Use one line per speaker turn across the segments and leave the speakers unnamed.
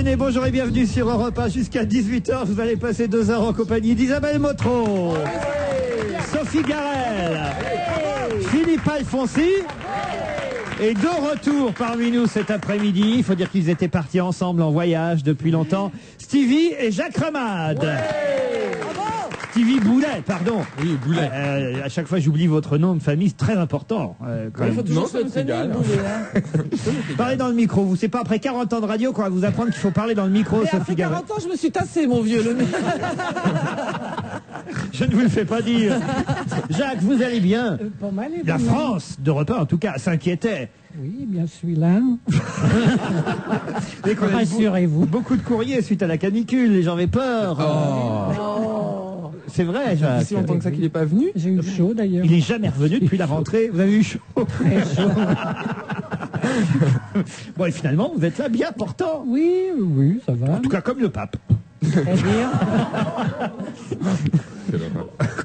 Séné, bonjour et bienvenue sur Europe 1 jusqu'à 18h. Vous allez passer 2 heures en compagnie d'Isabelle Motro, Sophie Garel, Philippe Alfonsi. Et de retour parmi nous cet après-midi, il faut dire qu'ils étaient partis ensemble en voyage depuis longtemps, Stevie et Jacques Ramade. Stevie Boulet, pardon.
Oui, Boulet.
À chaque fois, j'oublie votre nom de famille, c'est très important.
Il faut toujours se traîner, Boulet.
Parlez dans le micro, vous. C'est pas après 40 ans de radio qu'on va vous apprendre qu'il faut parler dans le micro,
mais
Sophie Garel.
Après 40 ans, je me suis tassé, mon vieux.
Je ne vous le fais pas dire. Jacques, vous allez bien?
Pas mal,
La France, d'Europe 1 en tout cas, s'inquiétait.
Oui, bien sûr, là.
Rassurez-vous. Beaucoup de courriers suite à la canicule, les gens avaient peur.
Oh.
C'est vrai, Jacques.
Si longtemps que ça qu'il n'est pas venu.
J'ai eu chaud d'ailleurs.
Il n'est jamais revenu depuis la rentrée. Vous avez eu chaud.
Très chaud.
Bon, et finalement, vous êtes là bien portant.
Oui, oui, ça va.
En tout cas, comme le pape.
C'est-à-dire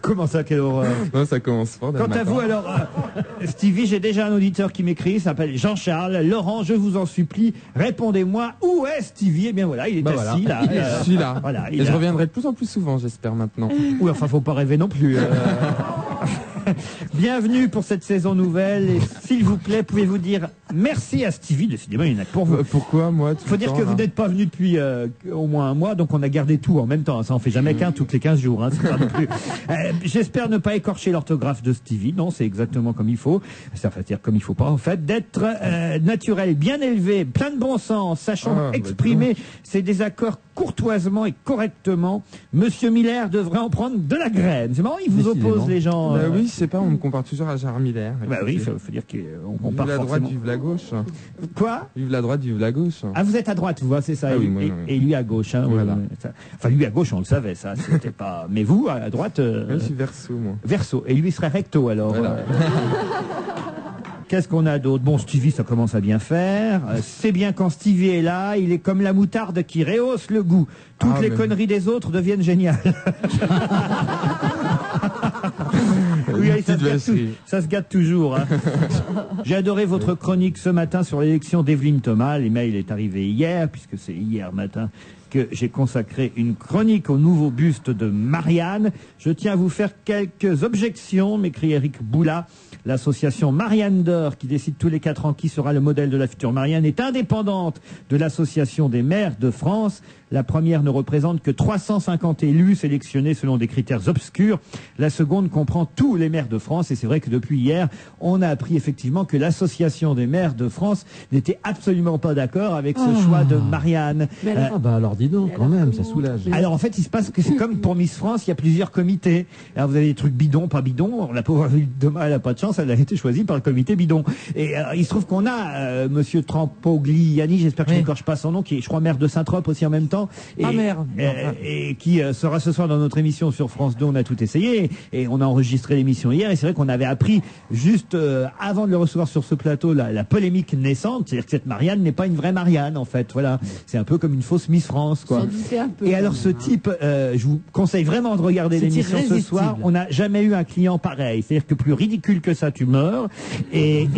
Comment ça, quelle horreur?
Non, ça commence fort.
Quant à vous, alors, Stevie, j'ai déjà un auditeur qui m'écrit, il s'appelle Jean-Charles. Laurent, je vous en supplie, répondez-moi, où est Stevie? Eh bien voilà, il est assis là.
Je suis là.
Voilà,
Et je reviendrai de plus en plus souvent, j'espère maintenant.
Oui, enfin, faut pas rêver non plus. Bienvenue pour cette saison nouvelle. Et s'il vous plaît, pouvez-vous dire merci à Stevie? Décidément, il y en a que pour vous.
Pourquoi, moi?
Il faut dire que vous n'êtes pas venu depuis au moins un mois, donc on a gardé tout en même temps. Ça en fait jamais qu'un toutes les 15 jours. Hein, c'est pas non plus. J'espère ne pas écorcher l'orthographe de Stevie. Non, c'est exactement comme il faut. C'est-à-dire comme il faut pas, en fait. D'être naturel, bien élevé, plein de bon sens, sachant exprimer ses désaccords courtoisement et correctement. Monsieur Miller devrait en prendre de la graine. C'est marrant, il vous oppose les gens.
Oui, je sais pas, on me compare toujours à Gérard Miller.
Bah oui, il faut dire qu'on part
vive la droite,
forcément.
vive la gauche.
Quoi?
Vive la droite, vive la gauche.
Ah, vous êtes à droite, vous voyez, c'est ça.
Ah oui, moi,
et lui à gauche. Hein,
voilà.
Enfin, lui à gauche, on le savait, ça. C'était pas. Mais vous, à droite.
Je suis verso, moi.
Verso. Et lui serait recto, alors.
Voilà.
Qu'est-ce qu'on a d'autre? Bon, Stevie, ça commence à bien faire. C'est bien quand Stevie est là, il est comme la moutarde qui rehausse le goût. Toutes les conneries des autres deviennent géniales. Oui, ça se gâte toujours. Hein. J'ai adoré votre chronique ce matin sur l'élection d'Evelyne Thomas. L'email est arrivé hier, puisque c'est hier matin que j'ai consacré une chronique au nouveau buste de Marianne. Je tiens à vous faire quelques objections, m'écrit Eric Boula. L'association Marianne d'Or, qui décide tous les 4 ans qui sera le modèle de la future Marianne, est indépendante de l'association des maires de France. La première ne représente que 350 élus sélectionnés selon des critères obscurs. La seconde comprend tous les maires de France. Et c'est vrai que depuis hier, on a appris effectivement que l'association des maires de France n'était absolument pas d'accord avec ce choix de Marianne.
Alors dis donc, quand même, ça soulage.
Alors en fait, il se passe que c'est comme pour Miss France, il y a plusieurs comités. Alors vous avez des trucs bidons, pas bidons. La pauvre Thomas, elle n'a pas de chance, elle a été choisie par le comité bidon. Et il se trouve qu'on a Monsieur Trampogliani, j'espère que je n'écorche pas son nom, qui est, je crois, maire de Saint-Trope aussi en même temps. Et qui sera ce soir dans notre émission sur France 2. On a tout essayé et on a enregistré l'émission hier. Et c'est vrai qu'on avait appris juste avant de le recevoir sur ce plateau la polémique naissante, c'est-à-dire que cette Marianne n'est pas une vraie Marianne en fait. Voilà, c'est un peu comme une fausse Miss France, quoi. Et alors ce type, je vous conseille vraiment de regarder l'émission ce soir. On n'a jamais eu un client pareil. C'est-à-dire que plus ridicule que ça, tu meurs. Et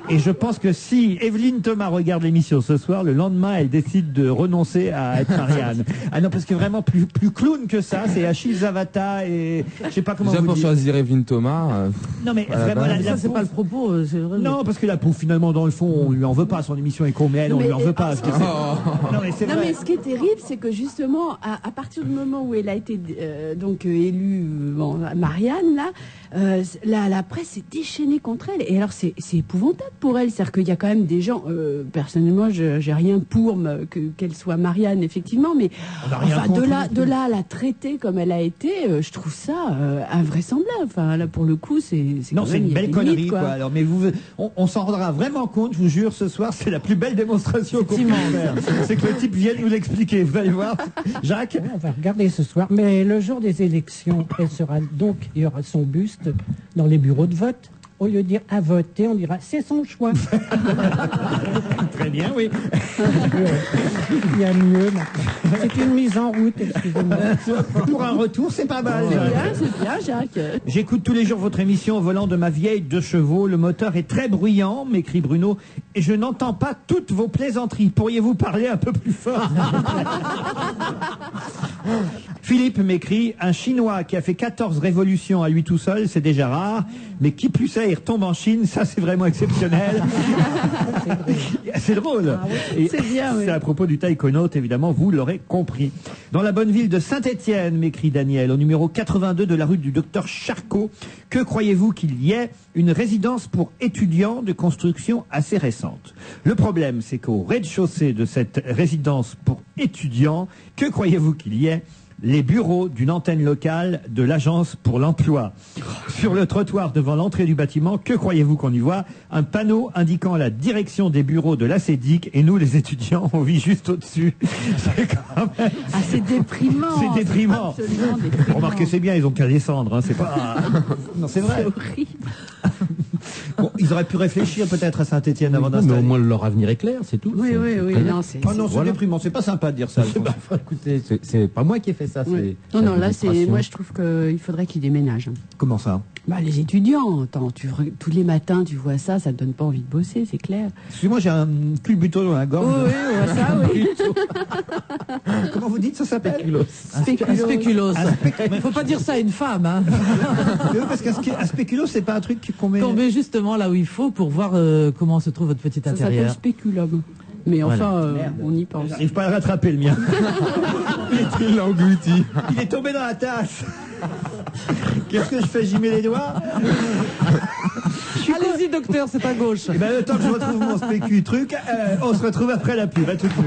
je pense que si Evelyne Thomas regarde l'émission ce soir, le lendemain, elle décide de renoncer à être Marianne. Ah non, parce que vraiment plus clown que ça, c'est Achille Zavata et je sais pas comment
déjà
vous
pour
dire.
choisir Evelyne Thomas.
Non mais vraiment,
ça c'est pas le propos. C'est vrai.
Non, parce que la pauvre, finalement, dans le fond, on lui en veut pas. Son émission est con, mais elle, on lui en veut pas. Parce que non mais c'est vrai.
Mais ce qui est terrible, c'est que justement, à partir du moment où elle a été donc élue, Marianne là. La presse est déchaînée contre elle et alors c'est épouvantable pour elle, c'est-à-dire qu'il y a quand même des gens, personnellement j'ai rien pour qu'elle soit Marianne effectivement, mais enfin, de là à la traiter comme elle a été, je trouve ça invraisemblable. Enfin là pour le coup c'est
non, c'est une belle connerie quoi. Alors mais on s'en rendra vraiment compte, je vous jure, ce soir c'est la plus belle démonstration qu'on peut faire. C'est que le type vienne nous l'expliquer, vous allez voir. Jacques,
on va regarder ce soir, mais le jour des élections, il y aura son buste dans les bureaux de vote. au lieu de dire à voter, on dira c'est son choix.
Très bien, oui.
Il y a mieux maintenant. C'est une mise en route, excusez-moi.
Pour un retour, c'est pas mal.
C'est bien, Jacques.
J'écoute tous les jours votre émission au volant de ma vieille 2 chevaux. Le moteur est très bruyant, m'écrit Bruno, et je n'entends pas toutes vos plaisanteries. Pourriez-vous parler un peu plus fort? Philippe m'écrit, un Chinois qui a fait 14 révolutions à lui tout seul, c'est déjà rare, mais qui plus est, il retombe en Chine, ça c'est vraiment exceptionnel. C'est drôle. Et
C'est bien, oui.
c'est à propos du taïkonaute, évidemment, vous l'aurez compris. Dans la bonne ville de Saint-Étienne, m'écrit Daniel, au numéro 82 de la rue du Docteur Charcot, que croyez-vous qu'il y ait? Une résidence pour étudiants de construction assez récente. Le problème, c'est qu'au rez-de-chaussée de cette résidence pour étudiants, que croyez-vous qu'il y ait? Les bureaux d'une antenne locale de l'agence pour l'emploi. Sur le trottoir devant l'entrée du bâtiment, que croyez-vous qu'on y voit? Un panneau indiquant la direction des bureaux de l'ACEDIC, et nous, les étudiants, on vit juste au-dessus. C'est quand même...
Ah, c'est déprimant.
C'est déprimant.
Absolument déprimant.
Remarquez, c'est bien, ils ont qu'à descendre, hein, c'est pas... Non, c'est vrai.
C'est horrible.
Bon, ils auraient pu réfléchir peut-être à Saint-Étienne avant
Mais
d'installer.
au moins leur avenir est clair, c'est tout.
Oui,
C'est-
oui,
c'est
oui.
très bien.
Non, c'est.
Oh non, c'est
Voilà.
déprimant, c'est pas sympa de dire ça. Alphonse.
Bah, écoutez, c'est pas moi qui ai fait ça.
Oui.
C'est
Non, là, c'est.
l'administration.
Moi, je trouve qu'il faudrait qu'ils déménagent.
Comment ça?
Bah, les étudiants, attends, tous les matins, tu vois ça, ça te donne pas envie de bosser, c'est clair.
Excusez-moi, j'ai un culbuto dans la gorge.
Oui, on voit ça, oui.
Comment vous dites ça s'appelle?
Un spéculoos. Il faut pas dire ça à une femme. Hein.
Oui, parce qu'un spéculo, c'est pas un truc qu'on met...
Tombez justement là où il faut pour voir comment se trouve votre petit
Ça s'appelle
intérieur.
spéculum. Mais enfin, on y pense.
J'arrive pas à le rattraper, le mien.
Il l'a englouti.
Il est tombé dans la tasse. Qu'est-ce que je fais? J'y mets les doigts?
Allez-y docteur, c'est à gauche.
Et ben, le temps que je retrouve mon spécu truc, on se retrouve après la pub. À tout de suite.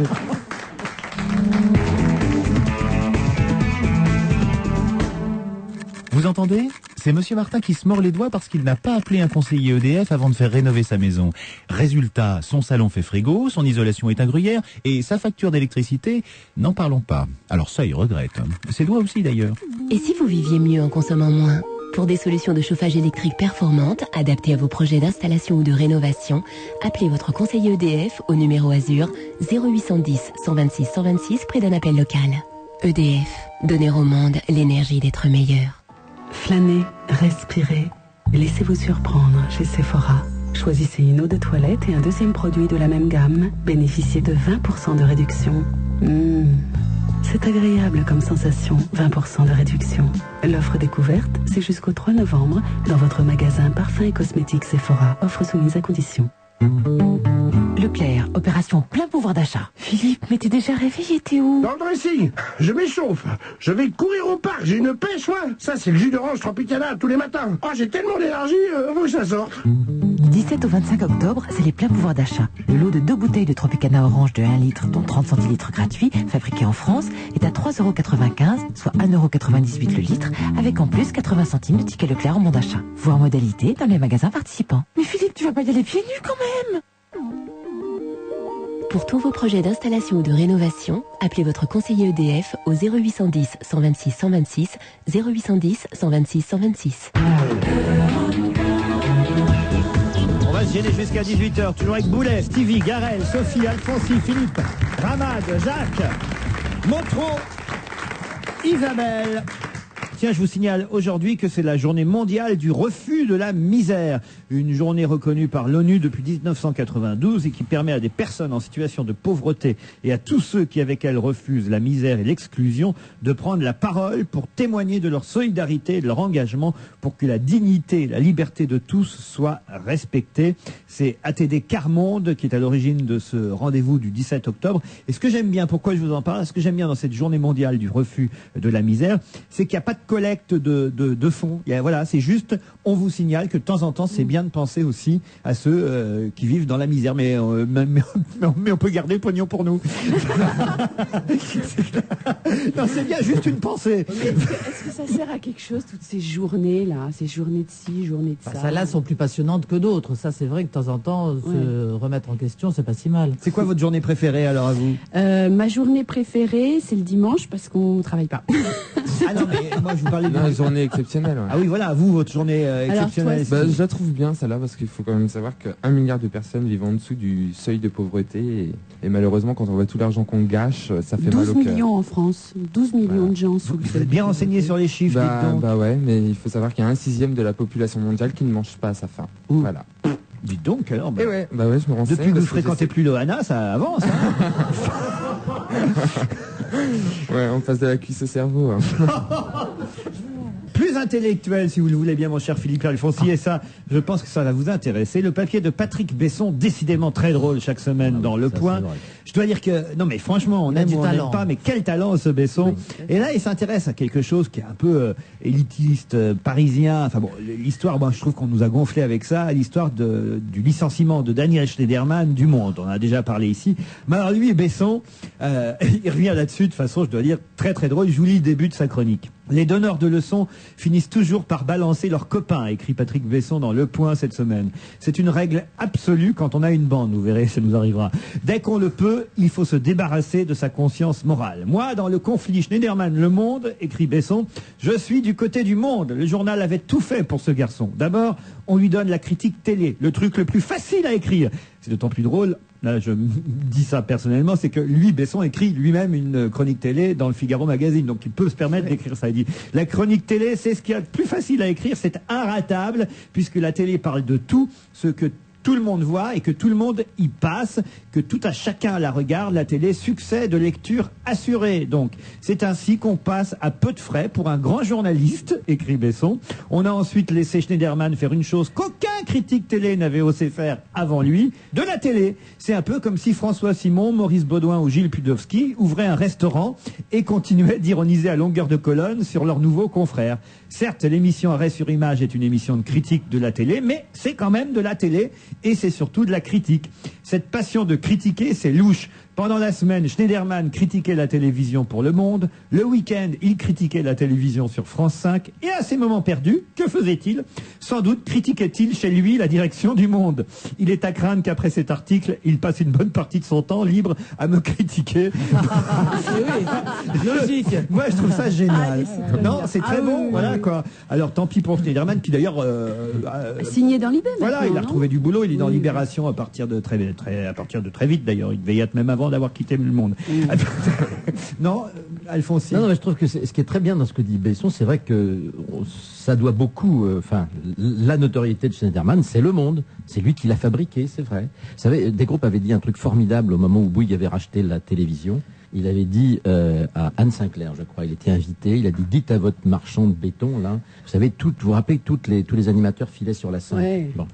Vous entendez? C'est Monsieur Martin qui se mord les doigts parce qu'il n'a pas appelé un conseiller EDF avant de faire rénover sa maison. Résultat, son salon fait frigo, son isolation est un gruyère et sa facture d'électricité, n'en parlons pas. Alors ça, il regrette. Ses doigts aussi d'ailleurs.
Et si vous viviez mieux en consommant moins? Pour des solutions de chauffage électrique performantes, adaptées à vos projets d'installation ou de rénovation, appelez votre conseiller EDF au numéro Azur 0810 126 126 près d'un appel local. EDF, donner au monde l'énergie d'être meilleur.
Flânez, respirez, laissez-vous surprendre chez Sephora. Choisissez une eau de toilette et un deuxième produit de la même gamme. Bénéficiez de 20% de réduction. C'est agréable comme sensation, 20% de réduction. L'offre découverte, c'est jusqu'au 3 novembre dans votre magasin Parfums et Cosmétiques Sephora. Offre soumise à condition.
Leclerc, opération plein pouvoir d'achat.
Philippe, mais t'es déjà réveillé, t'es où?
Dans le dressing, je m'échauffe. Je vais courir au parc, j'ai une pêche, moi. Ça, c'est le jus d'orange Tropicana tous les matins. Oh, j'ai tellement d'énergie, faut que ça sorte.
Du 17 au 25 octobre, c'est les pleins pouvoirs d'achat. Le lot de 2 bouteilles de Tropicana orange de 1 litre, dont 30 centilitres gratuits, fabriqués en France, est à 3,95 €, soit 1,98 € le litre, avec en plus 80 centimes de ticket Leclerc en bon d'achat. Voir modalité dans les magasins participants.
Mais Philippe, tu vas pas y aller pieds nus quand même?
Pour tous vos projets d'installation ou de rénovation, appelez votre conseiller EDF au 0810 126 126 0810 126 126.
On va se gêner jusqu'à 18h, toujours avec Boulet, Stevie, Garel, Sophie, Alfonsi, Philippe, Ramad, Jacques, Montreau, Isabelle. Tiens, je vous signale aujourd'hui que c'est la journée mondiale du refus de la misère. Une journée reconnue par l'ONU depuis 1992 et qui permet à des personnes en situation de pauvreté et à tous ceux qui avec elles refusent la misère et l'exclusion de prendre la parole pour témoigner de leur solidarité et de leur engagement pour que la dignité et la liberté de tous soient respectées. C'est ATD Carmonde qui est à l'origine de ce rendez-vous du 17 octobre. Et ce que j'aime bien, pourquoi je vous en parle, ce que j'aime bien dans cette journée mondiale du refus de la misère, c'est qu'il n'y a pas de collecte de fonds. Voilà, c'est juste, on vous signale que de temps en temps, c'est bien de penser aussi à ceux qui vivent dans la misère. Mais on peut garder le pognon pour nous. Non, c'est bien, juste une pensée.
Est-ce que ça sert à quelque chose, toutes ces journées-là, ces journées de ci, journées de ça?
Celles-là sont plus passionnantes que d'autres. Ça, c'est vrai que de temps en temps, se remettre en question, c'est pas si mal.
C'est quoi votre journée préférée alors à vous?
Ma journée préférée, c'est le dimanche parce qu'on ne travaille pas.
Ah non, mais moi je vous parlais
Une journée exceptionnelle. Ouais.
Ah oui, voilà, vous, votre journée
Alors,
exceptionnelle.
toi,
Je la trouve bien celle-là parce qu'il faut quand même savoir que 1 milliard de personnes vivent en dessous du seuil de pauvreté et malheureusement quand on voit tout l'argent qu'on gâche, ça fait
12
mal au cœur.
millions en France, 12 millions de gens sous le
Vous
seuil
êtes
de
bien
pauvreté.
renseigné sur les chiffres, dites donc.
Bah ouais, mais il faut savoir qu'il y a 1/6 de la population mondiale qui ne mange pas à sa faim.
Ouh.
Voilà.
Dites donc, alors.
Et ouais, bah ouais, je me renseigne.
Depuis que vous
parce
fréquentez
j'essaie-
plus Loana, ça avance. Hein.
Ouais, on passe de la cuisse au cerveau. Hein.
Plus intellectuel, si vous le voulez bien, mon cher Philippe Alfonsi, et ça, je pense que ça va vous intéresser. Le papier de Patrick Besson, décidément très drôle chaque semaine dans Le Point. Je dois dire que, non mais franchement, on
Il a
aime
du
ou on n'aime
talent.
pas, mais quel talent ce Besson. Et là, il s'intéresse à quelque chose qui est un peu élitiste, parisien. Enfin bon, l'histoire, moi je trouve qu'on nous a gonflé avec ça, l'histoire du licenciement de Daniel Schneiderman du Monde. On en a déjà parlé ici. Mais alors lui, Besson, il revient là-dessus de façon, je dois dire, très très drôle. Je vous lis le début de sa chronique. Les donneurs de leçons finissent toujours par balancer leurs copains, écrit Patrick Besson dans Le Point cette semaine. C'est une règle absolue quand on a une bande, vous verrez, ça nous arrivera. Dès qu'on le peut, il faut se débarrasser de sa conscience morale. Moi, dans le conflit Schneiderman-Le Monde, écrit Besson, je suis du côté du Monde. Le journal avait tout fait pour ce garçon. D'abord, on lui donne la critique télé, le truc le plus facile à écrire. C'est d'autant plus drôle, là je dis ça personnellement, c'est que lui, Besson, écrit lui-même une chronique télé dans le Figaro Magazine, donc il peut se permettre d'écrire ça. Il dit, la chronique télé, c'est ce qu'il y a de plus facile à écrire, c'est inratable, puisque la télé parle de tout, ce que tout le monde voit et que tout le monde y passe, que tout à chacun la regarde, la télé, succès de lecture assuré. Donc, c'est ainsi qu'on passe à peu de frais pour un grand journaliste, écrit Besson. On a ensuite laissé Schneiderman faire une chose qu'aucun critique télé n'avait osé faire avant lui, de la télé. C'est un peu comme si François Simon, Maurice Baudouin ou Gilles Pudowski ouvraient un restaurant et continuaient d'ironiser à longueur de colonne sur leurs nouveaux confrères. Certes, l'émission Arrêt sur Image est une émission de critique de la télé, mais c'est quand même de la télé et c'est surtout de la critique. Cette passion de critiquer, c'est louche. Pendant la semaine, Schneiderman critiquait la télévision pour Le Monde. Le week-end, il critiquait la télévision sur France 5. Et à ces moments perdus, que faisait-il? Sans doute critiquait-il chez lui la direction du Monde. Il est à craindre qu'après cet article, il passe une bonne partie de son temps libre à me critiquer.
Logique.
Moi, je trouve ça génial.
Ah,
Non, c'est très bon, voilà quoi. Alors, tant pis pour Schneiderman, qui d'ailleurs...
Signé dans l'IB
voilà,
maintenant,
il a
non
retrouvé du boulot, il est dans
Oui.
Libération à partir de très vite d'ailleurs. Il devait y être même avant d'avoir quitté Le Monde. Non, Alphonse.
Non, mais je trouve que ce qui est très bien dans ce que dit Besson, c'est vrai que ça doit beaucoup, la notoriété de Schneiderman, c'est Le Monde. C'est lui qui l'a fabriqué, c'est vrai. Vous savez, Des Groupes avait dit un truc formidable au moment où Bouygues avait racheté la télévision. Il avait dit à Anne Sinclair, je crois, il était invité, il a dit, dites à votre marchand de béton, là, vous savez, vous vous rappelez que tous les animateurs filaient sur la scène.
Ouais.
Bon.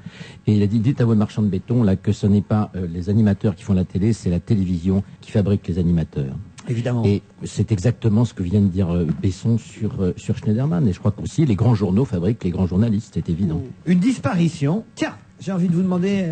Et il a dit, dites à votre marchand de béton, là, que ce n'est pas les animateurs qui font la télé, c'est la télévision qui fabrique les animateurs.
Évidemment.
Et c'est exactement ce que vient de dire Besson sur Schneiderman. Et je crois qu'aussi les grands journaux fabriquent les grands journalistes, c'est évident.
Une disparition. Tiens, j'ai envie de vous demander,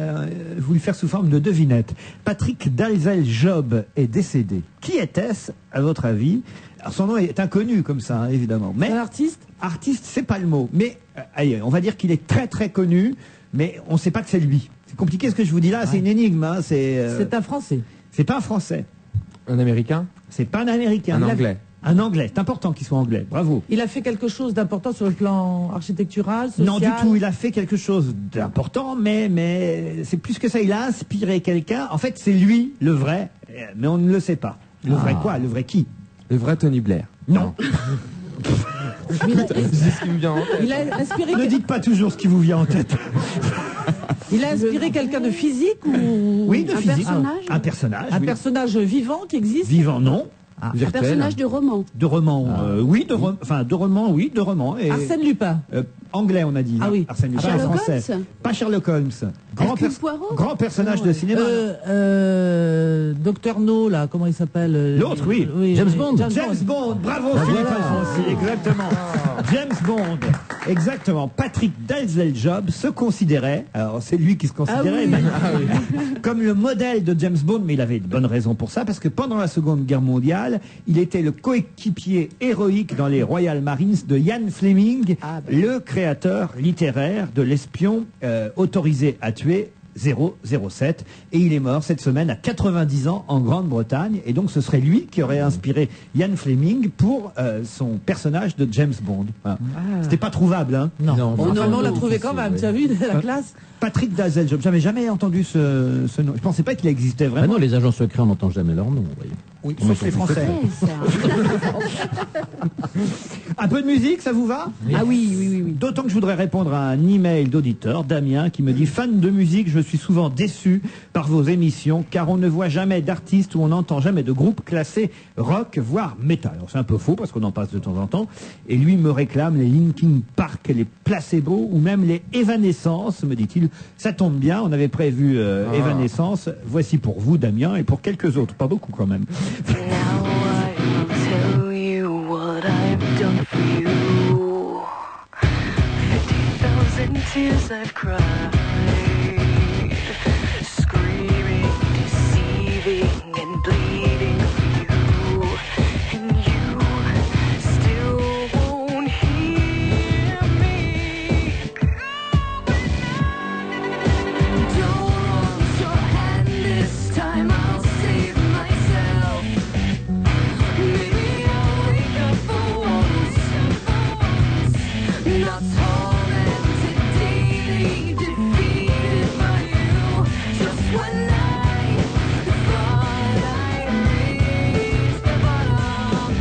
vous le faire sous forme de devinette. Patrick Dalzell-Job est décédé. Qui était-ce, à votre avis? Alors, son nom est inconnu comme ça, hein, évidemment. Mais
Un artiste?
artiste, c'est pas le mot. Mais allez, on va dire qu'il est très très connu, mais on ne sait pas que c'est lui. C'est compliqué ce que je vous dis là, c'est une énigme. Hein,
C'est un Français.
c'est pas un Français.
Un Américain?
C'est pas un Américain.
Un Anglais.
Un Anglais. C'est important qu'il soit anglais. Bravo.
Il a fait quelque chose d'important sur le plan architectural, social?
Non, du tout. Il a fait quelque chose d'important, mais c'est plus que ça. Il a inspiré quelqu'un. En fait, c'est lui, le vrai, mais on ne le sait pas. Le vrai quoi? Le vrai qui?
Le vrai Tony Blair.
Non.
Il a,
C'est ce qui me vient en tête.
il a inspiré,
Ne dites pas toujours ce qui vous vient en tête.
il a inspiré quelqu'un de physique ou
Oui, de
Un
physique.
personnage
Un personnage.
un
oui.
personnage vivant qui existe?
Vivant, non.
Un
Virtuel.
personnage de roman.
De roman, oui. De roman, oui. De roman. Et,
Arsène Lupin.
anglais, on a dit.
Ah
non,
oui.
Arsène Lupin,
Sherlock
français.
Holmes.
Pas Sherlock Holmes.
Hercule Poirot.
Grand personnage de cinéma.
Docteur No, là, comment il s'appelle?
L'autre, oui.
James Bond.
James Bond, bravo Philippe Alfonsi, exactement. James Bond, exactement. Patrick Dalzell-Job se considérait, alors c'est lui qui se considérait, mais- comme le modèle de James Bond, mais il avait de bonnes raisons pour ça, parce que pendant la Seconde Guerre mondiale, il était le coéquipier héroïque dans les Royal Marines de Ian Fleming, le créateur littéraire de l'espion autorisé à tuer 007. Et il est mort cette semaine à 90 ans en Grande-Bretagne. Et donc ce serait lui qui aurait inspiré Ian Fleming pour son personnage de James Bond. Voilà. C'était pas trouvable, hein?
Non,
Oh non, on l'a trouvé quand même, tu as vu, la classe.
Patrick Dazeljob, j'avais jamais entendu ce nom. Je pensais pas qu'il existait
Ah
vraiment.
non, les agents secrets, on n'entend jamais leur nom. Vous voyez.
Oui, sauf les Français. Un peu de musique, ça vous va?
Ah oui.
D'autant que je voudrais répondre à un email d'auditeur, Damien, qui me dit: fan de musique, je suis souvent déçu par vos émissions, car on ne voit jamais d'artistes ou on n'entend jamais de groupe classé rock, voire métal. Alors c'est un peu faux, parce qu'on en passe de temps en temps. Et lui me réclame les Linkin Park, les Placebo, ou même les Evanescence, me dit-il. Ça tombe bien, on avait prévu Evanescence. Voici pour vous, Damien, et pour quelques autres. Pas beaucoup quand même.
Now I'll tell you what I've done for you. 50,000 tears I've cried, screaming, deceiving, and bleeding for you, and you still won't hear me. Don't want your hand this time, I'll save myself. Maybe I'll wake up for once, not tormented daily, defeated by you. Just when I thought I reached the bottom,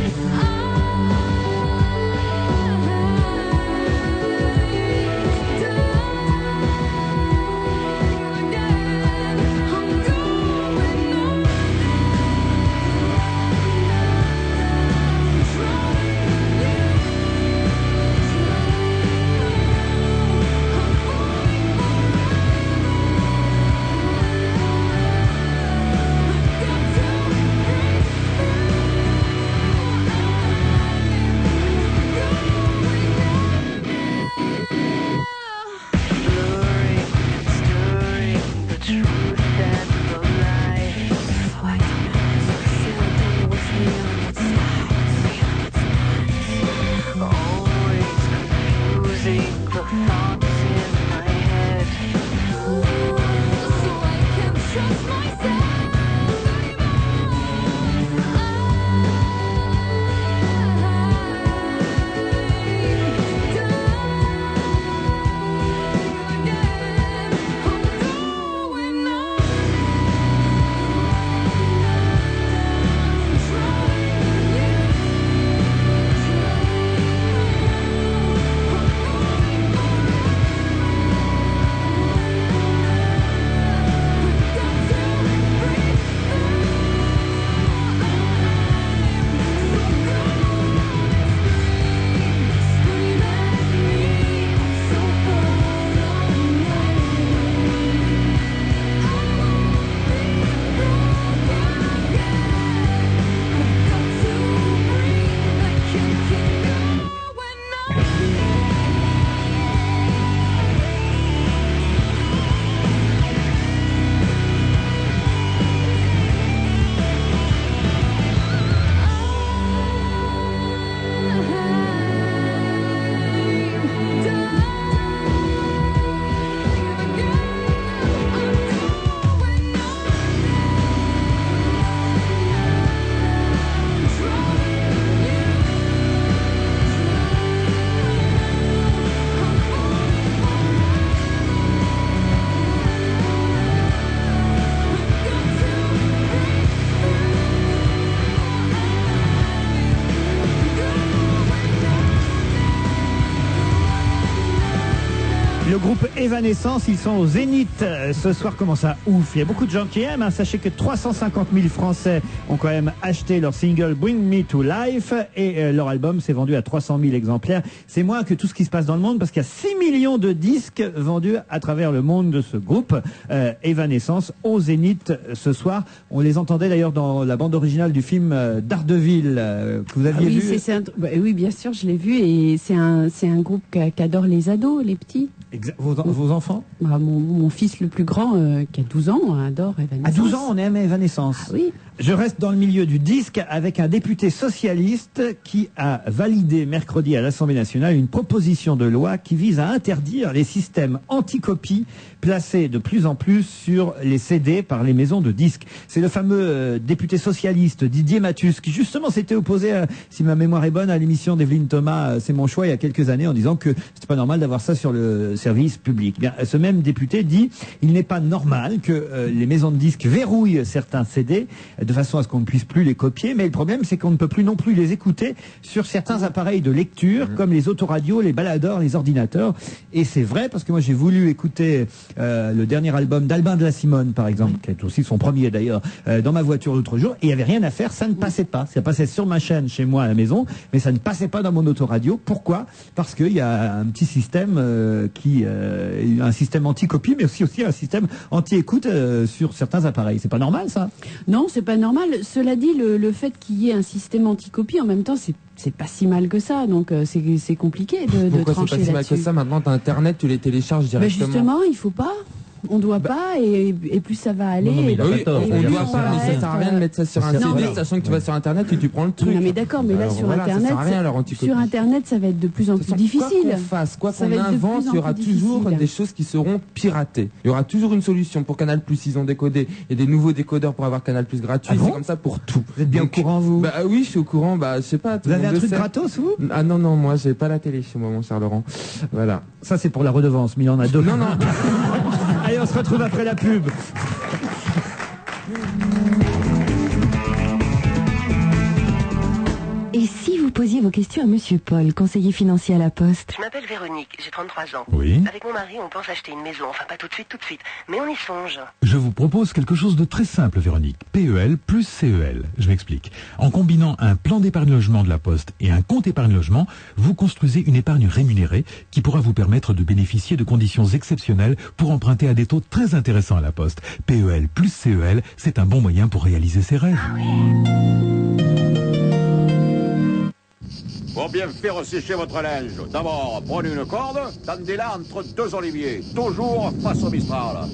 blurring, stirring the truth and the lies. Filled with neon skies, always confusing the thoughts in my head. So I can't trust myself
Le groupe Evanescence, ils sont au Zénith ce soir. Comment ça, ouf. Il y a beaucoup de gens qui aiment, hein. Sachez que 350 000 Français ont quand même acheté leur single Bring Me to Life, et leur album s'est vendu à 300 000 exemplaires. C'est moins que tout ce qui se passe dans le monde, parce qu'il y a 6 millions de disques vendus à travers le monde de ce groupe Evanescence au Zénith ce soir. On les entendait d'ailleurs dans la bande originale du film Daredevil que vous aviez vu.
Oui, bien sûr, je l'ai vu, et c'est un groupe qu'adorent les ados, les petits.
Vos enfants?
Mon fils le plus grand, qui a 12 ans, adore Evanescence.
À 12 ans, on aime Evanescence.
Ah oui.
Je reste dans le milieu du disque avec un député socialiste qui a validé mercredi à l'Assemblée nationale une proposition de loi qui vise à interdire les systèmes anti-copie placés de plus en plus sur les CD par les maisons de disques. C'est le fameux député socialiste Didier Mathus qui justement s'était opposé, si ma mémoire est bonne, à l'émission d'Evelyne Thomas, C'est mon choix, il y a quelques années, en disant que c'était pas normal d'avoir ça sur le service public. Bien, ce même député dit il n'est pas normal que les maisons de disques verrouillent certains CD de façon à ce qu'on ne puisse plus les copier, mais le problème c'est qu'on ne peut plus non plus les écouter sur certains appareils de lecture comme les autoradios, les baladeurs, les ordinateurs. Et c'est vrai parce que moi j'ai voulu écouter le dernier album d'Albin de la Simone par exemple, qui est aussi son premier d'ailleurs, dans ma voiture l'autre jour, et il n'y avait rien à faire, ça ne passait pas. Ça passait sur ma chaîne chez moi à la maison, mais ça ne passait pas dans mon autoradio. Pourquoi? Parce qu'il y a un petit système un système anti-copie, mais aussi un système anti-écoute sur certains appareils. C'est pas normal ça?
Non, c'est pas normal. Cela dit, le fait qu'il y ait un système anti-copie, en même temps, c'est pas si mal que ça. Donc c'est compliqué de
Pourquoi
trancher
c'est pas si mal
là-dessus.
que ça? Maintenant, t'as Internet, tu les télécharges
Ben
directement.
justement, il faut pas. On doit pas, et plus ça va aller.
Non, mais il a
et
pas
plus-
tort.
et
On
plus
doit
ça
pas,
va
mais ça sert à rien de mettre ça sur un
Non,
CD,
mais-
sachant que tu vas sur Internet et tu prends le truc.
Non mais d'accord, mais là
Alors
sur
voilà, ça
Internet,
sert à rien, leur anticopie.
sur Internet, ça va être de plus en
De toute
plus
façon,
difficile.
Quoi qu'on fasse, quoi
Ça
qu'on
va être de
invente,
plus en
il y aura
plus
toujours
difficile.
des choses qui seront piratées. Il y aura toujours une solution. Pour Canal+, ils ont décodé et des nouveaux décodeurs pour avoir Canal+ gratuit.
Ah bon
C'est comme ça pour tout.
Vous êtes bien
Donc,
au courant, vous?
Bah oui, je suis au courant. Bah je sais pas. tout
Vous
le
avez un
monde le
truc
sait.
gratos, vous?
Ah non, moi j'ai pas la télé chez moi, mon cher Laurent. Voilà.
Ça, c'est pour la redevance, mais il y en a deux.
Non, non.
Allez, on se retrouve après la pub.
Et si vous posiez vos questions à Monsieur Paul, conseiller financier à la Poste?
Je m'appelle Véronique, j'ai 33 ans.
Oui.
Avec mon mari, on pense acheter une maison. Enfin, pas tout de suite, mais on y songe.
Je vous propose quelque chose de très simple, Véronique. PEL plus CEL. Je m'explique. En combinant un plan d'épargne logement de la Poste et un compte épargne logement, vous construisez une épargne rémunérée qui pourra vous permettre de bénéficier de conditions exceptionnelles pour emprunter à des taux très intéressants à la Poste. PEL plus CEL, c'est un bon moyen pour réaliser ses rêves.
Pour bien faire sécher votre linge, d'abord prenez une corde, tendez-la entre deux oliviers, toujours face au Mistral,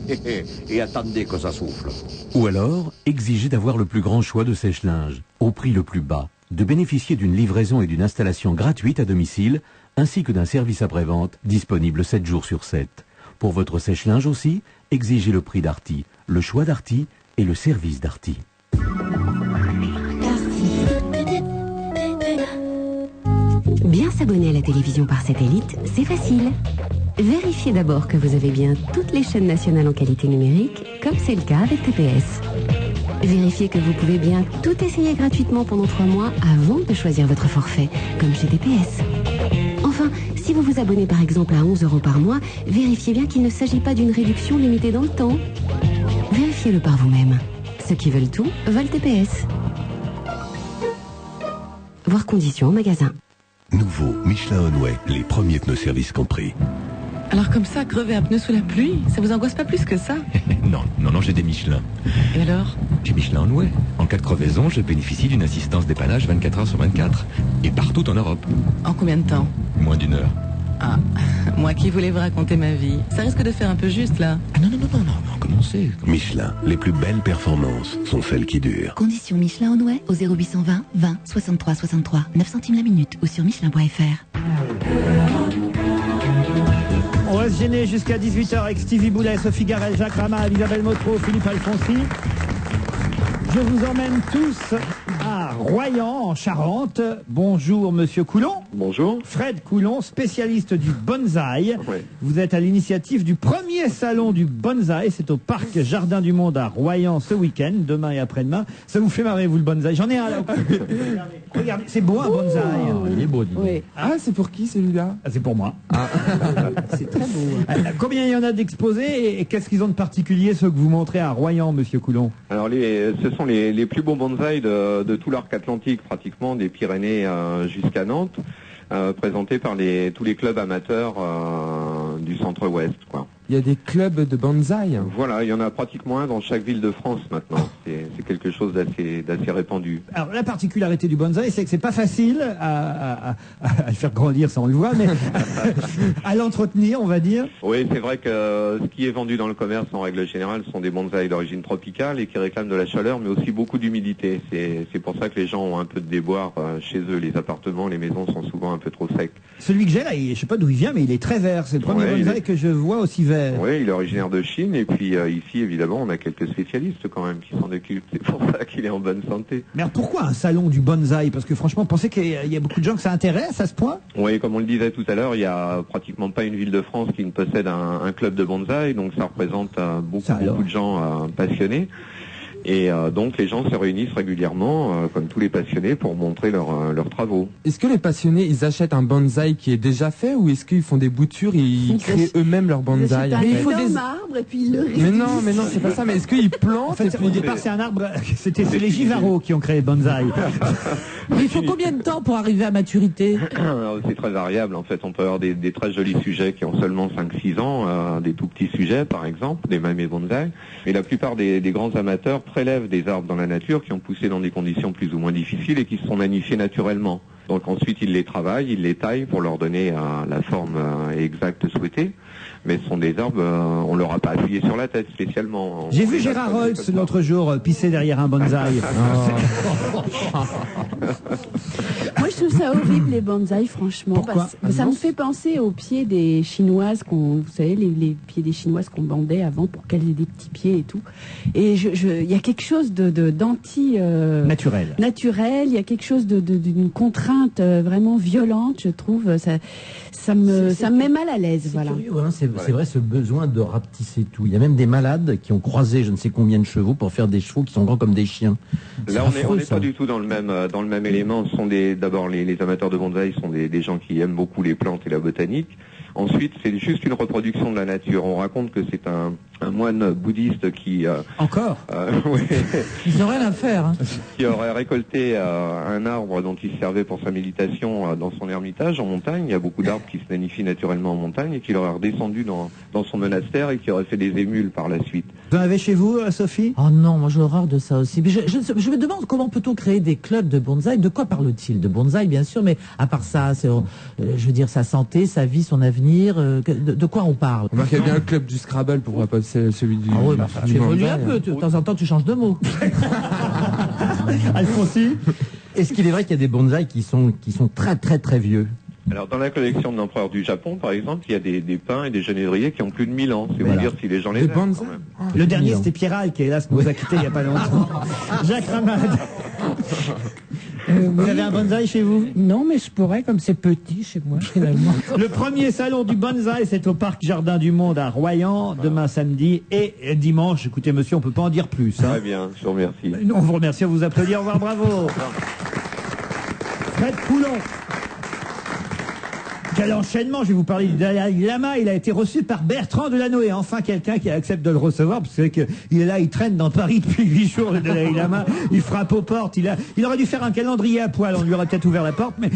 et attendez que ça souffle.
Ou alors, exigez d'avoir le plus grand choix de sèche-linge, au prix le plus bas, de bénéficier d'une livraison et d'une installation gratuite à domicile, ainsi que d'un service après-vente disponible 7 jours sur 7. Pour votre sèche-linge aussi, exigez le prix Darty, le choix Darty et le service Darty.
Bien s'abonner à la télévision par satellite, c'est facile. Vérifiez d'abord que vous avez bien toutes les chaînes nationales en qualité numérique, comme c'est le cas avec TPS. Vérifiez que vous pouvez bien tout essayer gratuitement pendant 3 mois avant de choisir votre forfait, comme chez TPS. Enfin, si vous vous abonnez par exemple à 11 € par mois, vérifiez bien qu'il ne s'agit pas d'une réduction limitée dans le temps. Vérifiez-le par vous-même. Ceux qui veulent tout veulent TPS. Voir conditions en magasin.
Nouveau Michelin Onway, les premiers pneus service compris.
Alors comme ça, crever un pneu sous la pluie, ça vous angoisse pas plus que ça?
Non, j'ai des Michelin.
Et alors?
J'ai Michelin Onway. En cas de crevaison, je bénéficie d'une assistance dépannage 24 heures sur 24. Et partout en Europe.
En combien de temps?
Moins d'1 heure.
Ah, moi qui voulais vous raconter ma vie. Ça risque de faire un peu juste là.
Ah non, commencez.
Michelin, les plus belles performances sont celles qui durent.
Conditions Michelin Onway au 0820 20 63 63 9 centimes la minute ou sur michelin.fr.
On va se gêner jusqu'à 18h avec Stevie Boulet, Sophie Garel, Jacques Rama, Isabelle Motro, Philippe Alfonsi. Je vous emmène tous à Royan, en Charente. Bonjour, monsieur Coulon.
Bonjour.
Fred Coulon, spécialiste du bonsaï.
Ouais.
Vous êtes à l'initiative du premier salon du bonsaï. C'est au parc Jardin du Monde à Royan ce week-end, demain et après-demain. Ça vous fait marrer, vous, le bonsaï? J'en ai un là. Regardez, c'est beau un bonsaï.
Il est beau, dis donc.
Oui.
Ah, c'est pour qui celui-là?
Ah, c'est pour moi.
C'est très beau.
Combien il y en a d'exposés et qu'est-ce qu'ils ont de particulier, ceux que vous montrez à Royan, monsieur Coulon?
Alors ce sont les plus beaux bonsaïs de tout l'arc atlantique, pratiquement des Pyrénées jusqu'à Nantes, présentés par tous les clubs amateurs du centre-ouest, quoi.
Il y a des clubs de bonsaï.
Voilà, il y en a pratiquement un dans chaque ville de France maintenant. C'est quelque chose d'assez répandu.
Alors la particularité du bonsaï, c'est que c'est pas facile à le faire grandir, ça on le voit, mais à l'entretenir, on va dire.
Oui, c'est vrai que ce qui est vendu dans le commerce en règle générale sont des bonsaïs d'origine tropicale et qui réclament de la chaleur, mais aussi beaucoup d'humidité. C'est pour ça que les gens ont un peu de déboire chez eux. Les appartements, les maisons sont souvent un peu trop secs.
Celui que j'ai là, je sais pas d'où il vient, mais il est très vert. C'est le premier bonsaï que je vois aussi vert.
Oui, il est originaire de Chine et puis ici, évidemment, on a quelques spécialistes quand même qui s'en occupent. C'est pour ça qu'il est en bonne santé.
Mais alors pourquoi un salon du bonsaï? Parce que franchement, pensez qu'il y a beaucoup de gens que ça intéresse à ce point?
Oui, comme on le disait tout à l'heure, il y a pratiquement pas une ville de France qui ne possède un club de bonsaï, donc ça représente beaucoup de gens passionnés. Et donc les gens se réunissent régulièrement, comme tous les passionnés, pour montrer leurs travaux.
Est-ce que les passionnés, ils achètent un bonsaï qui est déjà fait ou est-ce qu'ils font des boutures et ils créent eux-mêmes leur bonsaï?
Mais il faut des arbres et puis ils le
Mais non, c'est pas ça. Mais est-ce qu'ils plantent?
En fait, au départ, c'est un arbre. C'est les Givaro qui ont créé le bonsaï.
Mais il faut combien de temps pour arriver à maturité?
C'est très variable. En fait, on peut avoir des très jolis sujets qui ont seulement 5-6 ans, des tout petits sujets, par exemple, des mamé bonsaï. Et la plupart des grands amateurs prélèvent des arbres dans la nature qui ont poussé dans des conditions plus ou moins difficiles et qui se sont magnifiés naturellement. Donc ensuite, ils les travaillent, ils les taillent pour leur donner la forme exacte souhaitée. Mais ce sont des arbres, on leur a pas appuyé sur la tête spécialement.
J'ai vu Gérard Rolls l'autre jour pisser derrière un bonsaï.
Moi, je trouve ça horrible, les bonsaïs, franchement.
Pourquoi?
Ça me fait penser aux pieds des Chinoises, vous savez, les pieds des Chinoises qu'on bandait avant pour qu'elles aient des petits pieds et tout. Et il y a quelque chose d'anti...
naturel.
Naturel, il y a quelque chose d'une contrainte vraiment violente, je trouve. Ça me met mal à l'aise, voilà.
Curieux, hein, c'est vrai, ce besoin de rapetisser tout. Il y a même des malades qui ont croisé je ne sais combien de chevaux pour faire des chevaux qui sont grands comme des chiens.
Là, on n'est pas du tout dans le même élément. Ce sont d'abord les amateurs de bonsaï sont des gens qui aiment beaucoup les plantes et la botanique. Ensuite, c'est juste une reproduction de la nature. On raconte que c'est un moine bouddhiste qui...
Encore
oui.
Ils n'ont rien à faire. Hein.
Qui aurait récolté un arbre dont il servait pour sa méditation dans son ermitage en montagne. Il y a beaucoup d'arbres qui se manifient naturellement en montagne et qu'il aurait redescendu dans son monastère et qui aurait fait des émules par la suite.
Vous en avez chez vous, Sophie?
Oh non, moi j'ai horreur de ça aussi. Mais je me demande comment peut-on créer des clubs de bonsaï? De quoi parle-t-il? De bonsaï, bien sûr, mais à part ça, je veux dire, sa santé, sa vie, son avenir, de quoi on parle?
On qu'il y a bien le club du Scrabble pour passer celui du...
Ah oui, tu évolues un peu, de temps en temps tu changes de mot.
Alphonsi,
est-ce qu'il est vrai qu'il y a des bonsaïs qui sont très très très vieux?
Alors, dans la collection de l'empereur du Japon, par exemple, il y a des pins et des genévriers qui ont plus de 1000 ans. C'est vous dire si les gens les aiment, quand même.
Le dernier, c'était Pierral, qui hélas nous a quittés il n'y a pas longtemps. Jacques Ramade. Vous avez un bonsaï chez vous?
Non, mais je pourrais, comme c'est petit chez moi, finalement.
Le premier salon du bonsaï, c'est au Parc Jardin du Monde à Royan, demain samedi et dimanche. Écoutez, monsieur, on peut pas en dire plus. Hein.
Très bien, je vous remercie.
On vous remercie, on vous applaudit. Au revoir, bravo. Fred Poulon. Quel enchaînement, je vais vous parler du Dalai Lama. Il a été reçu par Bertrand Delanoë. Enfin, quelqu'un qui accepte de le recevoir, parce qu'il est là, il traîne dans Paris depuis 8 jours, le Dalai Lama. Il frappe aux portes. Il aurait dû faire un calendrier à poil. On lui aurait peut-être ouvert la porte, mais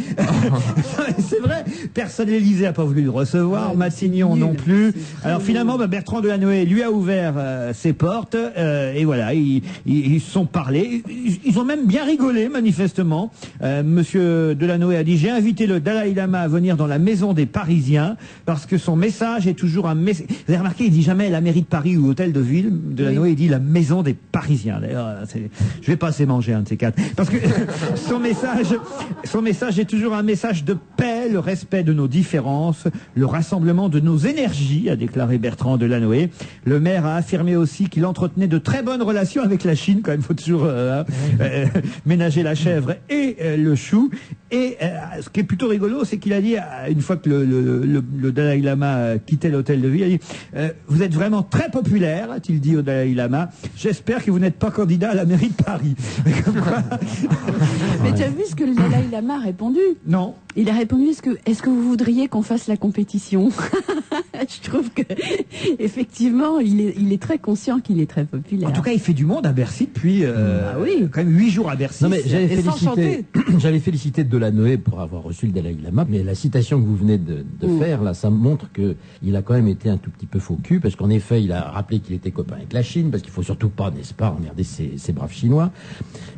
c'est vrai. Personne de l'Élysée n'a pas voulu le recevoir. Matignon non plus. Alors finalement, Bertrand Delanoë lui a ouvert ses portes. Et voilà, ils se sont parlé. Ils ont même bien rigolé, manifestement. Monsieur Delanoë a dit, j'ai invité le Dalai Lama à venir dans la maison des Parisiens, parce que son message est toujours un message. Vous avez remarqué, il dit jamais la mairie de Paris ou hôtel de ville. Delanoë, il dit la maison des Parisiens. D'ailleurs, je vais pas assez manger un de ces quatre. Parce que son message est toujours un message de paix, le respect de nos différences, le rassemblement de nos énergies, a déclaré Bertrand Delanoë. Le maire a affirmé aussi qu'il entretenait de très bonnes relations avec la Chine. Quand même, il faut toujours ménager la chèvre et le chou. Et ce qui est plutôt rigolo, c'est qu'il a dit, une fois que le Dalai Lama quittait l'hôtel de ville, il a dit, vous êtes vraiment très populaire, a-t-il dit au Dalai Lama. J'espère que vous n'êtes pas candidat à la mairie de Paris.
Mais tu as vu ce que le Dalai Lama a répondu?
Non.
Il a répondu, est-ce que vous voudriez qu'on fasse la compétition? Je trouve que effectivement, il est très conscient qu'il est très populaire.
En tout cas, il fait du monde à Bercy depuis quand même 8 jours à Bercy.
Non mais j'avais
Et sans chanter.
félicité Delanoë pour avoir reçu le Dalai Lama, mais la citation que vous venez de faire là, ça montre que il a quand même été un tout petit peu faux cul, parce qu'en effet, il a rappelé qu'il était copain avec la Chine, parce qu'il faut surtout pas, n'est-ce pas, emmerder ces braves Chinois,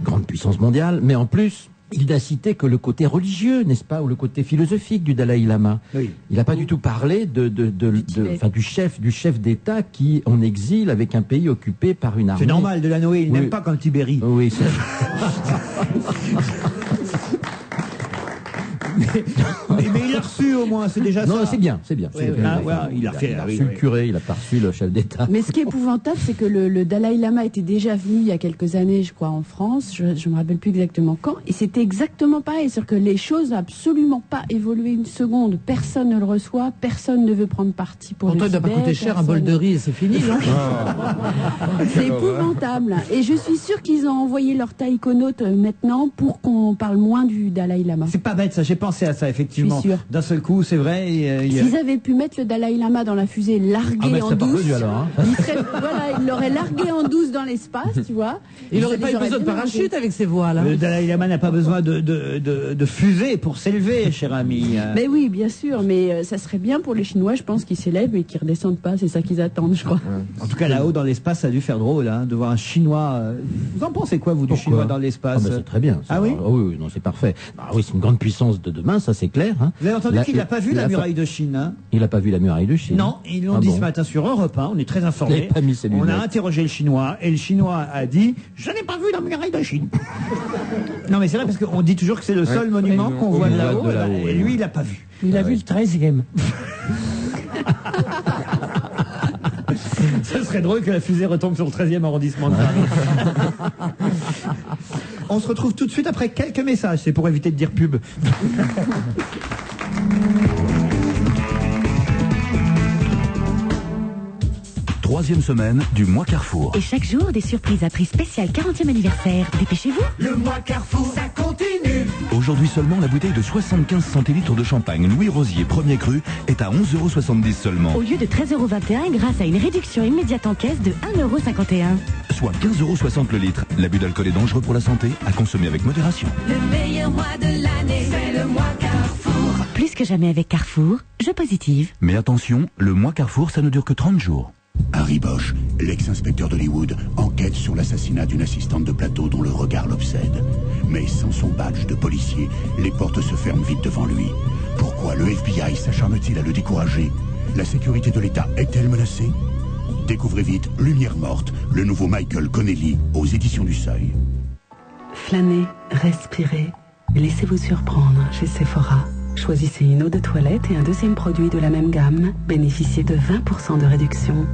grande puissance mondiale, mais en plus, il n'a cité que le côté religieux, n'est-ce pas, ou le côté philosophique du Dalai Lama.
Oui.
Il n'a pas du tout parlé du chef d'État qui en exil avec un pays occupé par une armée.
C'est normal, Delanoë, il
Oui.
n'aime pas comme Tibéri.
Oui, c'est...
mais il l'a reçu au moins, c'est déjà
Non,
ça.
c'est bien, c'est bien.
Oui, oui. Ah, voilà, il a fait.
Il a
oui,
reçu
oui.
le curé, il a pas reçu le chef d'État.
Mais ce qui est épouvantable, c'est que le Dalai Lama était déjà venu il y a quelques années, je crois, en France. Je ne me rappelle plus exactement quand. Et c'était exactement pareil. C'est-à-dire que les choses n'ont absolument pas évolué une seconde. Personne ne le reçoit. Personne ne veut prendre parti pour
Pourtant,
le
il ne doit pas
Tibet,
coûter cher un
personne-
bol de riz et c'est fini, non
C'est épouvantable. Et je suis sûre qu'ils ont envoyé leur taïkonaute maintenant pour qu'on parle moins du Dalai Lama.
C'est pas bête, ça. J'ai pensé à ça, effectivement.
Je suis sûre.
D'un seul coup, c'est vrai.
S'ils avaient pu mettre le Dalai Lama dans la fusée, larguer en douce, il l'aurait largué en douce dans l'espace, tu vois.
Il
Et
n'aurait
ça
pas
les
eu
aurait
besoin de
bien
parachute
largués.
avec ses voiles.
Le Dalai Lama n'a pas besoin de fusée pour s'élever, cher ami.
Mais oui, bien sûr, mais ça serait bien pour les Chinois, je pense, qu'ils s'élèvent et qu'ils redescendent pas, c'est ça qu'ils attendent, je crois.
En tout cas, là-haut dans l'espace, ça a dû faire drôle, hein, de voir un Chinois. Vous en pensez quoi, vous, du Chinois dans l'espace?
C'est très bien.
Ah oui.
Oui, non, c'est parfait. Ah oui, c'est une grande puissance de demain, ça c'est clair. Hein.
Vous avez entendu qu'il n'a pas vu la muraille de Chine, hein?
Il n'a pas vu la muraille de Chine.
Non, ils l'ont
Ah
dit
bon.
ce matin sur Europe 1, on est très
Il
informés.
n'avait pas mis ses
On a
lunettes.
interrogé le Chinois et le Chinois a dit « Je n'ai pas vu la muraille de Chine ». Non mais c'est vrai parce qu'on dit toujours que c'est le seul monument qu'on voit de là-haut, et lui il l'a pas vu.
Il a vu le 13e.
Ce serait drôle que la fusée retombe sur le 13e arrondissement de Paris. On se retrouve tout de suite après quelques messages, c'est pour éviter de dire pub.
Troisième semaine du mois Carrefour.
Et chaque jour, des surprises à prix spécial 40e anniversaire. Dépêchez-vous.
Le mois Carrefour, ça continue.
Aujourd'hui seulement, la bouteille de 75 centilitres de champagne Louis Rosier premier cru est à 11,70 € seulement.
Au lieu de 13,21 € grâce à une réduction immédiate en caisse de 1,51 €.
Soit 15,60 € le litre. L'abus d'alcool est dangereux pour la santé, à consommer avec modération.
Le meilleur mois de l'année, c'est le mois Carrefour. Plus que jamais avec Carrefour, je positive.
Mais attention, le mois Carrefour, ça ne dure que 30 jours.
Harry Bosch, l'ex-inspecteur d'Hollywood, enquête sur l'assassinat d'une assistante de plateau dont le regard l'obsède. Mais sans son badge de policier, les portes se ferment vite devant lui. Pourquoi le FBI s'acharne-t-il à le décourager? La sécurité de l'État est-elle menacée? Découvrez vite Lumière morte, le nouveau Michael Connelly aux éditions du Seuil.
Flânez, respirez, laissez-vous surprendre chez Sephora. Choisissez une eau de toilette et un deuxième produit de la même gamme. Bénéficiez de 20% de réduction.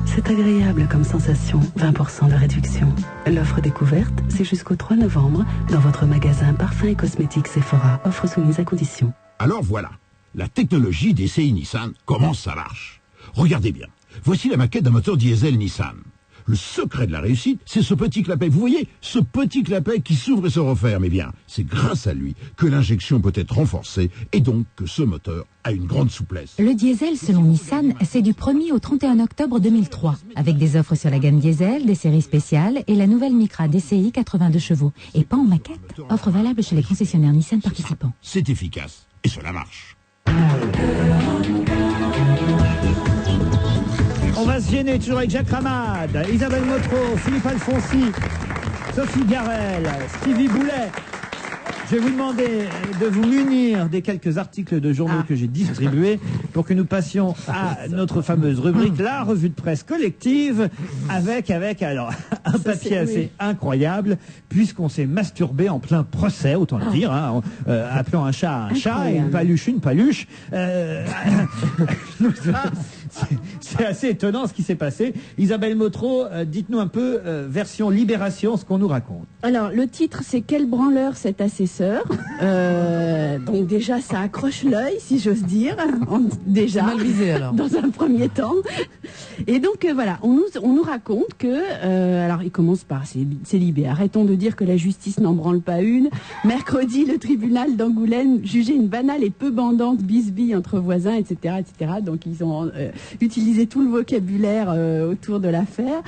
C'est agréable comme sensation, 20% de réduction. L'offre découverte, c'est jusqu'au 3 novembre dans votre magasin Parfums et Cosmétiques Sephora. Offre soumise à condition.
Alors voilà, la technologie DCI Nissan, comment ça marche? Regardez bien, voici la maquette d'un moteur diesel Nissan. Le secret de la réussite, c'est ce petit clapet. Vous voyez, ce petit clapet qui s'ouvre et se referme. Eh bien, c'est grâce à lui que l'injection peut être renforcée et donc que ce moteur a une grande souplesse.
Le diesel, selon Nissan, c'est du 1er au 31 octobre 2003, avec des offres sur la gamme diesel, des séries spéciales et la nouvelle Micra DCI 82 chevaux. Et pas en maquette. Offre valable chez les concessionnaires Nissan participants.
C'est efficace et cela marche.
On va se gêner toujours avec Jacques Ramade, Isabelle Motro, Philippe Alfonsi, Sophie Garel, Stevie Boulet. Je vais vous demander de vous munir des quelques articles de journaux que j'ai distribués pour que nous passions à notre fameuse rubrique, la revue de presse collective, avec alors un papier assez incroyable, puisqu'on s'est masturbé en plein procès, autant le dire, hein, appelant un chat et une paluche une paluche. C'est assez étonnant ce qui s'est passé. Isabelle Motro, dites-nous un peu, version Libération, ce qu'on nous raconte.
Alors, le titre, c'est Quel branleur cet assesseur. Donc déjà, ça accroche l'œil, si j'ose dire. Déjà,
mal visé, alors.
dans un premier temps. Et donc, voilà, on nous raconte que... alors, il commence par, c'est Libé. Arrêtons de dire que la justice n'en branle pas une. Mercredi, le tribunal d'Angoulême jugeait une banale et peu bandante bisbille entre voisins, etc., etc. Donc, ils ont utilisé tout le vocabulaire autour de l'affaire.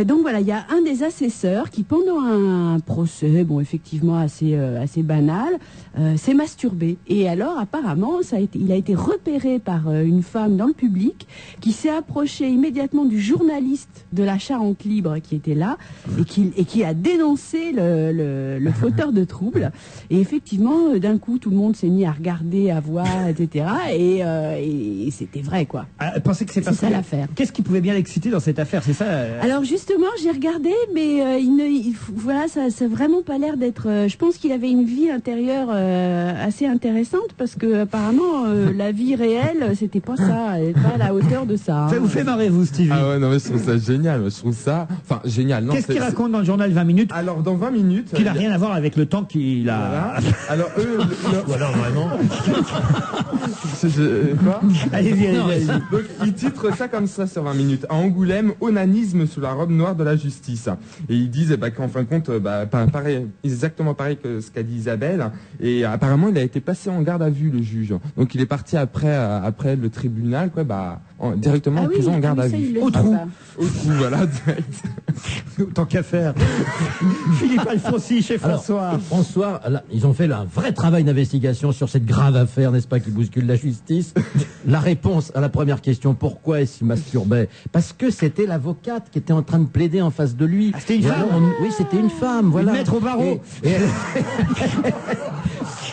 Donc, voilà, il y a un des assesseurs qui, pendant un procès, bon, effectivement assez banal, s'est masturbé. Et alors, apparemment, il a été repéré par une femme dans le public qui s'est approchée immédiatement du journaliste de la Charente Libre qui était là et qui a dénoncé le fauteur de troubles. Et effectivement, d'un coup, tout le monde s'est mis à regarder, à voir, etc. Et c'était vrai, quoi.
Pensez que c'est
ça l'affaire.
Qu'est-ce qui pouvait bien l'exciter dans cette affaire? C'est ça
Alors justement, j'ai regardé, mais voilà, ça n'a vraiment pas l'air d'être... je pense qu'il avait une vie intérieure assez intéressante parce que apparemment la vie réelle, c'était pas ça, elle était pas à la hauteur de ça.
Ça vous fait marrer, vous, Stevie?
Ah ouais, non, mais je trouve ça génial. Je trouve ça, enfin, génial. Non,
qu'est-ce qu'il raconte dans le journal 20 minutes?
Alors, dans 20 minutes.
Qui n'a rien à voir avec le temps qu'il a.
Voilà. Alors, eux.
Ou alors vraiment.
Quoi?
Allez-y.
Donc, ils titrent ça comme ça sur 20 minutes. À Angoulême, onanisme sous la robe noire de la justice. Et ils disent qu'en fin de compte, pareil, exactement pareil que ce qu'a dit Isabelle. Et apparemment, il a été passé en garde à vue, le juge. Donc, il est parti après le tribunal, quoi, directement en prison en garde à vue.
Au trou,
voilà, direct.
Tant qu'à faire. Philippe Alfonsi chez François.
Alors, François, là, ils ont fait un vrai travail d'investigation sur cette grave affaire, n'est-ce pas, qui bouscule la justice. La réponse à la première question, pourquoi est-ce qu'il masturbait? Parce que c'était l'avocate qui était en train de plaider en face de lui.
Ah, c'était une femme?
Oui, c'était une femme, voilà.
Une maître au barreau.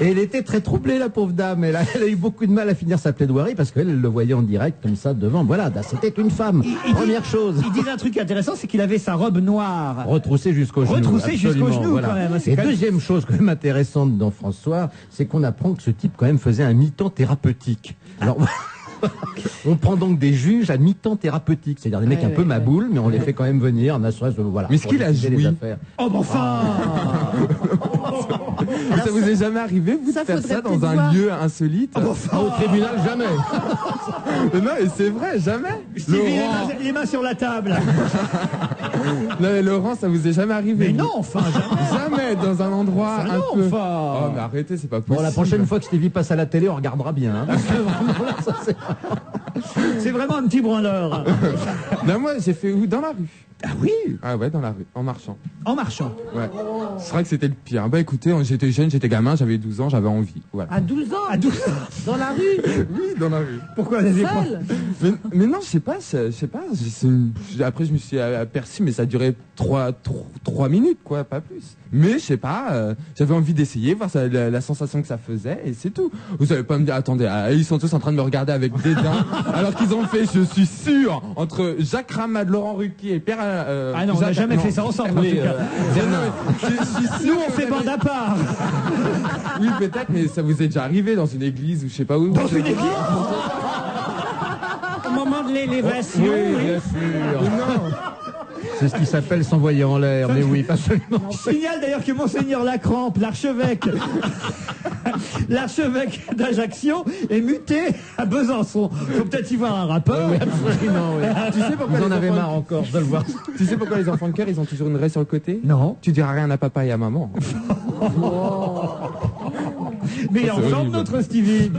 Et elle était très troublée, la pauvre dame. Elle a eu beaucoup de mal à finir sa plaidoirie parce qu'elle le voyait en direct comme ça devant. Voilà, c'était une femme. Première chose.
Il dit un truc intéressant, c'est qu'il avait sa robe noire
retroussée jusqu'au genou.
Retroussée jusqu'au genou,
voilà.
quand même.
Et deuxième chose quand même intéressante dans François, c'est qu'on apprend que ce type quand même faisait un mi-temps thérapeutique. Alors... On prend donc des juges à mi-temps thérapeutique, c'est-à-dire des mecs un peu maboules, mais on les fait quand même venir, voilà.
Mais est-ce qu'il a joui?
Oh, mais enfin
Ça vous est jamais arrivé, vous, de faire ça dans un lieu insolite?
Au tribunal, jamais.
Non, et c'est vrai, jamais.
Stevie, les mains sur la table.
Non, mais Laurent, ça vous est jamais arrivé?
Mais non, enfin,
jamais dans un endroit
ça
un
non,
peu...
enfin.
Oh, mais arrêtez, c'est pas possible.
Bon, la prochaine fois que Stevie passe à la télé, on regardera bien. Hein, parce que vraiment, là, ça,
c'est vraiment un petit branleur.
Non, moi, j'ai fait où? Dans la rue.
Ah oui?
Ah ouais, dans la rue, en marchant.
En marchant?
Ouais. C'est vrai que c'était le pire. Écoutez, j'étais jeune, j'étais gamin, j'avais 12 ans, j'avais envie. Voilà.
À 12 ans?
À 12 ans?
Dans la rue?
Oui, dans la rue.
Pourquoi vous avez
mais non, je sais pas. Après, je me suis aperçu, mais ça durait 3 minutes, quoi, pas plus. Mais je sais pas, j'avais envie d'essayer, voir la sensation que ça faisait, et c'est tout. Vous savez pas me dire, attendez, ils sont tous en train de me regarder avec dédain, alors qu'ils ont fait, je suis sûr, entre Jacques Ramad, Laurent Ruquier et Pierre...
ah non, on n'a jamais fait ça ensemble, en tout cas. Nous, on fait bande à part.
Oui, peut-être, mais ça vous est déjà arrivé dans une église ou je sais pas où.
Dans une église?
Au moment de l'élévation,
oui, bien sûr. Non. C'est ce qui s'appelle s'envoyer en l'air, mais oui, pas seulement.
Je signale d'ailleurs que Monseigneur Lacrampe, l'archevêque d'Ajaccio, est muté à Besançon. Faut peut-être y voir un rapport.
Oui, absolument, oui.
Tu sais pourquoi
vous en avez marre encore de le voir.
Tu sais pourquoi les enfants de cœur, ils ont toujours une raie sur le côté?
Non.
Tu diras rien à papa et à maman.
Mais en forme, notre Stevie.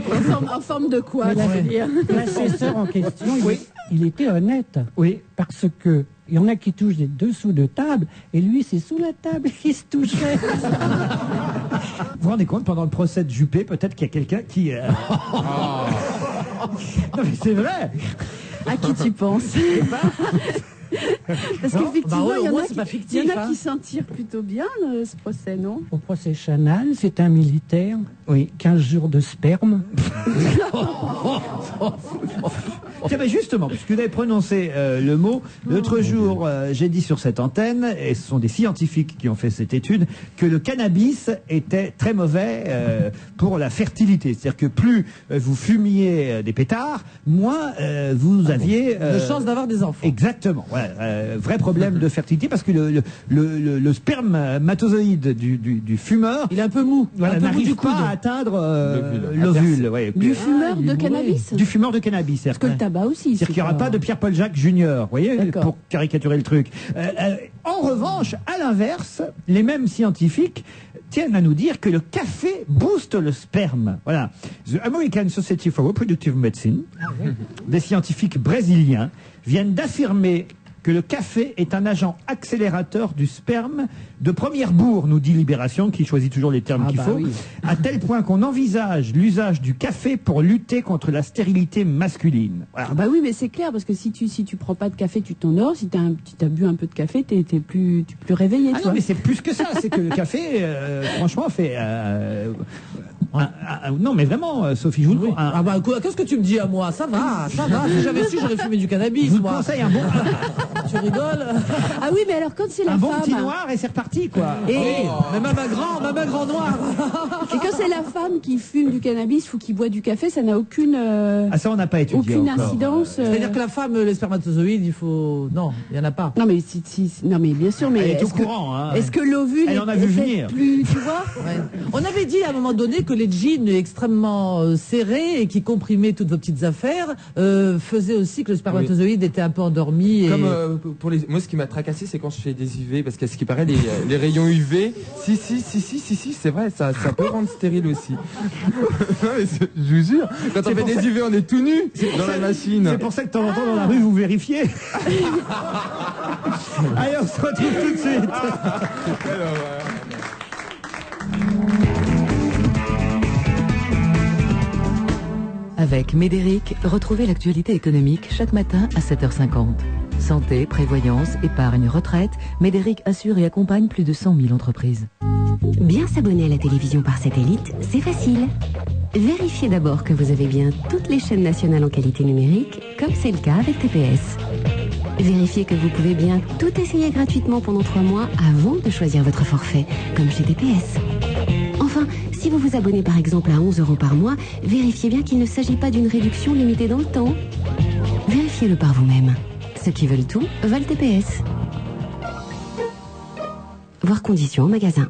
En forme de quoi, là, je veux dire?
L'assesseur en question, il était honnête.
Oui.
Parce que il y en a qui touchent des dessous de table, et lui, c'est sous la table qu'il se touchait.
Vous vous rendez compte, pendant le procès de Juppé, peut-être qu'il y a quelqu'un qui... Non, mais c'est vrai.
À qui tu penses? Parce qu'effectivement, il y en a qui s'en tirent plutôt bien, ce procès, non?
Au procès Chanal, c'est un militaire, 15 jours de sperme.
Tiens, mais justement, puisque vous avez prononcé le mot, l'autre jour, j'ai dit sur cette antenne, et ce sont des scientifiques qui ont fait cette étude, que le cannabis était très mauvais pour la fertilité. C'est-à-dire que plus vous fumiez des pétards, moins vous aviez...
De chance d'avoir des enfants.
Exactement. Voilà, vrai problème de fertilité, parce que le spermatozoïde du fumeur...
Il est un peu mou.
Voilà,
un peu mou
n'arrive
du coude.
pas à atteindre l'ovule. Ouais.
Du fumeur de cannabis.
Du fumeur de cannabis.
Parce que le tabac aussi.
C'est-à-dire qu'il n'y aura pas de Pierre-Paul Jacques Junior, vous voyez,
D'accord.
pour caricaturer le truc. En revanche, à l'inverse, les mêmes scientifiques tiennent à nous dire que le café booste le sperme. Voilà. The American Society for Reproductive Medicine, des scientifiques brésiliens, viennent d'affirmer que le café est un agent accélérateur du sperme de première bourre, nous dit Libération, qui choisit toujours les termes qu'il faut,
oui.
à tel point qu'on envisage l'usage du café pour lutter contre la stérilité masculine. Voilà.
Ah bah oui, mais c'est clair, parce que si tu prends pas de café, tu t'endors. Si t'as bu un peu de café, t'es plus réveillé.
Ah non, mais c'est plus que ça. C'est que le café, franchement, fait... non, mais vraiment, Sophie, je vous le dis.
Ah bah quoi, qu'est-ce que tu me dis à moi? Ça va, ça va. Si j'avais su, j'aurais fumé du cannabis.
Je vous
moi.
conseille un bon...
Tu rigoles?
Ah oui, mais alors quand c'est la
un bon
femme...
petit noir et c'est reparti, quoi.
Et,
Mais même un grand noir.
et quand c'est la femme qui fume du cannabis ou qui boit du café, ça n'a aucune...
Ah ça, on n'a pas étudié
aucune
encore.
incidence.
C'est-à-dire que la femme, les spermatozoïdes, il faut... Non, il n'y en a pas.
Non mais non mais bien sûr, mais
Elle est au
est-ce que-
courant, hein.
Est-ce que l'ovule
Elle en a vu
est
venir.
plus, tu vois?
Ouais. On avait dit à un moment donné que les jeans extrêmement serrés et qui comprimaient toutes vos petites affaires faisaient aussi que le spermatozoïde était un peu endormi. Et...
Comme pour les... Moi, ce qui m'a tracassé, c'est quand je fais des UV, parce qu'à ce qui paraît, les rayons UV, si, c'est vrai, ça peut rendre stérile aussi. Non, mais je vous jure, quand on fait des UV, on est tout nu dans la machine.
C'est pour ça que de temps en temps, dans la rue, vous vérifiez. Allez, on se retrouve tout de suite.
Avec Médéric, retrouvez l'actualité économique chaque matin à 7h50. Santé, prévoyance, épargne, retraite, Médéric assure et accompagne plus de 100 000 entreprises.
Bien s'abonner à la télévision par satellite, c'est facile. Vérifiez d'abord que vous avez bien toutes les chaînes nationales en qualité numérique, comme c'est le cas avec TPS. Vérifiez que vous pouvez bien tout essayer gratuitement pendant 3 mois avant de choisir votre forfait, comme chez TPS. Enfin, si vous vous abonnez par exemple à 11 € par mois, vérifiez bien qu'il ne s'agit pas d'une réduction limitée dans le temps. Vérifiez-le par vous-même. Ceux qui veulent tout veulent TPS. Voir conditions en magasin.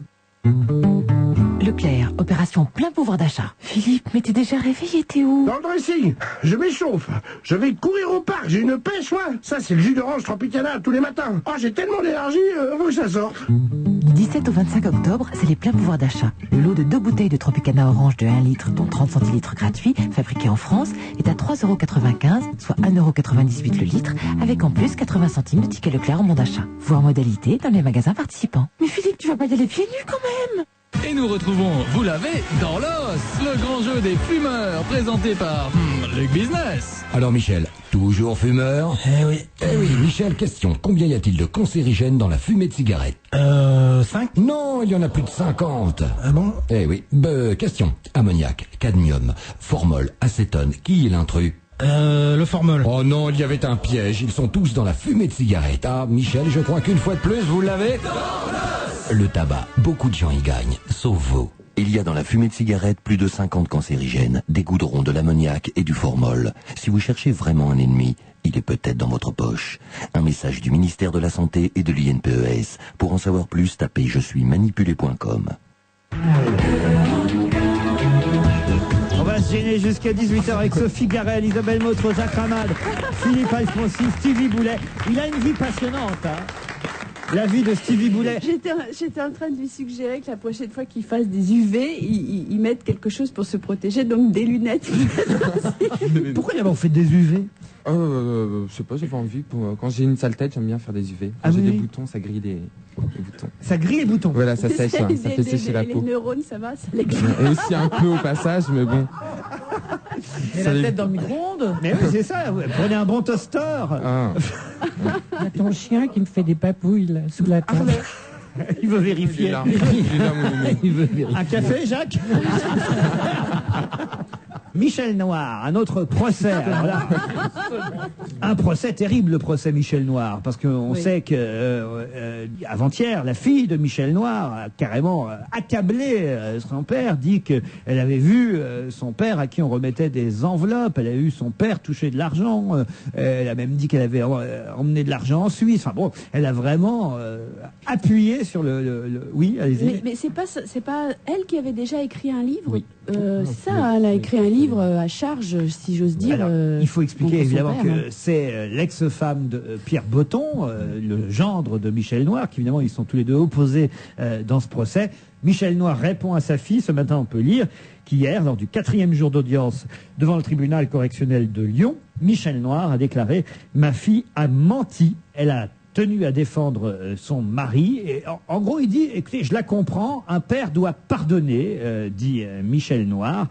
Leclerc, opération plein pouvoir d'achat. Philippe, mais t'es déjà réveillé, t'es où?
Dans le dressing, je m'échauffe. Je vais courir au parc, j'ai une pêche, ouais. Ça, c'est le jus d'orange Tropicana tous les matins. Oh, j'ai tellement d'énergie, faut que ça sorte.
Du 17 au 25 octobre, c'est les pleins pouvoirs d'achat. Le lot de 2 bouteilles de Tropicana Orange de 1 litre, dont 30 centilitres gratuits, fabriqués en France, est à 3,95 €, soit 1,98 € le litre, avec en plus 80 centimes de ticket Leclerc en bon d'achat. Voir modalité dans les magasins participants. Mais Philippe, tu vas pas y aller pieds nus quand même?
Et nous retrouvons Vous l'avez dans l'os, le grand jeu des fumeurs, présenté par Luc Business.
Alors Michel, toujours fumeur?
Eh oui.
Eh oui, Michel, question. Combien y a-t-il de cancérigènes dans la fumée de cigarette?
5?
Non, il y en a plus de 50.
Ah bon?
Eh oui. Question. Ammoniac, cadmium, formol, acétone. Qui est l'intrus?
Le formol.
Oh non, il y avait un piège. Ils sont tous dans la fumée de cigarette. Ah, Michel, je crois qu'une fois de plus, vous l'avez? Le tabac, beaucoup de gens y gagnent, sauf vous.
Il y a dans la fumée de cigarette plus de 50 cancérigènes, des goudrons, de l'ammoniac et du formol. Si vous cherchez vraiment un ennemi, il est peut-être dans votre poche. Un message du ministère de la Santé et de l'INPES. Pour en savoir plus, tapez je suis manipulé.com.
On va se gêner jusqu'à 18h avec Sophie Garel, Isabelle Motro, Jacques Ramade, Philippe Alfonsi, Stevie Boulet. Il a une vie passionnante, hein. La vie de Stevie Boulet.
J'étais en train de lui suggérer que la prochaine fois qu'il fasse des UV, il mette quelque chose pour se protéger, donc des lunettes.
Pourquoi d'abord on fait des UV?
Je sais pas, j'avais envie. Quand j'ai une sale tête, j'aime bien faire des UV. Quand j'ai des boutons, ça grille les boutons.
Ça grille les boutons?
Voilà, ça sèche, hein, ça fait sécher la peau.
Les neurones, ça va, ça les
Et aussi un peu au passage, mais bon.
Et la tête dans le micro-ondes?
Mais oui, c'est ça, prenez un bon toaster.
Ah.
Il y a ton chien qui me fait des papouilles là, sous la table.
Il veut vérifier.
Il est là, mon nounou.
Un café, Jacques? Michel Noir, un autre procès. Alors là, un procès terrible, le procès Michel Noir, parce qu'on sait que avant-hier, la fille de Michel Noir a carrément accablé son père, dit qu'elle avait vu son père à qui on remettait des enveloppes, elle a vu son père toucher de l'argent, elle a même dit qu'elle avait emmené de l'argent en Suisse. Enfin bon, elle a vraiment appuyé sur oui, allez-y.
Mais c'est pas elle qui avait déjà écrit un livre.
Oui.
Ça, elle a écrit un livre à charge, si j'ose dire.
Alors, il faut expliquer
contre son
évidemment
père,
que c'est l'ex-femme de Pierre Botton, le gendre de Michel Noir, qui évidemment ils sont tous les deux opposés dans ce procès. Michel Noir répond à sa fille, ce matin on peut lire qu'hier, lors du 4e jour d'audience devant le tribunal correctionnel de Lyon, Michel Noir a déclaré « Ma fille a menti, elle a tenu à défendre son mari. » Et en gros, il dit, écoutez, je la comprends, un père doit pardonner, dit Michel Noir.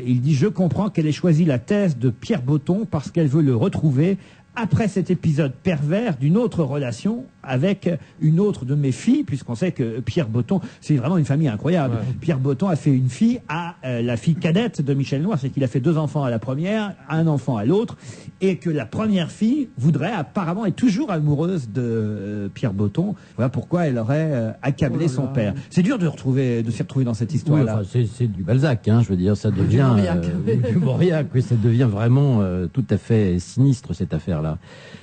Il dit, je comprends qu'elle ait choisi la thèse de Pierre Botton parce qu'elle veut le retrouver après cet épisode pervers d'une autre relation avec une autre de mes filles, puisqu'on sait que Pierre Botton, c'est vraiment une famille incroyable. Ouais. Pierre Botton a fait une fille à la fille cadette de Michel Noir, c'est qu'il a fait 2 enfants à la première, un enfant à l'autre, et que la première fille voudrait apparemment être toujours amoureuse de Pierre Botton. Voilà pourquoi elle aurait accablé son père. C'est dur de s'y retrouver dans cette histoire-là.
Oui, enfin, c'est du Balzac, hein, je veux dire, ça devient du Mauriac, oui, ça devient vraiment tout à fait sinistre cette affaire-là.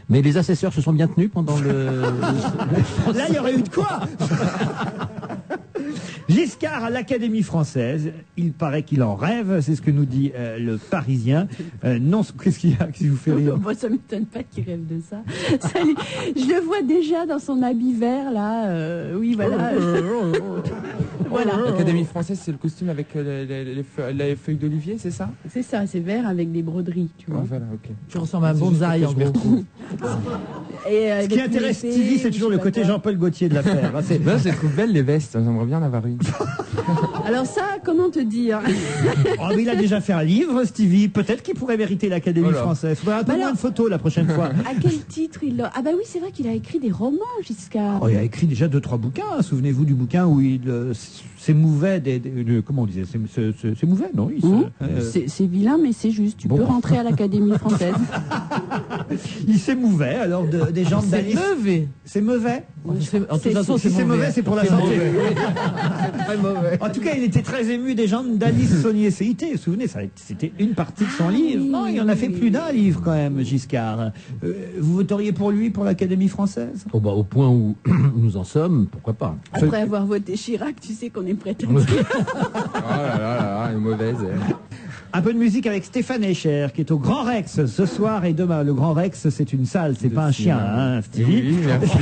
Mais les assesseurs se sont bien tenus pendant
Là, il y aurait eu de quoi. Giscard à l'Académie française, il paraît qu'il en rêve, c'est ce que nous dit le Parisien. Non, qu'est-ce qu'il y a qui vous fait rire?
Moi, ça m'étonne pas qu'il rêve de ça. Je le vois déjà dans son habit vert, là. Oui, voilà.
Voilà. L'Académie française, c'est le costume avec les feuilles d'olivier, c'est ça?
C'est ça, c'est vert avec des broderies, tu vois.
Voilà, ok.
Tu ressembles à un bonsaï, en gros.
Ce qui intéresse Stevie, c'est toujours le côté Jean-Paul Gaultier de l'affaire.
Moi, je trouve belles les vestes, j'aimerais bien en avoir une.
Alors ça, comment te dire?
Oh, mais il a déjà fait un livre, Stevie. Peut-être qu'il pourrait mériter l'Académie française. Il faudrait un peu moins de photos la prochaine fois.
À quel titre il a... Ah bah oui, c'est vrai qu'il a écrit des romans, Giscard.
Oh, il a écrit déjà 2-3 bouquins. Souvenez-vous du bouquin où il s'émouvait comment on disait, s'émouvait, non?
C'est vilain, mais c'est juste. Tu peux rentrer à l'Académie française.
Il s'émouvait alors des gens d'Alice. C'est mauvais.
En toute façon,
c'est mauvais, c'est pour la santé.
Très mauvais.
En tout cas, il était très ému des gens d'Alice Saunier CIT. Vous vous souvenez, c'était une partie de son livre. Non, il en a fait plus d'un livre quand même, Giscard. Vous voteriez pour lui, pour l'Académie française?
Oh bah, au point où nous en sommes, pourquoi pas.
Après avoir voté Chirac, tu sais qu'on est prêt à dire.
Oh là là, elle est mauvaise.
Un peu de musique avec Stéphane Escher, qui est au Grand Rex ce soir et demain. Le Grand Rex, c'est une salle, c'est pas un chien, hein, Stevie.
Oui, merci.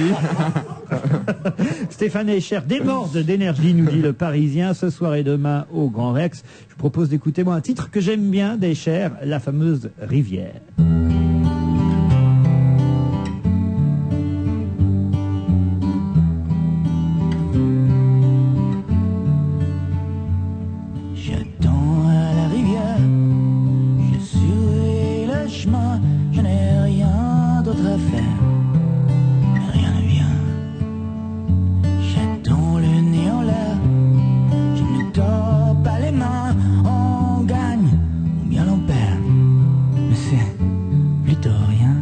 Stéphane Escher déborde d'énergie, nous dit le Parisien, ce soir et demain au Grand Rex. Je vous propose d'écouter moi un titre que j'aime bien d'Escher, la fameuse Rivière.
Je n'ai rien d'autre à faire, mais rien ne vient. J'attends le néant là, je ne tords pas les mains. On gagne ou bien l'on perd, mais c'est plutôt rien.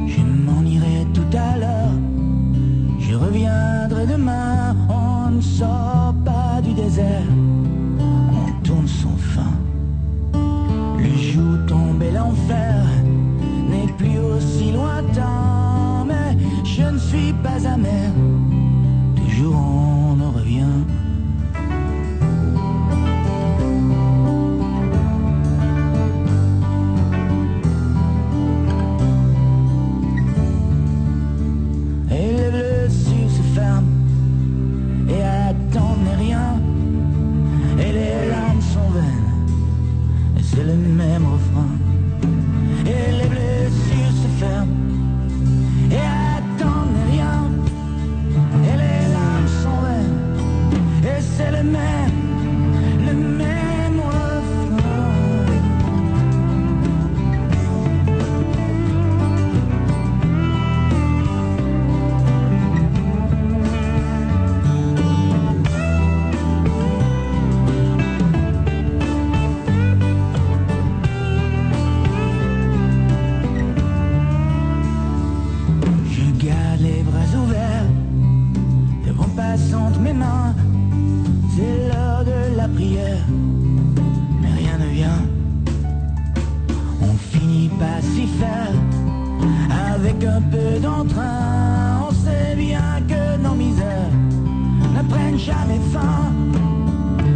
Je m'en irai tout à l'heure. Je reviendrai demain, on ne sort pas du désert, on tourne sans fin. Le jour tombe et l'enfer n'est plus aussi lointain, mais je ne suis pas amer, toujours on en revient. Et attendre n'est rien, et les larmes sont vaines, et c'est le même refrain. Et les blessures se ferment, et attendre n'est rien, et les larmes sont vaines, mains. C'est l'heure de la prière, mais rien ne vient. On finit pas s'y faire, avec un peu d'entrain. On sait bien que nos misères ne prennent jamais fin,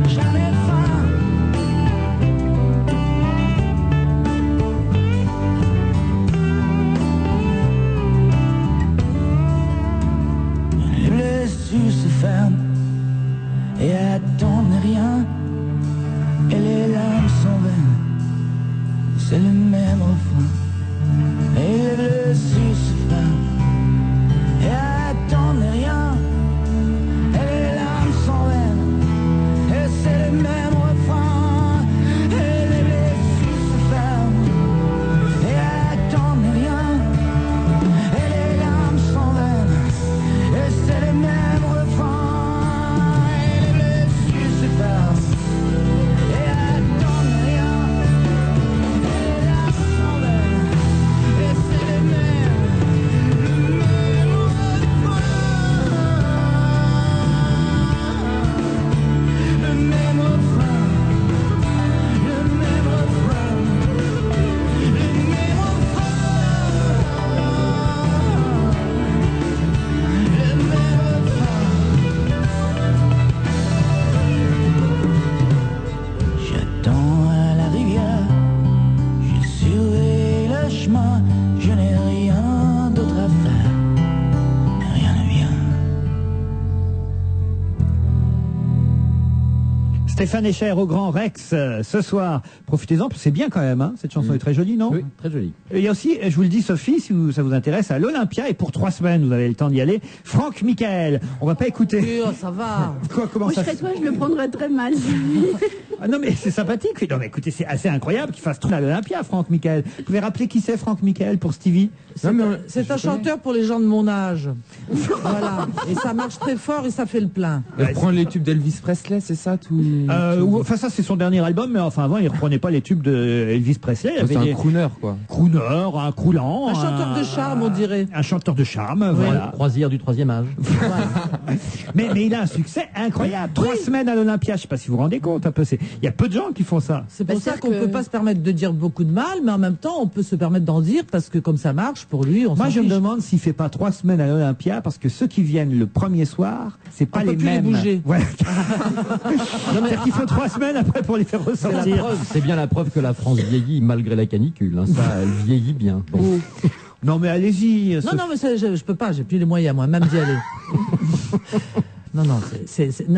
jamais fin. Les blessures se ferment et attendent rien, et les larmes sont vaines, c'est le même refrain. Et les blessures se ferment et attendent rien, et les larmes sont vaines, et c'est le même refrain. Et les blessures se ferment et attendent rien, et les larmes sont vaines, et c'est le même refrain. Et les blessures se ferment et attendent rien, et les larmes sont vaines, et c'est le même refrain. Le même refrain, le même refrain. J'attends à la rivière, je surveille le chemin, je n'ai rien d'autre à faire, mais rien ne vient.
Stéphane Echer au Grand Rex ce soir. Profitez-en, c'est bien quand même, hein. Cette chanson est très jolie, non?
Oui, très jolie.
Et il y a aussi, je vous le dis Sophie, si ça vous intéresse, à l'Olympia, et pour 3 semaines, vous avez le temps d'y aller, Franck Michael. On va pas écouter.
Oh, ça va.
Quoi, comment
Moi, je
ça
serais toi, je le prendrais très mal.
Ah non mais c'est sympathique. Non mais écoutez, c'est assez incroyable qu'il fasse tout à l'Olympia, Franck Michael. Vous pouvez rappeler qui c'est Franck Michael pour Stevie?
C'est un chanteur pour les gens de mon âge. Voilà. Et ça marche très fort et ça fait le plein.
Elle prend les tubes d'Elvis Presley, c'est ça tout
Enfin ça c'est son dernier album, mais enfin avant il reprenait pas les tubes de Elvis Presley.
C'est un crooner quoi.
Crooner, un croulant.
Un chanteur de charme, on dirait.
Un chanteur de charme, voilà.
Croisière du 3e âge.
mais il a un succès incroyable. 3 semaines à l'Olympia, je sais pas si vous vous rendez compte un peu. Il y a peu de gens qui font ça.
C'est pour ça qu'on peut pas se permettre de dire beaucoup de mal, mais en même temps on peut se permettre d'en dire parce que comme ça marche pour lui, on
Moi
s'en
je me
fiche.
demande s'il fait pas 3 semaines à l'Olympia parce que ceux qui viennent le premier soir, c'est pas
On peut
les
plus les
mêmes.
bouger.
Ouais. C'est-à-dire qu'il faut 3 semaines après pour les faire ressortir.
C'est bien la preuve que la France vieillit malgré la canicule. Hein. Ça, elle vieillit bien. Bon.
Non mais allez-y.
Non, mais ça, je peux pas, j'ai plus les moyens moi, même d'y aller. Non,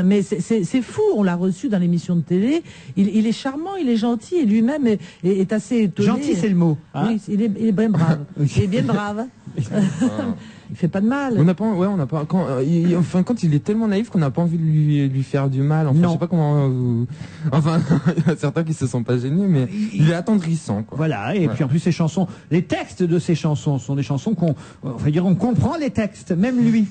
mais c'est fou, on l'a reçu dans l'émission de télé, il est charmant, il est gentil, et lui-même est assez étonné.
Gentil, c'est le mot. Hein,
oui, il est bien brave. Il est bien brave. Il fait pas de mal.
On n'a pas, quand il est tellement naïf qu'on n'a pas envie de lui faire du mal. Enfin,
Non.
je sais pas comment. Enfin, il y a certains qui se sont pas gênés, mais il est attendrissant. Quoi.
Voilà, et puis en plus ces chansons, les textes de ces chansons sont des chansons on comprend les textes, même lui.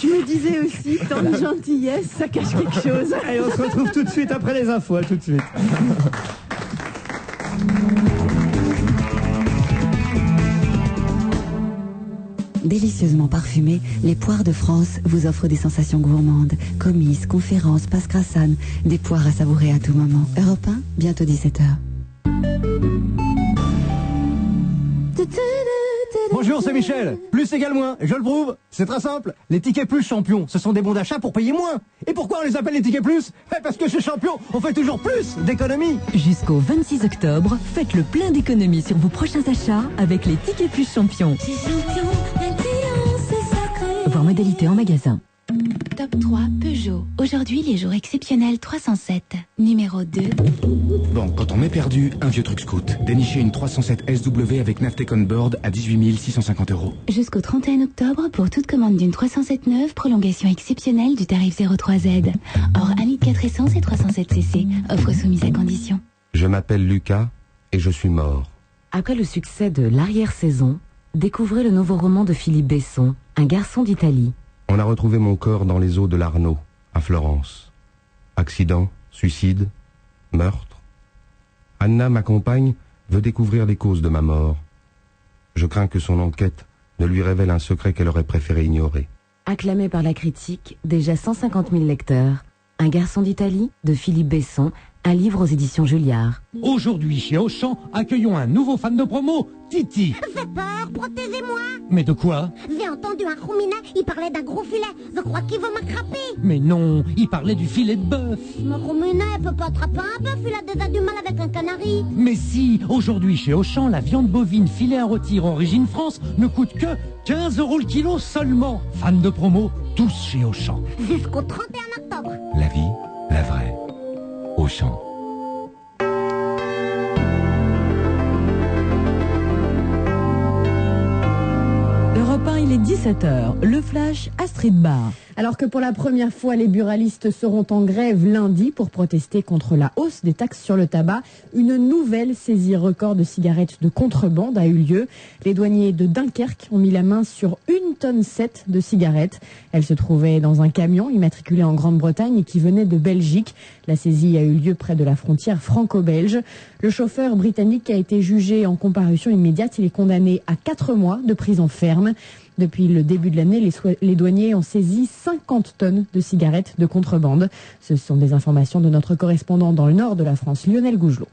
Je me disais aussi, tant de gentillesse, ça cache quelque chose.
Allez, on se retrouve tout de suite après les infos, à tout de suite.
Délicieusement parfumées, les poires de France vous offrent des sensations gourmandes. Commises, conférences, passe-crassanes, des poires à savourer à tout moment. Europe 1, bientôt 17h.
Bonjour, c'est Michel. Plus égale moins, et je le prouve. C'est très simple. Les tickets plus champions, ce sont des bons d'achat pour payer moins. Et pourquoi on les appelle les tickets plus? Parce que chez Champion, on fait toujours plus d'économies.
Jusqu'au 26 octobre, faites le plein d'économies sur vos prochains achats avec les tickets plus champions. Voir modalité en magasin.
Top 3 Peugeot. Aujourd'hui, les jours exceptionnels 307. Numéro 2.
Bon, quand on est perdu, un vieux truc scout. Dénicher une 307 SW avec Navtec on board à 18 650 €.
Jusqu'au 31 octobre, pour toute commande d'une 307 neuve, prolongation exceptionnelle du tarif 03Z. Hors 1,4 litre essence et 307 cc. Offre soumise à condition.
Je m'appelle Lucas et je suis mort.
Après le succès de L'arrière-saison, découvrez le nouveau roman de Philippe Besson, Un garçon d'Italie.
On a retrouvé mon corps dans les eaux de l'Arno, à Florence. Accident, suicide, meurtre. Anna, ma compagne, veut découvrir les causes de ma mort. Je crains que son enquête ne lui révèle un secret qu'elle aurait préféré ignorer.
acclamé par la critique, déjà 150 000 lecteurs. Un garçon d'Italie, de Philippe Besson, un livre aux éditions Julliard.
Aujourd'hui, chez Auchan, accueillons un nouveau fan de promo, Titi.
Fais peur, protégez-moi.
Mais de quoi?
J'ai entendu un roumina, il parlait d'un gros filet. Je crois qu'il va m'attraper.
Mais non, il parlait du filet de bœuf.
Mais roumina, elle peut pas attraper un bœuf, il a déjà du mal avec un canari.
Mais si, aujourd'hui chez Auchan, la viande bovine filet à rôtir origine France ne coûte que 15 € le kilo seulement. Fans de promo, tous chez Auchan.
Jusqu'au 31 octobre.
La vie, la vraie. Auchan.
Europe 1, il est 17h. Le flash Astrid Barr.
Alors que pour la première fois, les buralistes seront en grève lundi pour protester contre la hausse des taxes sur le tabac, une nouvelle saisie record de cigarettes de contrebande a eu lieu. Les douaniers de Dunkerque ont mis la main sur 1,7 tonne de cigarettes. Elles se trouvaient dans un camion immatriculé en Grande-Bretagne et qui venait de Belgique. La saisie a eu lieu près de la frontière franco-belge. Le chauffeur britannique a été jugé en comparution immédiate. Il est condamné à 4 mois de prison ferme. Depuis le début de l'année, les douaniers ont saisi 50 tonnes de cigarettes de contrebande. Ce sont des informations de notre correspondant dans le nord de la France, Lionel Gougelot.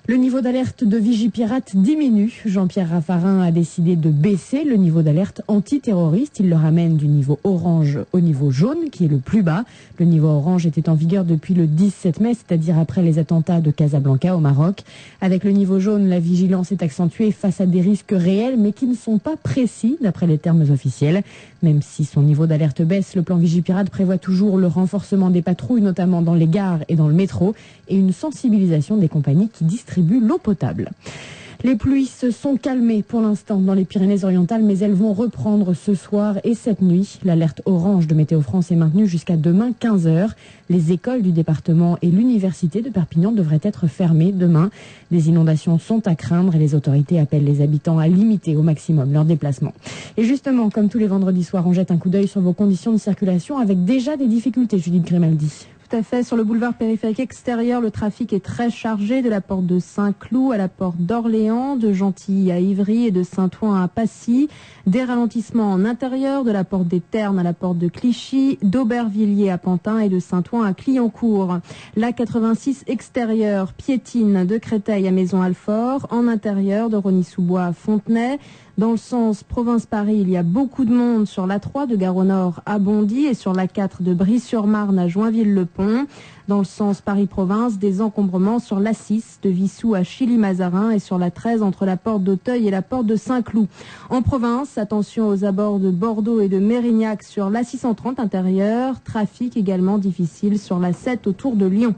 Le niveau d'alerte de Vigipirate diminue. Jean-Pierre Raffarin a décidé de baisser le niveau d'alerte antiterroriste. Il le ramène du niveau orange au niveau jaune, qui est le plus bas. Le niveau orange était en vigueur depuis le 17 mai, c'est-à-dire après les attentats de Casablanca au Maroc. Avec le niveau jaune, la vigilance est accentuée face à des risques réels, mais qui ne sont pas précis d'après les termes officiels. Même si son niveau d'alerte baisse, le plan Vigipirate prévoit toujours le renforcement des patrouilles, notamment dans les gares et dans le métro, et une sensibilisation des compagnies qui distribuent l'eau potable. Les pluies se sont calmées pour l'instant dans les Pyrénées-Orientales, mais elles vont reprendre ce soir et cette nuit. L'alerte orange de Météo France est maintenue jusqu'à demain 15h. Les écoles du département et l'université de Perpignan devraient être fermées demain. Des inondations sont à craindre et les autorités appellent les habitants à limiter au maximum leurs déplacements. Et justement, comme tous les vendredis soirs, on jette un coup d'œil sur vos conditions de circulation avec déjà des difficultés, Judith Grimaldi.
Tout à fait. Sur le boulevard périphérique extérieur, le trafic est très chargé de la porte de Saint-Cloud à la porte d'Orléans, de Gentilly à Ivry et de Saint-Ouen à Passy. Des ralentissements en intérieur de la porte des Ternes à la porte de Clichy, d'Aubervilliers à Pantin et de Saint-Ouen à Clignancourt. La 86 extérieure piétine de Créteil à Maison-Alfort, en intérieur de Rosny-sous-Bois à Fontenay. Dans le sens province-Paris, il y a beaucoup de monde sur l'A3 de Gare au Nord à Bondy et sur l'A4 de Brie-sur-Marne à Joinville-le-Pont. Dans le sens Paris-Province, des encombrements sur l'A6 de Vissou à Chilly-Mazarin et sur l'A13 entre la porte d'Auteuil et la porte de Saint-Cloud. En province, attention aux abords de Bordeaux et de Mérignac sur l'A630 intérieur. Trafic également difficile sur l'A7 autour de Lyon.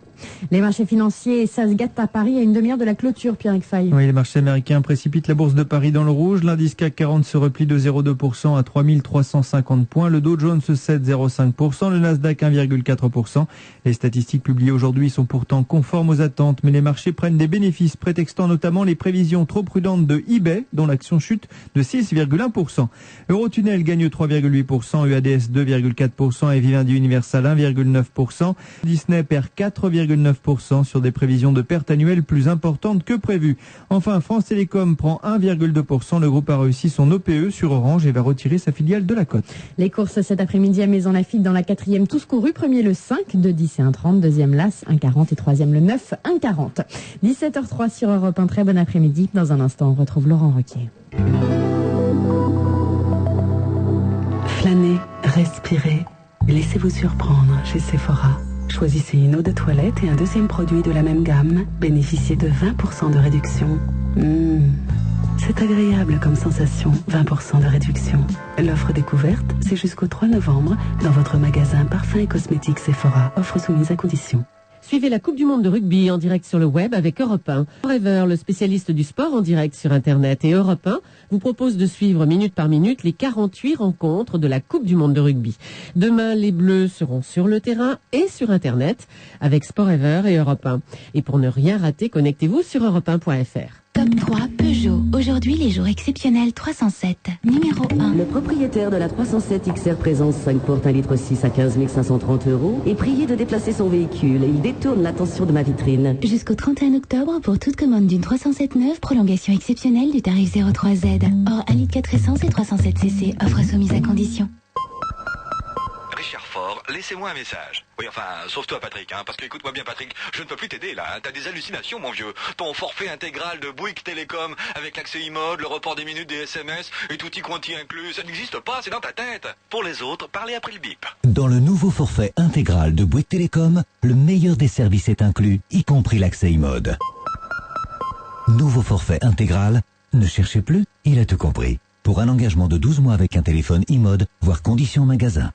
Les marchés financiers, ça se gâte à Paris à une demi-heure de la clôture, Pierre Fay.
Oui, les marchés américains précipitent la bourse de Paris dans le rouge. L'indice CAC 40 se replie de 0,2% à 3350 points. Le Dow Jones cède 0,5%. Le Nasdaq 1,4%. Les statistiques publiées aujourd'hui sont pourtant conformes aux attentes, mais les marchés prennent des bénéfices, prétextant notamment les prévisions trop prudentes de eBay, dont l'action chute de 6,1%. Eurotunnel gagne 3,8%, UADS 2,4% et Vivendi Universal 1,9%. Disney perd 4,9% sur des prévisions de pertes annuelles plus importantes que prévues. Enfin, France Télécom prend 1,2%. Le groupe a réussi son OPE sur Orange et va retirer sa filiale de la cote.
Les courses cet après-midi à Maison-Lafitte dans la 4e tous courus. Premier le 5 de 10 et 1,30. Deuxième l'As 1,40 et troisième le 9 1,40. 17h03 sur Europe 1. Très bon après-midi. Dans un instant, on retrouve Laurent Ruquier.
Flânez, respirez, laissez-vous surprendre chez Sephora. Choisissez une eau de toilette et un deuxième produit de la même gamme. Bénéficiez de 20% de réduction. C'est agréable comme sensation, 20% de réduction. L'offre découverte, c'est jusqu'au 3 novembre dans votre magasin Parfums et Cosmétiques Sephora. Offre soumise à condition.
Suivez la Coupe du Monde de rugby en direct sur le web avec Europe 1. Forever, le spécialiste du sport en direct sur Internet, et Europe 1 vous propose de suivre minute par minute les 48 rencontres de la Coupe du Monde de rugby. Demain, les Bleus seront sur le terrain et sur Internet avec Forever et Europe 1. Et pour ne rien rater, connectez-vous sur europe1.fr.
Top 3 Peugeot. Aujourd'hui, les jours exceptionnels 307. Numéro 1.
Le propriétaire de la 307 XR Présence 5 portes 1,6 litre à 15 530 € est prié de déplacer son véhicule et il détourne l'attention de ma vitrine.
Jusqu'au 31 octobre, pour toute commande d'une 307 neuve, prolongation exceptionnelle du tarif 03Z. Hors 1,4 litre essence et 307 cc. Offre soumise à condition.
fort, laissez-moi un message. Oui, enfin, sauf toi, Patrick, hein, parce que écoute-moi bien, Patrick, je ne peux plus t'aider, là. Hein, t'as des hallucinations, mon vieux. Ton forfait intégral de Bouygues Télécom, avec l'accès iMode, le report des minutes des SMS, et tout y quanti inclus, ça n'existe pas, c'est dans ta tête. Pour les autres, parlez après le bip.
Dans le nouveau forfait intégral de Bouygues Télécom, le meilleur des services est inclus, y compris l'accès iMode. Nouveau forfait intégral, ne cherchez plus, il a tout compris. Pour un engagement de 12 mois avec un téléphone iMode, voire conditions magasin.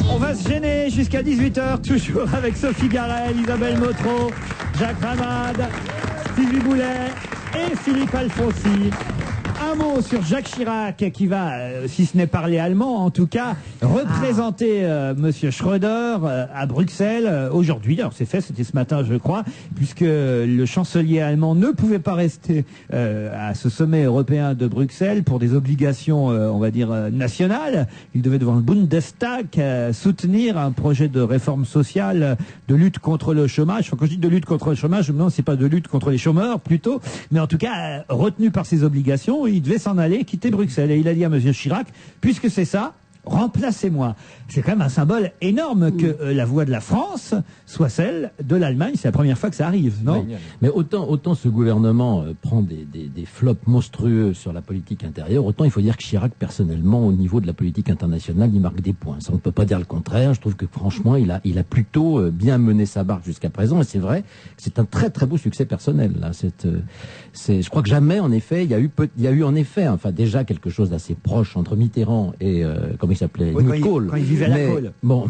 On va se gêner jusqu'à 18h, toujours avec Sophie Garel, Isabelle Motro, Jacques Ramade, Sylvie Boulet et Philippe Alfonsi. Un mot sur Jacques Chirac qui va, si ce n'est parler allemand, en tout cas, représenter Monsieur Schröder à Bruxelles aujourd'hui. Alors c'est fait, c'était ce matin je crois, puisque le chancelier allemand ne pouvait pas rester à ce sommet européen de Bruxelles pour des obligations, on va dire, nationales. Il devait devant le Bundestag soutenir un projet de réforme sociale, de lutte contre le chômage. Enfin, quand je dis de lutte contre le chômage, je me demande si c'est pas de lutte contre les chômeurs plutôt, mais en tout cas retenu par ses obligations. Il devait s'en aller, quitter Bruxelles. Et il a dit à M. Chirac, puisque c'est ça, remplacez-moi. C'est quand même un symbole énorme que la voix de la France soit celle de l'Allemagne. C'est la première fois que ça arrive, non?
Mais autant ce gouvernement prend des flops monstrueux sur la politique intérieure, autant il faut dire que Chirac, personnellement, au niveau de la politique internationale, il marque des points. Ça, on ne peut pas dire le contraire. Je trouve que franchement, il a plutôt bien mené sa barque jusqu'à présent. Et c'est vrai que c'est un très très beau succès personnel. Là. Je crois que jamais, en effet, il y a eu en effet, enfin déjà quelque chose d'assez proche entre Mitterrand et comment il s'appelait, Nicole.
Quand il vivait à la Colle.
Bon,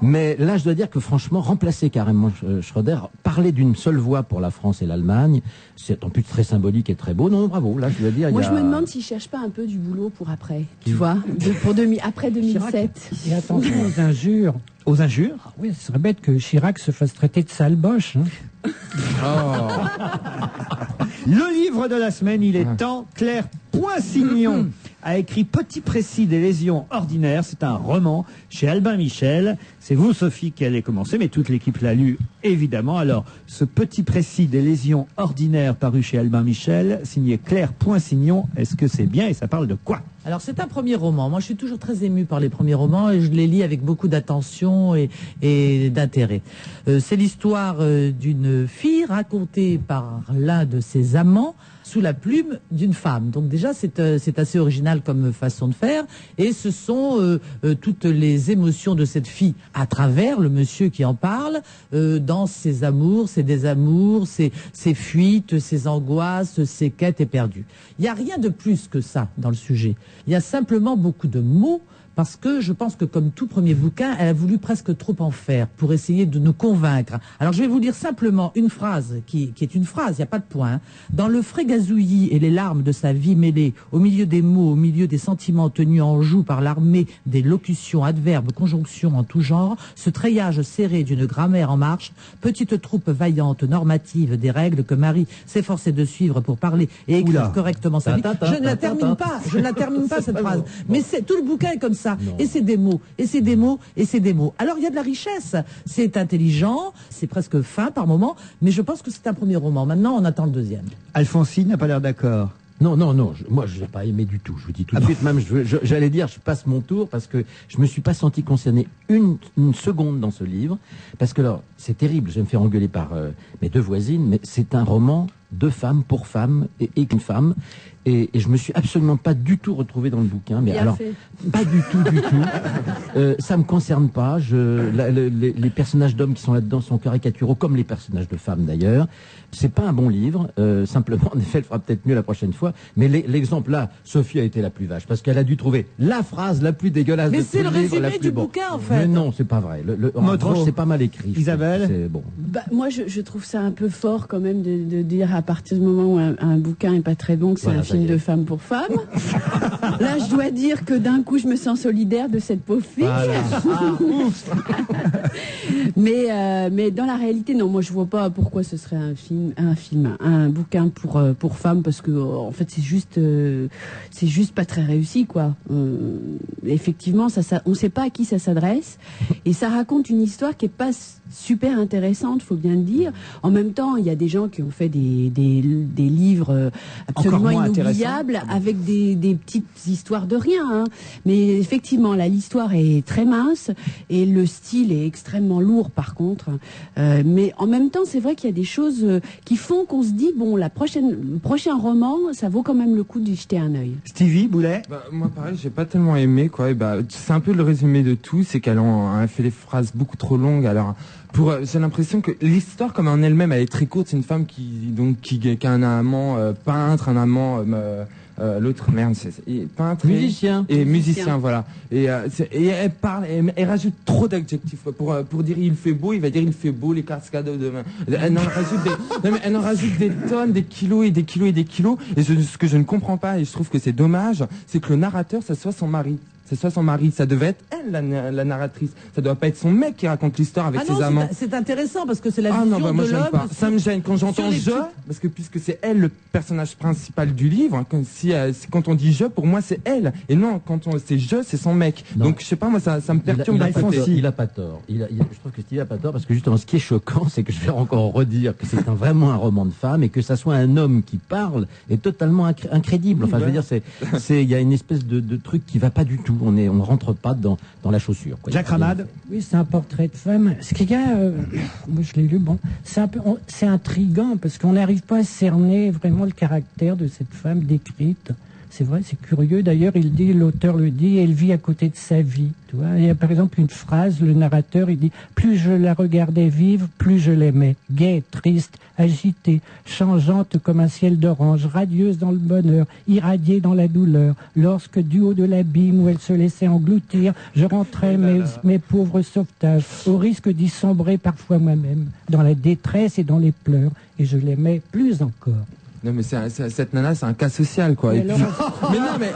mais là, je dois dire que franchement, remplacer carrément Schröder, parler d'une seule voix pour la France et l'Allemagne, c'est en plus très symbolique et très beau. Non, bravo. Là, je dois dire.
Moi, je me demande s'il cherche pas un peu du boulot pour après. Tu vois, après 2007.
Et attention aux injures.
Aux injures?
Ah oui, ce serait bête que Chirac se fasse traiter de sale boche. Hein.
Le livre de la semaine, il est temps. Claire Poinsignon a écrit Petit précis des lésions ordinaires. C'est un roman chez Albin Michel. C'est vous, Sophie, qui allez commencer, mais toute l'équipe l'a lu, évidemment. Alors, ce Petit précis des lésions ordinaires paru chez Albin Michel, signé Claire Poinsignon, est-ce que c'est bien et ça parle de quoi?
Alors, c'est un premier roman. Moi, je suis toujours très émue par les premiers romans et je les lis avec beaucoup d'attention et d'intérêt. C'est l'histoire d'une fille racontée par l'un de ses amants sous la plume d'une femme. Donc déjà, c'est assez original comme façon de faire. Et ce sont toutes les émotions de cette fille à travers le monsieur qui en parle, dans ses amours, ses désamours, ses fuites, ses angoisses, ses quêtes éperdues. Il n'y a rien de plus que ça dans le sujet. Il y a simplement beaucoup de mots, parce que je pense que comme tout premier bouquin, elle a voulu presque trop en faire pour essayer de nous convaincre. Alors je vais vous lire simplement une phrase qui est une phrase, il n'y a pas de point. Hein. Dans le frais gazouillis et les larmes de sa vie mêlée, au milieu des mots, au milieu des sentiments tenus en joue par l'armée des locutions, adverbes, conjonctions en tout genre, ce treillage serré d'une grammaire en marche, petite troupe vaillante, normative des règles que Marie s'efforçait de suivre pour parler et écrire correctement sa vie. Je ne la termine pas cette phrase. Mais tout le bouquin est comme ça. Non. Et c'est des mots, et c'est des mots, et c'est des mots. Alors il y a de la richesse, c'est intelligent, c'est presque fin par moment, mais je pense que c'est un premier roman. Maintenant, on attend le deuxième.
Alphonsine n'a pas l'air d'accord.
Non, moi je l'ai pas aimé du tout. Je vous dis tout de suite, même j'allais dire, je passe mon tour parce que je me suis pas senti concerné une seconde dans ce livre, parce que alors c'est terrible, je vais me faire engueuler par mes deux voisines, mais c'est un roman de femmes pour femmes et une femme. Et je me suis absolument pas du tout retrouvé dans le bouquin. Mais alors, pas du tout. Ça me concerne pas. Les personnages d'hommes qui sont là-dedans sont caricaturaux, comme les personnages de femmes d'ailleurs. C'est pas un bon livre. Simplement, en effet, elle fera peut-être mieux la prochaine fois. Mais l'exemple là, Sophie a été la plus vache parce qu'elle a dû trouver la phrase la plus dégueulasse.
Mais
de
c'est le résumé du bouquin en fait.
Mais non, c'est pas vrai. En revanche, c'est pas mal écrit.
Isabelle,
c'est bon.
Moi, je trouve ça un peu fort quand même de dire à partir du moment où un bouquin est pas très bon que c'est un film de femme pour femme. Là, je dois dire que d'un coup, je me sens solidaire de cette pauvre fille. Mais dans la réalité, non, moi, je vois pas pourquoi ce serait un bouquin pour femmes, parce que en fait, c'est juste pas très réussi, quoi. Effectivement, on sait pas à qui ça s'adresse, et ça raconte une histoire qui est pas super intéressante, faut bien le dire. En même temps, il y a des gens qui ont fait des livres absolument inoubliables avec des petites histoires de rien. Hein. Mais effectivement, là, l'histoire est très mince et le style est extrêmement lourd, par contre. Mais en même temps, c'est vrai qu'il y a des choses qui font qu'on se dit, bon, le prochain roman, ça vaut quand même le coup d'y jeter un œil.
Stevie Boulet.
Moi, pareil, j'ai pas tellement aimé, quoi. Et c'est un peu le résumé de tout, c'est qu'elle a fait des phrases beaucoup trop longues. Alors, j'ai l'impression que l'histoire, comme en elle-même, elle est très courte. C'est une femme qui a un amant peintre, un amant l'autre, merde, peintre
musicien
et musicien, voilà. Et elle parle, elle rajoute trop d'adjectifs pour dire il fait beau, il va dire il fait beau, les cascades de elle en rajoute des tonnes, des kilos et des kilos et des kilos. Et ce que je ne comprends pas, et je trouve que c'est dommage, c'est que le narrateur, ça soit son mari. Ça devait être elle, la narratrice. Ça doit pas être son mec qui raconte l'histoire avec ses amants.
C'est intéressant parce que c'est la vision
moi,
de l'homme.
Ça me gêne quand j'entends je, parce que puisque c'est elle le personnage principal du livre, hein, quand on dit je, pour moi c'est elle. Et non, quand c'est je, c'est son mec. Non. Donc je sais pas, moi ça me perturbe.
Il a pas tort. Je trouve que Steve a pas tort parce que justement ce qui est choquant, c'est que je vais encore redire que c'est vraiment un roman de femme et que ça soit un homme qui parle est totalement incrédible. Enfin, je veux dire, il y a une espèce de truc qui va pas du tout. On ne rentre pas dans la chaussure. Quoi.
Jacques Ramade.
Oui, c'est un portrait de femme. Ce qu'il y a, moi je l'ai lu, bon, c'est intriguant parce qu'on n'arrive pas à cerner vraiment le caractère de cette femme décrite. C'est vrai, c'est curieux. D'ailleurs, l'auteur le dit, elle vit à côté de sa vie. Tu vois, il y a par exemple une phrase, le narrateur, il dit « Plus je la regardais vivre, plus je l'aimais. Gaie, triste, agitée, changeante comme un ciel d'orange, radieuse dans le bonheur, irradiée dans la douleur. Lorsque du haut de l'abîme où elle se laissait engloutir, je rentrais mes pauvres sauvetages, au risque d'y sombrer parfois moi-même, dans la détresse et dans les pleurs. Et je l'aimais plus encore. »
Non mais cette nana c'est un cas social quoi. Et puis... mais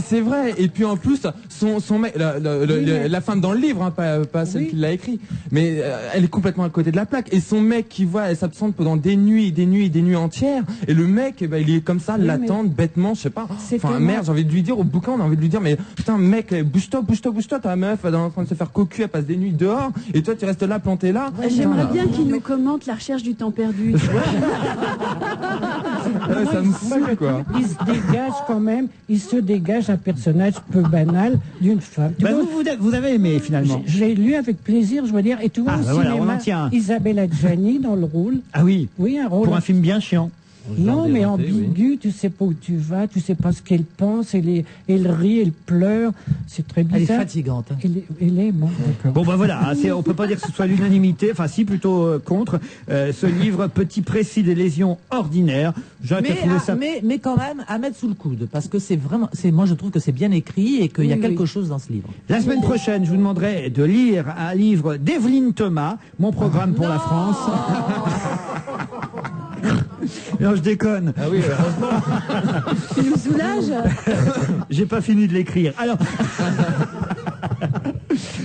c'est vrai. Et puis en plus son mec, la femme dans le livre, hein, pas celle qui l'a écrit, mais elle est complètement à côté de la plaque. Et son mec qui voit, elle s'absente pendant des nuits entières. Et le mec, il est comme ça, l'attente bêtement, je sais pas. Enfin merde, j'ai envie de lui dire au bouquin, on a envie de lui dire mais putain mec, bouge-toi, ta meuf, elle est en train de se faire cocu, elle passe des nuits dehors, et toi tu restes là planté là.
J'aimerais bien qu'il nous commente La recherche du temps perdu. Tu vois.
Ça me saoule quoi.
Il se dégage quand même, un personnage peu banal d'une femme.
Vous avez aimé finalement.
J'ai lu avec plaisir, je veux dire, et tu vois au cinéma, Isabelle Adjani dans le rôle.
Ah oui.
Oui, un rôle.
Pour un film bien chiant.
Non, mais ambigu, oui. Tu sais pas où tu vas, tu sais pas ce qu'elle pense, elle rit, elle pleure, c'est très bizarre.
Elle est fatigante.
Elle est bon.
Bon ben voilà, on peut pas dire que ce soit l'unanimité, enfin si plutôt contre ce livre Petit précis des lésions ordinaires.
Mais quand même à mettre sous le coude, parce que moi je trouve que c'est bien écrit et qu'il y a quelque chose dans ce livre.
La semaine prochaine, je vous demanderai de lire un livre d'Evelyne Thomas, Mon programme pour la France. Non, je déconne.
Ah oui, heureusement.
Tu nous soulages.
J'ai pas fini de l'écrire. Alors.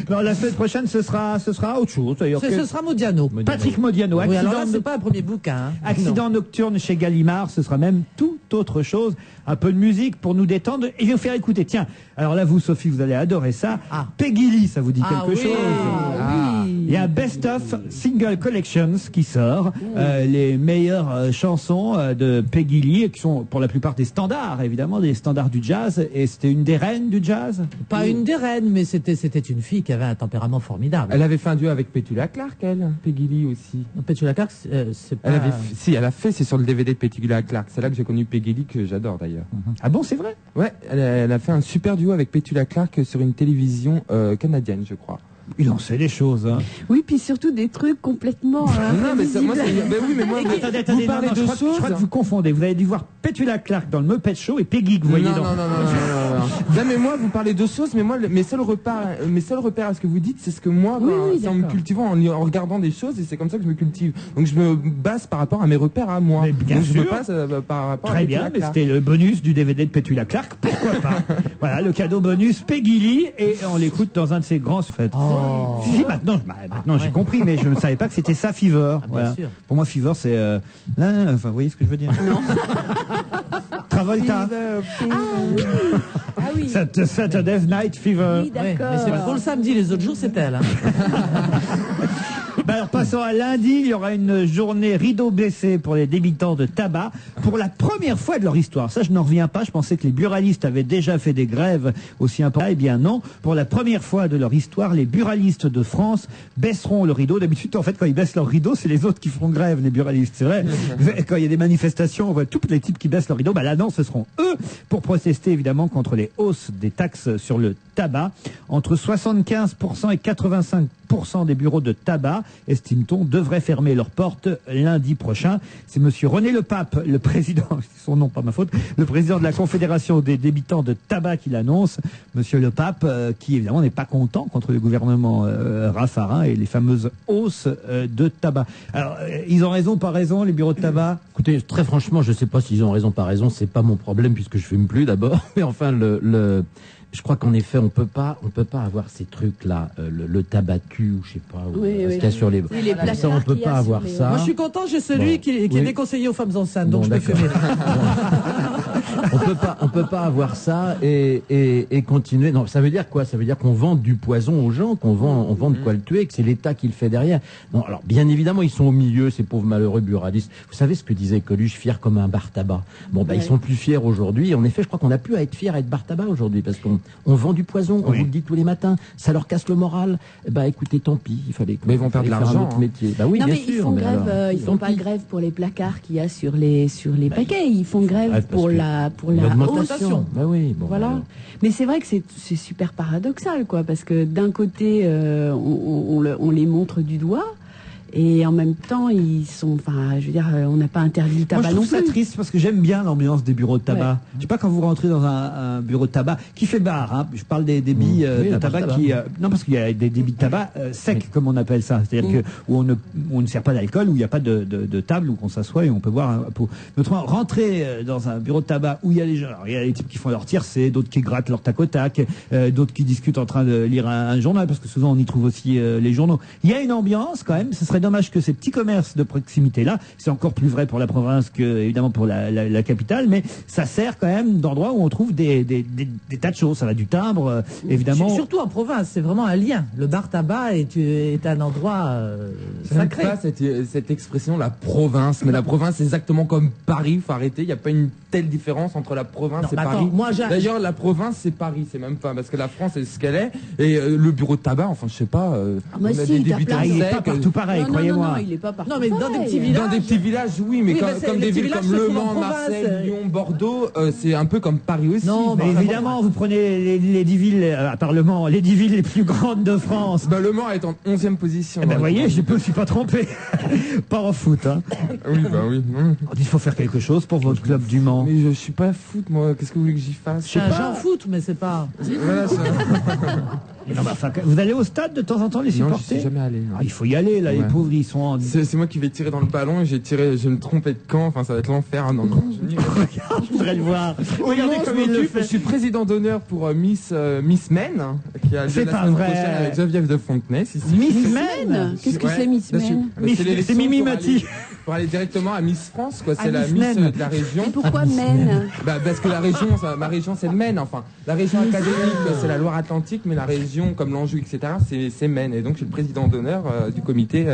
Non, la semaine prochaine, ce sera autre chose.
Ce sera Modiano.
Patrick Modiano.
Oui, alors là, c'est pas un premier bouquin. Hein.
Accident nocturne chez Gallimard, ce sera même tout autre chose. Un peu de musique pour nous détendre et je vais vous faire écouter. Tiens, alors là, vous, Sophie, vous allez adorer ça. Peggy Lee, ça vous dit quelque chose?
Oui.
Il y a Best of Single Collections qui sort. Les meilleures chansons de Peggy Lee, qui sont pour la plupart des standards, évidemment, des standards du jazz. Et c'était une des reines du jazz?
Pas une des reines, mais c'était une fille qui avait un tempérament formidable.
Elle avait fait un duo avec Petula Clark, elle, Peggy Lee aussi.
Petula Clark, c'est pas...
elle a fait, c'est sur le DVD de Petula Clark. C'est là que j'ai connu Peggy Lee, que j'adore d'ailleurs.
Ah bon, c'est vrai?
Ouais, elle a fait un super duo avec Petula Clark sur une télévision canadienne, je crois.
Il en sait des choses, hein.
Oui, puis surtout des trucs complètement.
Non, mais moi, attendez,
vous parlez de
je crois que vous confondez. Vous avez dû voir Petula Clark dans le Muppet Show et Peggy que vous voyez dans.
Non. Non, mais moi, vous parlez de choses, mais moi, mes seuls repères à ce que vous dites, c'est ce que moi, c'est en me cultivant, en regardant des choses, et c'est comme ça que je me cultive. Donc je me base par rapport à mes repères à moi.
Mais bien
Donc
sûr.
je me base par rapport à
Très bien, mais c'était le bonus du DVD de Petula Clark, pourquoi pas. Voilà, le cadeau bonus Peggy Lee, et on l'écoute dans un de ses grands fêtes. Si, maintenant j'ai compris, mais je ne savais pas que c'était ça, Fever. Voilà.
sûr.
Pour moi, Fever, c'est enfin, vous voyez ce que je veux dire. Non. Travolta.
Ah oui.
Saturday Night Fever.
Oui, d'accord.
Mais c'est pour le samedi, les autres jours, c'est elle. Hein.
Alors passons à lundi, il y aura une journée rideau baissé pour les débitants de tabac pour la première fois de leur histoire. Ça, je n'en reviens pas. Je pensais que les buralistes avaient déjà fait des grèves aussi importantes. Eh bien non, pour la première fois de leur histoire, les buralistes de France baisseront le rideau. D'habitude, en fait, quand ils baissent leur rideau, c'est les autres qui font grève, les buralistes. C'est vrai. Quand il y a des manifestations, on voit tous les types qui baissent leur rideau. Là, non, ce seront eux pour protester évidemment contre les hausses des taxes sur le tabac. Entre 75% et 85% des bureaux de tabac, estime-t-on, devraient fermer leurs portes lundi prochain. C'est monsieur René Le Pape, le président, c'est son nom, pas ma faute, le président de la Confédération des débitants de tabac qui l'annonce. Monsieur Le Pape, qui évidemment n'est pas content contre le gouvernement Raffarin et les fameuses hausses de tabac. Alors, ils ont raison, pas raison, les bureaux de tabac?
Écoutez, très franchement, je ne sais pas s'ils ont raison, pas raison, c'est pas mon problème puisque je fume plus d'abord. Mais enfin, je crois qu'en effet, on peut pas avoir ces trucs-là, le tabac tue ou je sais pas, ce qu'il y a sur les.
Oui, les
ça, on peut pas avoir ça.
Moi, je suis content, j'ai celui qui est déconseillé aux femmes enceintes, donc je peux fumer.
on peut pas avoir ça et continuer. Non, ça veut dire quoi? Ça veut dire qu'on vend du poison aux gens, on vend de quoi le tuer, que c'est l'État qui le fait derrière. Non, alors bien évidemment, ils sont au milieu, ces pauvres malheureux buralistes. Vous savez ce que disait Coluche, fier comme un bar tabac. Bon, ils sont plus fiers aujourd'hui. En effet, je crois qu'on n'a plus à être fier à être bar tabac aujourd'hui parce qu'on vend du poison, on vous le dit tous les matins, ça leur casse le moral. Écoutez, tant pis, il fallait.
Mais ils vont perdre de l'argent.
Métier. Oui,
non,
bien
mais
sûr.
Ils font grève.
Alors,
ils font pas grève pour les placards qu'il y a sur les paquets. Ils font grève pour la
l'augmentation. Oui, bon.
Voilà.
Alors.
Mais c'est vrai que c'est super paradoxal, quoi, parce que d'un côté, on les montre du doigt. Et en même temps, ils sont, je veux dire, on n'a pas interdit le tabac non plus.
Moi, je trouve ça triste parce que j'aime bien l'ambiance des bureaux de tabac. Ouais. Je sais pas, quand vous rentrez dans un bureau de tabac qui fait bar, hein, je parle des billes de tabac qui, non, parce qu'il y a des billes de tabac secs, comme on appelle ça. C'est-à-dire que, où on ne sert pas d'alcool, où il n'y a pas de table, où on s'assoit et on peut boire un pot. Autrement, rentrer dans un bureau de tabac où il y a les gens, il y a les types qui font leur tiercé, d'autres qui grattent leur tac au tac, d'autres qui discutent en train de lire un journal, parce que souvent on y trouve aussi les journaux. Il y a une ambiance quand même, ce serait dommage que ces petits commerces de proximité-là, c'est encore plus vrai pour la province que évidemment pour la capitale, mais ça sert quand même d'endroit où on trouve des tas de choses. Ça va du timbre, évidemment.
Surtout en province, c'est vraiment un lien. Le bar tabac est un endroit sacré.
Pas cette expression, la province, mais la province c'est exactement comme Paris, faut arrêter, il n'y a pas une telle différence entre la province et Paris. D'ailleurs, la province c'est Paris, c'est même pas, parce que la France c'est ce qu'elle est, et le bureau de tabac, enfin je sais pas, on a des débitants
il n'est pas partout pareil, croyez-moi.
Non, il est pas partout.
Non, mais dans des petits villages.
Dans des petits villages, oui, mais comme des villes comme Le Mans, Marseille, Lyon, Bordeaux, c'est un peu comme Paris aussi.
Non, mais évidemment, vous prenez les 10 villes, à part Le Mans, les 10 villes les plus grandes de France.
Le Mans est en 11e position.
Vous voyez, je ne me suis pas trompé. Pas en foot, hein.
Oui, oui.
Il faut faire quelque chose pour votre club du Mans.
Mais je suis pas foot, moi. Qu'est-ce que vous voulez que j'y fasse?
Je suis un genre foot, mais c'est pas.
Voilà,
non, vous allez au stade de temps en temps les supporter?
Non, je suis jamais allé.
Il faut y aller, là, les pauvres, ils sont en...
C'est moi qui vais tirer dans le ballon et je vais me tromper de camp, enfin ça va être l'enfer. Non,
Regarde, je voudrais le voir. Regardez comme il le fait.
Je suis président d'onneur pour Miss Men, qui a lieu la semaine prochaine avec Geneviève de Fontenay.
Miss Men?
Qu'est-ce que c'est Miss Men?
C'est Mimi Mati.
Pour aller directement à Miss France, quoi. C'est la Miss de la région.
Et pourquoi Men?
Parce que ma région c'est le Maine, enfin. La région académique c'est la Loire-Atlantique, mais la région comme l'Anjou, etc. c'est Maine. Et donc je suis le président d'honneur du comité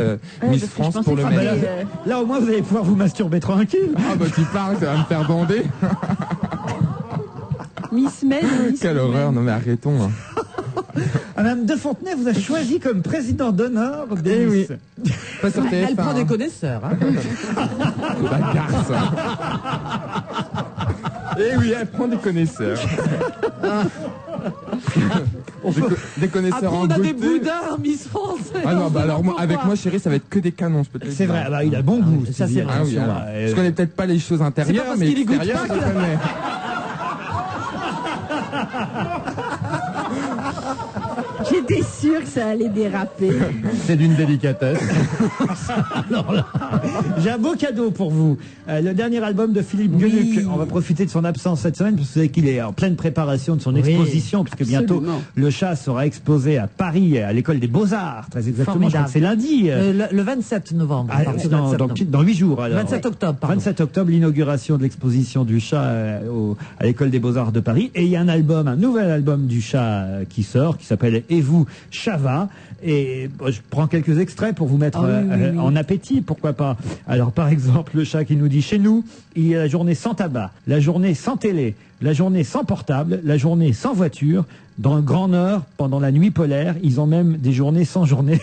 Miss France pour le Maine.
Là au moins vous allez pouvoir vous masturber tranquille.
Ah tu parles, ça va me faire bander.
Miss Men.
Quelle horreur, non mais arrêtons.
Madame de Fontenay vous a choisi comme président d'honneur des Miss.
Pas sur TF1,
elle prend des connaisseurs.
Bagarre, ça. Eh oui, elle prend des connaisseurs. Des connaisseurs.
Après,
en
on a des
beauté.
boudins, Miss France.
Ah non, alors moi, avec moi, chérie, ça va être que des canons, je peux te le dire.
C'est vrai, il a bon goût.
Ça, c'est vrai.
Ah oui, je connais peut-être pas les choses intérieures, mais
extérieures,
je connais.
J'étais sûre que ça allait déraper.
C'est d'une délicatesse.
Alors là, j'ai un beau cadeau pour vous. Le dernier album de Philippe Gueluc. On va profiter de son absence cette semaine, parce que vous savez qu'il est en pleine préparation de son exposition, puisque bientôt le chat sera exposé à Paris, à l'école des Beaux-Arts, très exactement. Je crois que c'est lundi.
Le 27 novembre.
Dans 8 jours. Alors.
27 octobre, pardon.
27 octobre, l'inauguration de l'exposition du chat à l'école des Beaux-Arts de Paris. Et il y a un nouvel album du chat qui sort, qui s'appelle Et vous, Chava. Et je prends quelques extraits pour vous mettre en appétit, pourquoi pas. Alors par exemple, le chat qui nous dit: chez nous, il y a la journée sans tabac, la journée sans télé, la journée sans portable, la journée sans voiture. Dans le Grand Nord, pendant la nuit polaire, ils ont même des journées sans journée.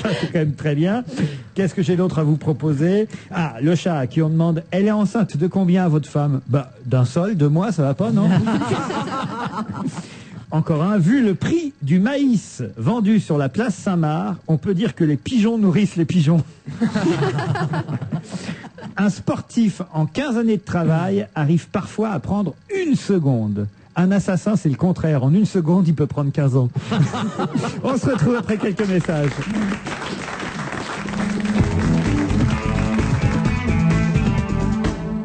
Ça, c'est quand même très bien. Qu'est-ce que j'ai d'autre à vous proposer? Ah, le chat à qui on demande: elle est enceinte de combien, votre femme? Bah, d'un seul, 2 mois, ça va pas, non? Encore un: vu le prix du maïs vendu sur la place Saint-Marc, on peut dire que les pigeons nourrissent les pigeons. Un sportif en 15 années de travail arrive parfois à prendre 1 seconde. Un assassin, c'est le contraire. En 1 seconde, il peut prendre 15 ans. On se retrouve après quelques messages.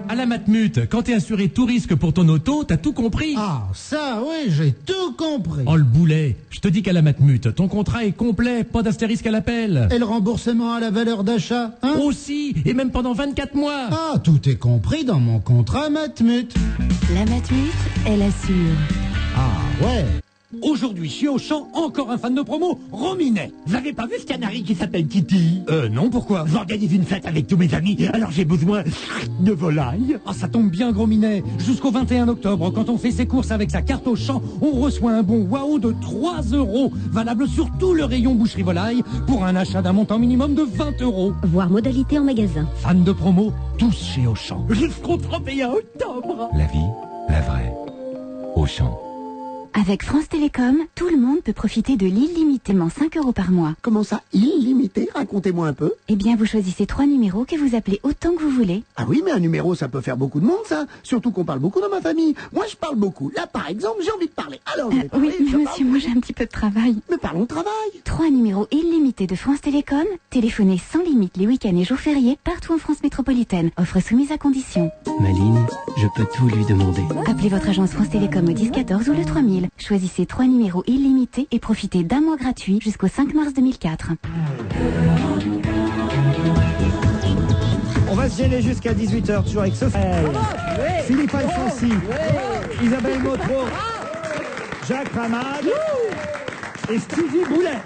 À la Matmut, quand t'es assuré tout risque pour ton auto, t'as tout compris.
Ah, ça, oui, j'ai tout compris.
Oh le boulet, je te dis qu'à la Matmut, ton contrat est complet, pas d'astérisque à l'appel.
Et le remboursement à la valeur d'achat, hein?
Aussi, et même pendant 24 mois.
Ah, tout est compris dans mon contrat Matmut.
La Matmut, elle assure.
Ah, ouais.
Aujourd'hui, chez Auchan, encore un fan de promo, Rominet. Vous avez pas vu ce canari qui s'appelle Kitty? Non, pourquoi? J'organise une fête avec tous mes amis, alors j'ai besoin de volaille. Ah, ça tombe bien, Gros Minet. Jusqu'au 21 octobre, quand on fait ses courses avec sa carte Auchan, on reçoit un bon waouh de 3 €, valable sur tout le rayon boucherie volaille, pour un achat d'un montant minimum de 20 €.
Voir modalité en magasin.
Fans de promo, tous chez Auchan. Jusqu'au 31 octobre.
La vie, la vraie. Auchan.
Avec France Télécom, tout le monde peut profiter de l'illimitément 5 € par mois.
Comment ça, illimité? Racontez-moi un peu.
Eh bien, vous choisissez 3 numéros que vous appelez autant que vous voulez.
Ah oui, mais un numéro, ça peut faire beaucoup de monde, ça. Surtout qu'on parle beaucoup dans ma famille. Moi, je parle beaucoup. Là, par exemple, j'ai envie de parler. Alors, je vais parler,
oui, mais monsieur, moi j'ai un petit peu de travail.
Mais parlons de travail.
3 numéros illimités de France Télécom. Téléphonez sans limite les week-ends et jours fériés partout en France métropolitaine. Offre soumise à condition.
Maline, je peux tout lui demander.
Appelez votre agence France Télécom au 10 14 ou le 3000. Choisissez 3 numéros illimités et profitez d'un mois gratuit jusqu'au 5 mars 2004.
On va se gêner jusqu'à 18h, toujours avec Sophie, Philippe Alfonsi, Isabelle Motro, Jacques Ramade et Stevie Boulet.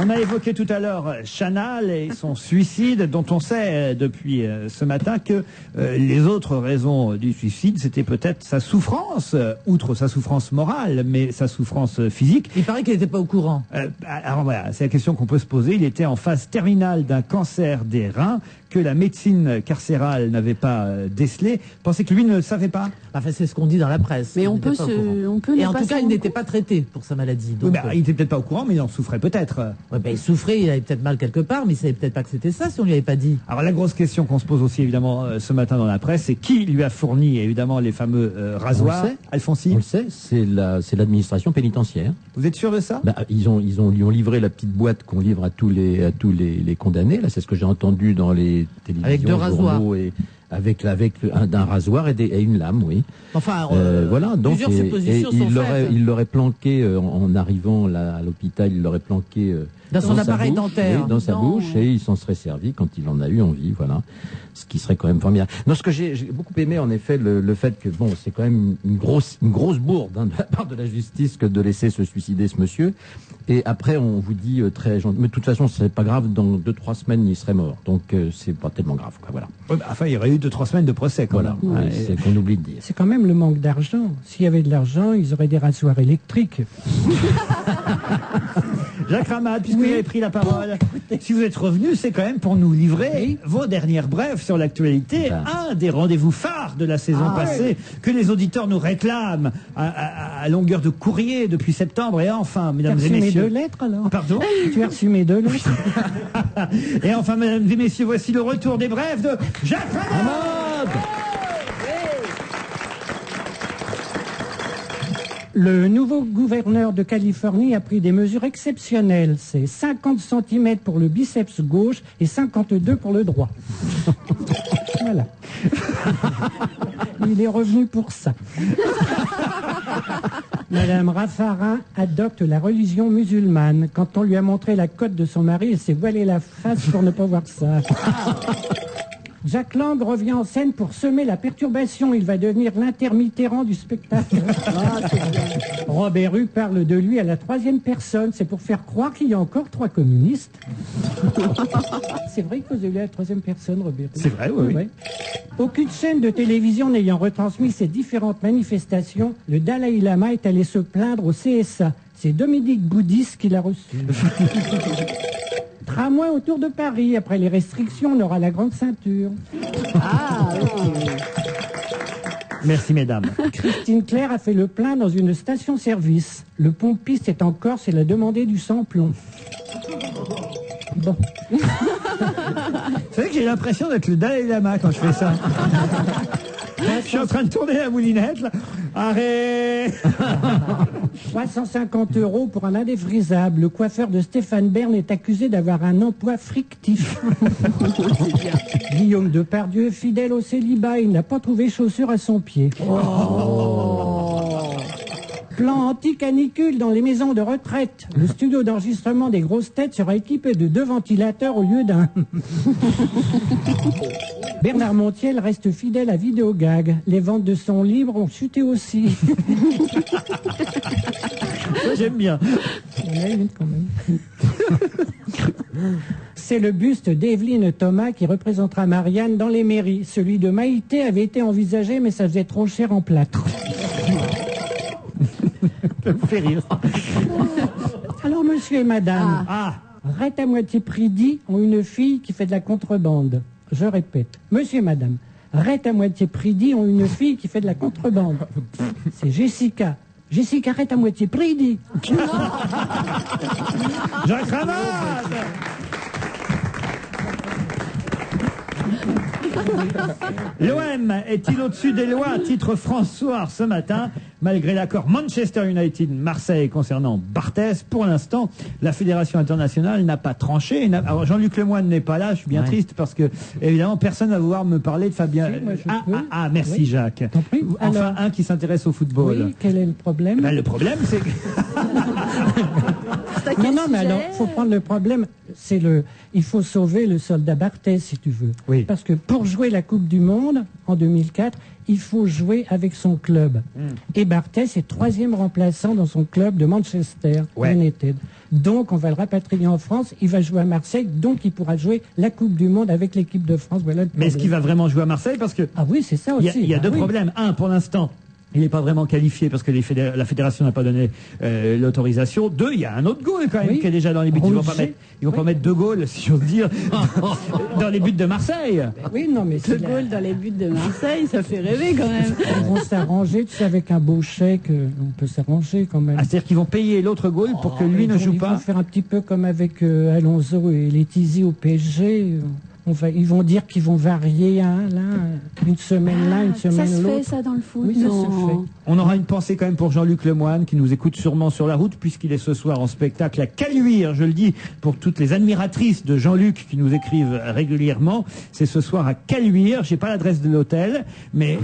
On a évoqué tout à l'heure Chanal et son suicide, dont on sait depuis ce matin que les autres raisons du suicide, c'était peut-être sa souffrance, outre sa souffrance morale, mais sa souffrance physique.
Il paraît qu'il n'était pas au courant.
Alors voilà, c'est la question qu'on peut se poser. Il était en phase terminale d'un cancer des reins que la médecine carcérale n'avait pas décelé. Pensez que lui ne le savait pas?
Enfin, c'est ce qu'on dit dans la presse.
Mais on peut
Et en tout cas, il n'était pas traité pour sa maladie. Donc,
oui, il était peut-être pas au courant, mais il en souffrait peut-être.
Ouais, il souffrait, il avait peut-être mal quelque part, mais il savait peut-être pas que c'était ça si on lui avait pas dit.
Alors la grosse question qu'on se pose aussi évidemment ce matin dans la presse, c'est qui lui a fourni évidemment les fameux rasoirs? Alfonsi?
On le sait, c'est l'administration pénitentiaire.
Vous êtes sûr de ça?
Ils lui ont livré la petite boîte qu'on livre à tous les condamnés. Là, c'est ce que j'ai entendu dans les télévisions,
avec 2 rasoirs.
Et avec d'un rasoir et une lame, oui.
Enfin,
voilà. Donc,
plusieurs suppositions sont faites.
Il l'aurait planqué en arrivant là, à l'hôpital. Il l'aurait planqué
dans son appareil dentaire,
oui, dans sa bouche, et il s'en serait servi quand il en a eu envie. Voilà. Ce qui serait quand même formidable. Non, ce que j'ai beaucoup aimé, en effet, le fait que bon, c'est quand même une grosse bourde de la part de la justice que de laisser se suicider ce monsieur. Et après, on vous dit très gentil, mais de toute façon, c'est pas grave. Dans 2-3 semaines, il serait mort. Donc, c'est pas tellement grave, quoi. Voilà.
Enfin, il y aurait eu 2-3 semaines de procès, quand
voilà.
même.
Ouais, c'est qu'on oublie de dire.
C'est quand même le manque d'argent. S'il y avait de l'argent, ils auraient des rasoirs électriques.
Jacques Ramade, puisque vous avez pris la parole, si vous êtes revenu, c'est quand même pour nous livrer vos dernières brèves sur l'actualité, un des rendez-vous phares de la saison passée, que les auditeurs nous réclament à longueur de courrier depuis septembre, et enfin, mesdames et messieurs...
Tu as reçu mes 2 lettres, alors?
Pardon?
Tu as reçu mes 2 lettres?
Et enfin, mesdames et messieurs, voici le retour des brèves de Jacques Ramade.
Le nouveau gouverneur de Californie a pris des mesures exceptionnelles. C'est 50 cm pour le biceps gauche et 52 pour le droit. Voilà. Il est revenu pour ça. Madame Raffarin adopte la religion musulmane. Quand on lui a montré la cote de son mari, elle s'est voilée la face pour ne pas voir ça. Jacques Lang revient en scène pour semer la perturbation. Il va devenir l'intermittent du spectacle. Robert Hue parle de lui à la 3e personne. C'est pour faire croire qu'il y a encore 3 communistes. C'est vrai que vous avez la 3e personne, Robert Hue.
C'est vrai, oui.
Ouais. Aucune chaîne de télévision n'ayant retransmis ces différentes manifestations, le Dalai Lama est allé se plaindre au CSA. C'est Dominique Boudis qui l'a reçu. Tramway autour de Paris. Après les restrictions, on aura la grande ceinture.
Ah, oui.
Merci, mesdames.
Christine Claire a fait le plein dans une station-service. Le pompiste est en Corse et l'a demandé du sans-plomb. Bon.
C'est vrai que j'ai l'impression d'être le Dalai Lama quand je fais ça. Je suis en train de tourner la moulinette, là. Arrête.
350 € pour un indéfrisable. Le coiffeur de Stéphane Bern est accusé d'avoir un emploi frictif. Guillaume Depardieu, fidèle au célibat, il n'a pas trouvé chaussures à son pied. Plan anti-canicule dans les maisons de retraite. Le studio d'enregistrement des grosses têtes sera équipé de 2 ventilateurs au lieu d'un. Bernard Montiel reste fidèle à Vidéogag. Les ventes de son livre ont chuté aussi.
Ça, j'aime bien.
Il y en a une quand même. C'est le buste d'Evelyne Thomas qui représentera Marianne dans les mairies. Celui de Maïté avait été envisagé, mais ça faisait trop cher en plâtre.
Ça me fait rire.
Alors, monsieur et madame,
Ah,
Rette à moitié prix dit ont une fille qui fait de la contrebande. Je répète, monsieur et madame, Rette à moitié prix dit ont une fille qui fait de la contrebande. C'est Jessica. Jessica Rette à moitié prix dit.
Jacques Ramade. L'OM est-il au-dessus des lois? Titre François ce matin. Malgré l'accord Manchester United-Marseille concernant Barthès, pour l'instant, la Fédération internationale n'a pas tranché. Alors Jean-Luc Lemoyne n'est pas là, je suis bien triste parce que, évidemment, personne va vouloir me parler de Fabien. Merci
Oui.
Jacques.
Alors,
Enfin, un qui s'intéresse au football.
Oui, quel est le problème?
Le problème, c'est que...
Non, mais alors, il faut prendre le problème, il faut sauver le soldat Barthès, si tu veux.
Oui.
Parce que pour jouer la Coupe du Monde, en 2004, il faut jouer avec son club. Et Barthès est 3e remplaçant dans son club de Manchester United. Donc, on va le rapatrier en France, il va jouer à Marseille, donc il pourra jouer la Coupe du Monde avec l'équipe de France. Voilà le problème.
Mais est-ce qu'il va vraiment jouer à Marseille? Parce que...
Ah oui, c'est ça aussi.
Il y a deux problèmes. Un, pour l'instant, il n'est pas vraiment qualifié parce que la fédération n'a pas donné l'autorisation. 2, il y a un autre goal quand même qui est déjà dans les buts. Ils vont pas mettre 2 goals, si j'ose dire, dans les buts de Marseille.
Oui, non, mais
2 goals dans les buts de Marseille, ça fait rêver quand même.
Ils vont s'arranger, tu sais, avec un beau chèque, on peut s'arranger quand même.
C'est-à-dire qu'ils vont payer l'autre goal pour que lui ne joue pas.
Ils vont faire un petit peu comme avec Alonso et Letizy au PSG. Ils vont dire qu'ils vont varier une semaine là, une semaine
Ça se
l'autre.
fait ça dans le foot?
Oui, ça se fait.
On aura une pensée quand même pour Jean-Luc Lemoyne qui nous écoute sûrement sur la route puisqu'il est ce soir en spectacle à Caluire, je le dis pour toutes les admiratrices de Jean-Luc qui nous écrivent régulièrement. C'est ce soir à Caluire, j'ai pas l'adresse de l'hôtel, mais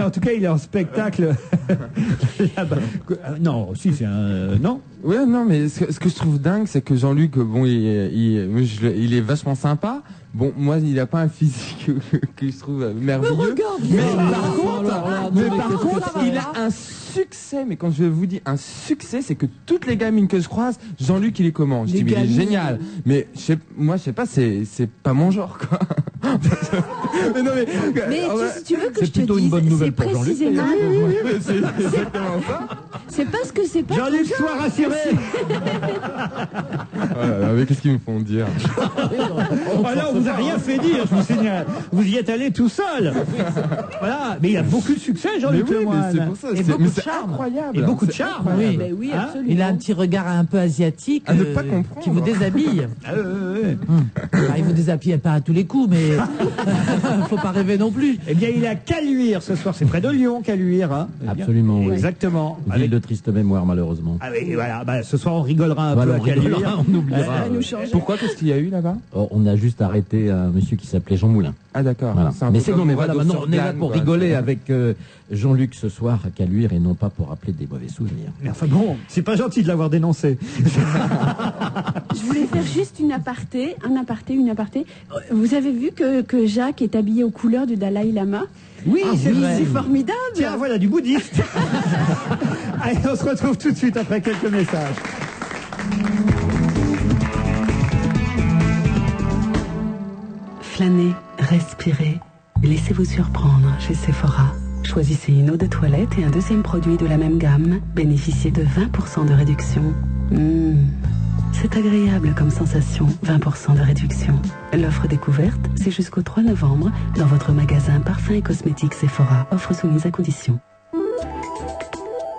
en tout cas il est en spectacle là-bas. Non, si c'est un non.
Ouais, non, mais ce que je trouve dingue, c'est que Jean-Luc, bon, il est vachement sympa. Bon, moi, il a pas un physique que je trouve merveilleux. Mais par contre, il a un succès. Mais quand je vous dis un succès, c'est que toutes les gamines que je croise, Jean-Luc, il est comment? Je dis, mais il est génial. Mais moi, je sais pas, c'est pas mon genre, quoi.
Mais tu veux que je te dise,
une bonne nouvelle pour Jean-Luc.
précisément.
C'est exactement ça.
C'est parce que c'est pas.
Jean-Luc,
ton
sois
genre.
rassuré.
Mais qu'est-ce qu'ils me font dire?
Voilà, on vous a rien fait dire, je vous signale. Vous y êtes allé tout seul. Voilà, mais il a beaucoup de succès, Jean-Luc Lemoyne.
C'est pour ça.
Et beaucoup de
c'est
charme.
incroyable.
Et beaucoup de charme.
Oui.
Ben oui, absolument.
Il a un petit regard un peu asiatique
À ne pas comprendre.
qui vous déshabille.
Ah,
Il vous déshabille pas à tous les coups, mais Faut pas rêver non plus.
Eh bien, il est à Caluire ce soir. C'est près de Lyon, Caluire. Hein.
Absolument. Oui.
Exactement.
Ville de triste mémoire, malheureusement.
Ah oui, voilà. Bah, ce soir, on rigolera un peu
Voilà,
à
on
Caluire.
rigolera, on oubliera.
Pourquoi? Qu'est-ce qu'il y a eu là-bas?
Oh, on a juste arrêté un monsieur qui s'appelait Jean Moulin.
Ah d'accord.
Voilà.
C'est un
Mais
peu
c'est
comme
non, mais
on va
voilà,
d'autres
maintenant on est là
sur
pour
Glane,
rigoler
quoi.
avec Jean-Luc ce soir à Caluire et non pas pour rappeler des mauvais souvenirs.
Mais enfin bon, c'est pas gentil de l'avoir dénoncé.
Je voulais faire juste une aparté. Vous avez vu que Jacques est habillé aux couleurs du Dalai Lama?
Oui, c'est vrai.
C'est formidable.
Tiens, voilà du bouddhiste. Allez, on se retrouve tout de suite après quelques messages.
Flânez, respirez, laissez-vous surprendre chez Sephora. Choisissez une eau de toilette et un deuxième produit de la même gamme. Bénéficiez de 20% de réduction. C'est agréable comme sensation, 20% de réduction. L'offre découverte, c'est jusqu'au 3 novembre dans votre magasin Parfums et Cosmétiques Sephora. Offre soumise à condition.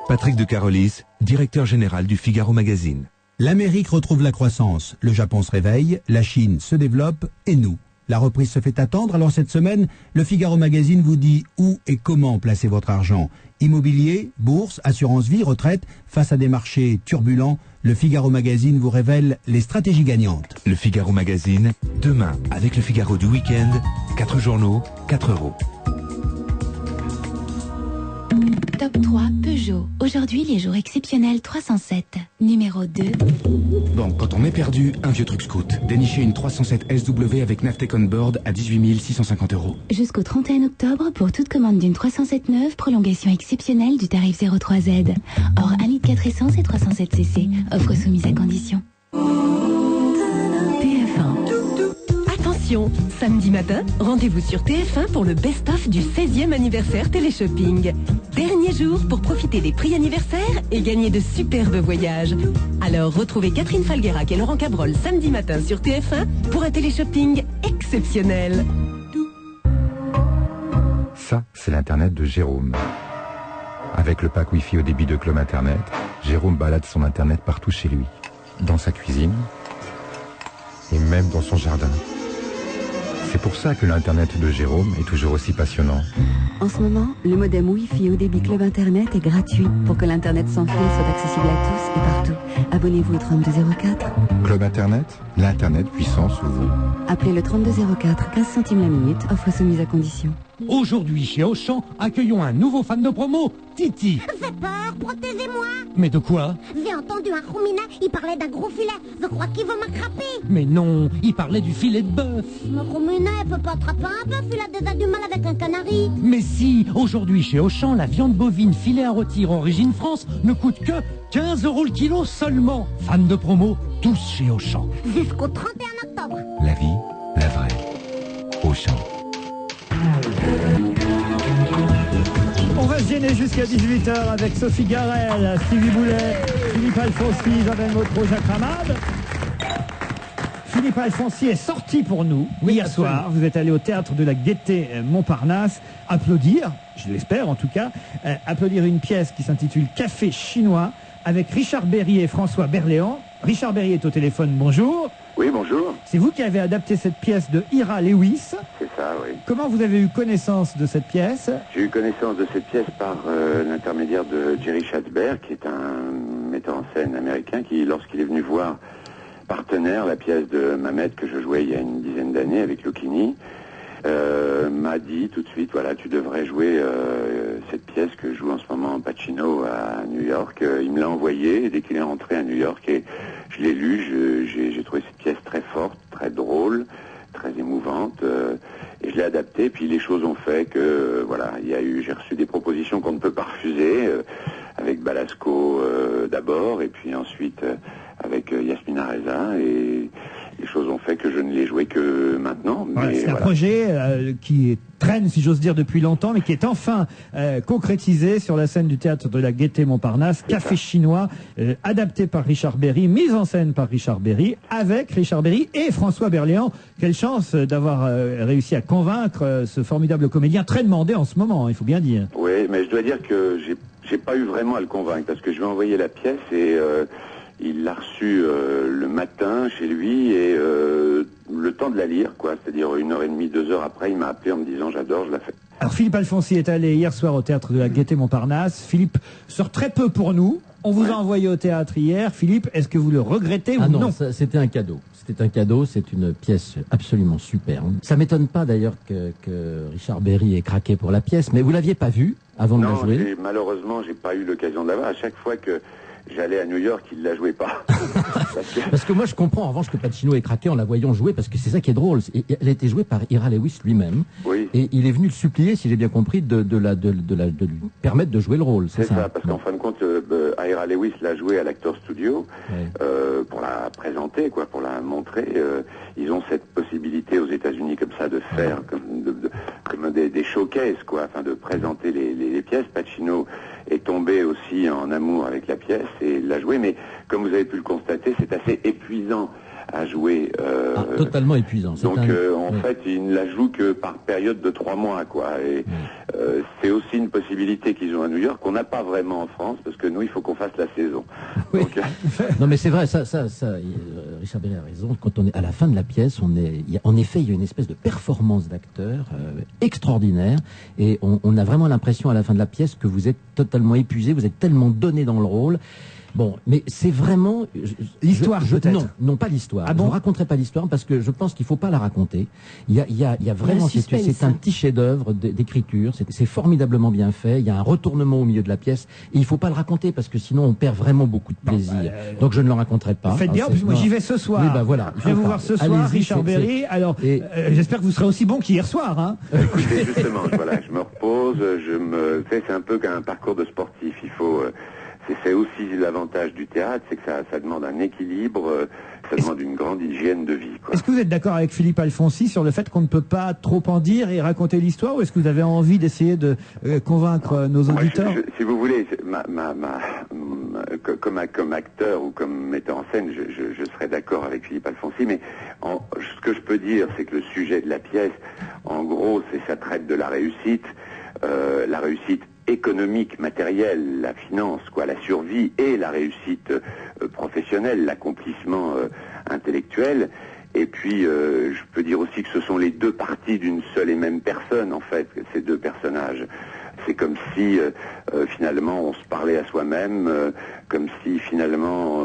Patrick de Carolis, directeur général du Figaro Magazine.
L'Amérique retrouve la croissance, le Japon se réveille, la Chine se développe et nous. La reprise se fait attendre, alors cette semaine, le Figaro Magazine vous dit où et comment placer votre argent. Immobilier, bourse, assurance vie, retraite, face à des marchés turbulents, le Figaro Magazine vous révèle les stratégies gagnantes.
Le Figaro Magazine, demain, avec le Figaro du week-end, 4 journaux, 4 €.
Top 3 Peugeot. Aujourd'hui, les jours exceptionnels 307. Numéro 2.
Bon, quand on est perdu, un vieux truc scout. Dénicher une 307 SW avec Navtec On Board à 18 650 €.
Jusqu'au 31 octobre, pour toute commande d'une 307 neuve, prolongation exceptionnelle du tarif 03Z. Hors 1 litre 4 essence et 307 cc. Offre soumise à condition.
TF1. Attention, samedi matin, rendez-vous sur TF1 pour le best-of du 16e anniversaire Téléshopping. Dernier jour pour profiter des prix anniversaires et gagner de superbes voyages. Alors retrouvez Catherine Falguerac et Laurent Cabrol samedi matin sur TF1 pour un téléshopping exceptionnel.
Ça, c'est l'Internet de Jérôme. Avec le pack Wi-Fi au débit de Club Internet, Jérôme balade son Internet partout chez lui. Dans sa cuisine et même dans son jardin. C'est pour ça que l'Internet de Jérôme est toujours aussi passionnant.
En ce moment, le modem Wi-Fi haut débit Club Internet est gratuit pour que l'Internet sans fil soit accessible à tous et partout. Abonnez-vous au 3204.
Club Internet, l'Internet puissant sous vous.
Appelez le 3204, 15 centimes la minute, offre soumise à condition.
Aujourd'hui, chez Auchan, accueillons un nouveau fan de promo, Titi.
Fais peur, protégez-moi.
Mais de quoi?
J'ai entendu un Roumina, il parlait d'un gros filet. Je crois qu'il veut m'attraper.
Mais non, il parlait du filet de bœuf.
Mais Roumina, elle peut pas attraper un bœuf, il a déjà du mal avec un canari.
Mais si, aujourd'hui chez Auchan, la viande bovine filet à rôtir origine France ne coûte que 15 € le kilo seulement. Fans de promo, tous chez Auchan.
Jusqu'au 31 octobre.
La vie, la vraie. Auchan.
On va se gêner jusqu'à 18h avec Sophie Garel, Stevie Boulet, Philippe Alfonsi, Isabelle Motro, Jacques Ramade. Philippe Alfonsi est sorti pour nous hier soir. Vous êtes allé au théâtre de la Gaîté Montparnasse applaudir, je l'espère en tout cas, applaudir une pièce qui s'intitule Café chinois avec Richard Berry et François Berléand. Richard Berry est au téléphone, bonjour.
Oui, bonjour.
C'est vous qui avez adapté cette pièce de Ira Lewis.
C'est ça, oui.
Comment vous avez eu connaissance de cette pièce?
J'ai eu connaissance de cette pièce par l'intermédiaire de Jerry Schatzberg, qui est un metteur en scène américain qui, lorsqu'il est venu voir Partenaire, la pièce de Mamet que je jouais il y a une dizaine d'années avec Lucchini, m'a dit tout de suite, voilà, tu devrais jouer cette pièce que joue en ce moment Pacino à New York. Il me l'a envoyé dès qu'il est rentré à New York et je l'ai lu. J'ai trouvé cette pièce très forte, très drôle, très émouvante et je l'ai adaptée. Puis les choses ont fait que voilà, j'ai reçu des propositions qu'on ne peut pas refuser avec Balasco d'abord et puis ensuite avec Yasmina Reza et les choses ont fait que je ne l'ai joué que maintenant.
Voilà,
Mais
c'est un projet qui traîne, si j'ose dire, depuis longtemps, mais qui est enfin concrétisé sur la scène du théâtre de la Gaîté Montparnasse. Café chinois, adapté par Richard Berry, mise en scène par Richard Berry, avec Richard Berry et François Berléand. Quelle chance d'avoir réussi à convaincre ce formidable comédien, très demandé en ce moment, il faut bien dire.
Oui, mais je dois dire que j'ai pas eu vraiment à le convaincre parce que je lui ai envoyé la pièce et il l'a reçue le matin chez lui et le temps de la lire, quoi. C'est-à-dire 1h30, 2h après, il m'a appelé en me disant j'adore, je la fais.
Alors Philippe Alfonsi est allé hier soir au théâtre de la Gaîté-Montparnasse. Philippe sort très peu pour nous. On vous a envoyé au théâtre hier. Philippe, est-ce que vous le regrettez ou non?
C'était un cadeau. C'était un cadeau, c'est une pièce absolument superbe. Ça m'étonne pas d'ailleurs que Richard Berry ait craqué pour la pièce, mais vous l'aviez pas vue avant de la jouer?
Malheureusement, j'ai pas eu l'occasion de la voir. À chaque fois que j'allais à New York, il la jouait pas.
Parce que moi, je comprends en revanche que Pacino ait craqué en la voyant jouer, parce que c'est ça qui est drôle. Elle a été jouée par Ira Lewis lui-même.
Oui.
Et il est venu le supplier, si j'ai bien compris, de lui permettre de jouer le rôle.
C'est ça, parce qu'en fin de compte, Ira Lewis l'a joué à l'Actors Studio pour la présenter, quoi, pour la montrer. Ils ont cette possibilité aux États-Unis comme ça de faire comme des showcases, quoi, afin de présenter les pièces. Pacino est tombé aussi en amour avec la pièce et l'a joué, mais comme vous avez pu le constater, c'est assez épuisant à jouer.
Totalement épuisant.
Donc en fait, il ne la joue que par période de 3 mois, quoi. Et c'est aussi une possibilité qu'ils ont à New York qu'on n'a pas vraiment en France, parce que nous, il faut qu'on fasse la saison.
Oui. Donc, non, mais c'est vrai, ça Richard Berry a raison. Quand on est à la fin de la pièce, en effet, il y a une espèce de performance d'acteur extraordinaire, et on a vraiment l'impression à la fin de la pièce que vous êtes totalement épuisé, vous êtes tellement donné dans le rôle. Bon, mais c'est vraiment
l'histoire, peut-être.
Non, pas l'histoire.
Ah bon?
Je ne raconterai pas l'histoire parce que je pense qu'il faut pas la raconter. Il y a vraiment, c'est un petit chef-d'œuvre d'écriture. C'est formidablement bien fait. Il y a un retournement au milieu de la pièce et il faut pas le raconter parce que sinon on perd vraiment beaucoup de plaisir. Donc je ne le raconterai pas.
Faites bien, moi j'y vais ce soir.
Oui, bah voilà.
Je vais vous voir ce soir, Richard Berry. Alors, j'espère que vous serez aussi bon qu'hier soir, hein.
Écoutez, justement, voilà, je me repose, c'est un peu qu'un parcours de sportif. Il faut. C'est aussi l'avantage du théâtre, c'est que ça demande un équilibre, ça demande une grande hygiène de vie, quoi.
Est-ce que vous êtes d'accord avec Philippe Alfonsi sur le fait qu'on ne peut pas trop en dire et raconter l'histoire, ou est-ce que vous avez envie d'essayer de convaincre nos auditeurs?
Si vous voulez, comme acteur ou comme metteur en scène, je serais d'accord avec Philippe Alfonsi, mais ce que je peux dire, c'est que le sujet de la pièce, en gros, ça traite de la réussite économique, matérielle, la finance, quoi, la survie et la réussite professionnelle, l'accomplissement intellectuel. Et puis, je peux dire aussi que ce sont les deux parties d'une seule et même personne, en fait, ces deux personnages. C'est comme si, finalement, on se parlait à soi-même, comme si, finalement,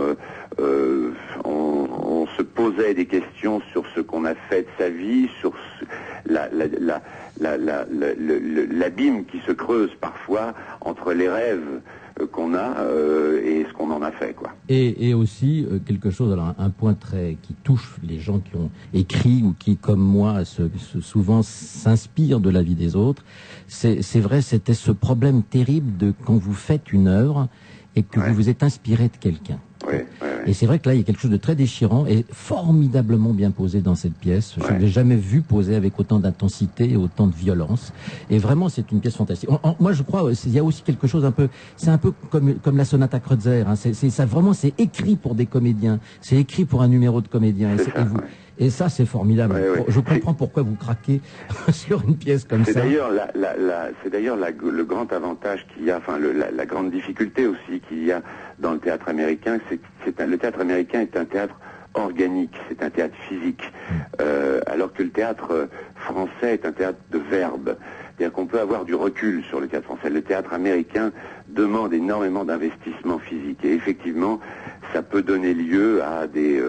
on se posait des questions sur ce qu'on a fait de sa vie, sur l'abîme qui se creuse parfois entre les rêves qu'on a et ce qu'on en a fait, quoi.
Et aussi quelque chose, alors un point qui touche les gens qui ont écrit ou qui, comme moi, souvent s'inspirent de la vie des autres. C'est vrai, c'était ce problème terrible de quand vous faites une œuvre et que vous vous êtes inspiré de quelqu'un. Et c'est vrai que là, il y a quelque chose de très déchirant et formidablement bien posé dans cette pièce. Je ne l'ai jamais vu posé avec autant d'intensité et autant de violence. Et vraiment, c'est une pièce fantastique. Moi, je crois, il y a aussi quelque chose c'est un peu comme la sonate à Kreutzer. Hein. C'est écrit pour des comédiens. C'est écrit pour un numéro de comédien. Et ça, c'est formidable. Je comprends pourquoi vous craquez sur une pièce comme ça.
C'est d'ailleurs le grand avantage qu'il y a, enfin la grande difficulté aussi qu'il y a dans le théâtre américain, le théâtre américain est un théâtre organique, c'est un théâtre physique, alors que le théâtre français est un théâtre de verbe. C'est-à-dire qu'on peut avoir du recul sur le théâtre français. Le théâtre américain demande énormément d'investissement physique. Et effectivement, ça peut donner lieu à des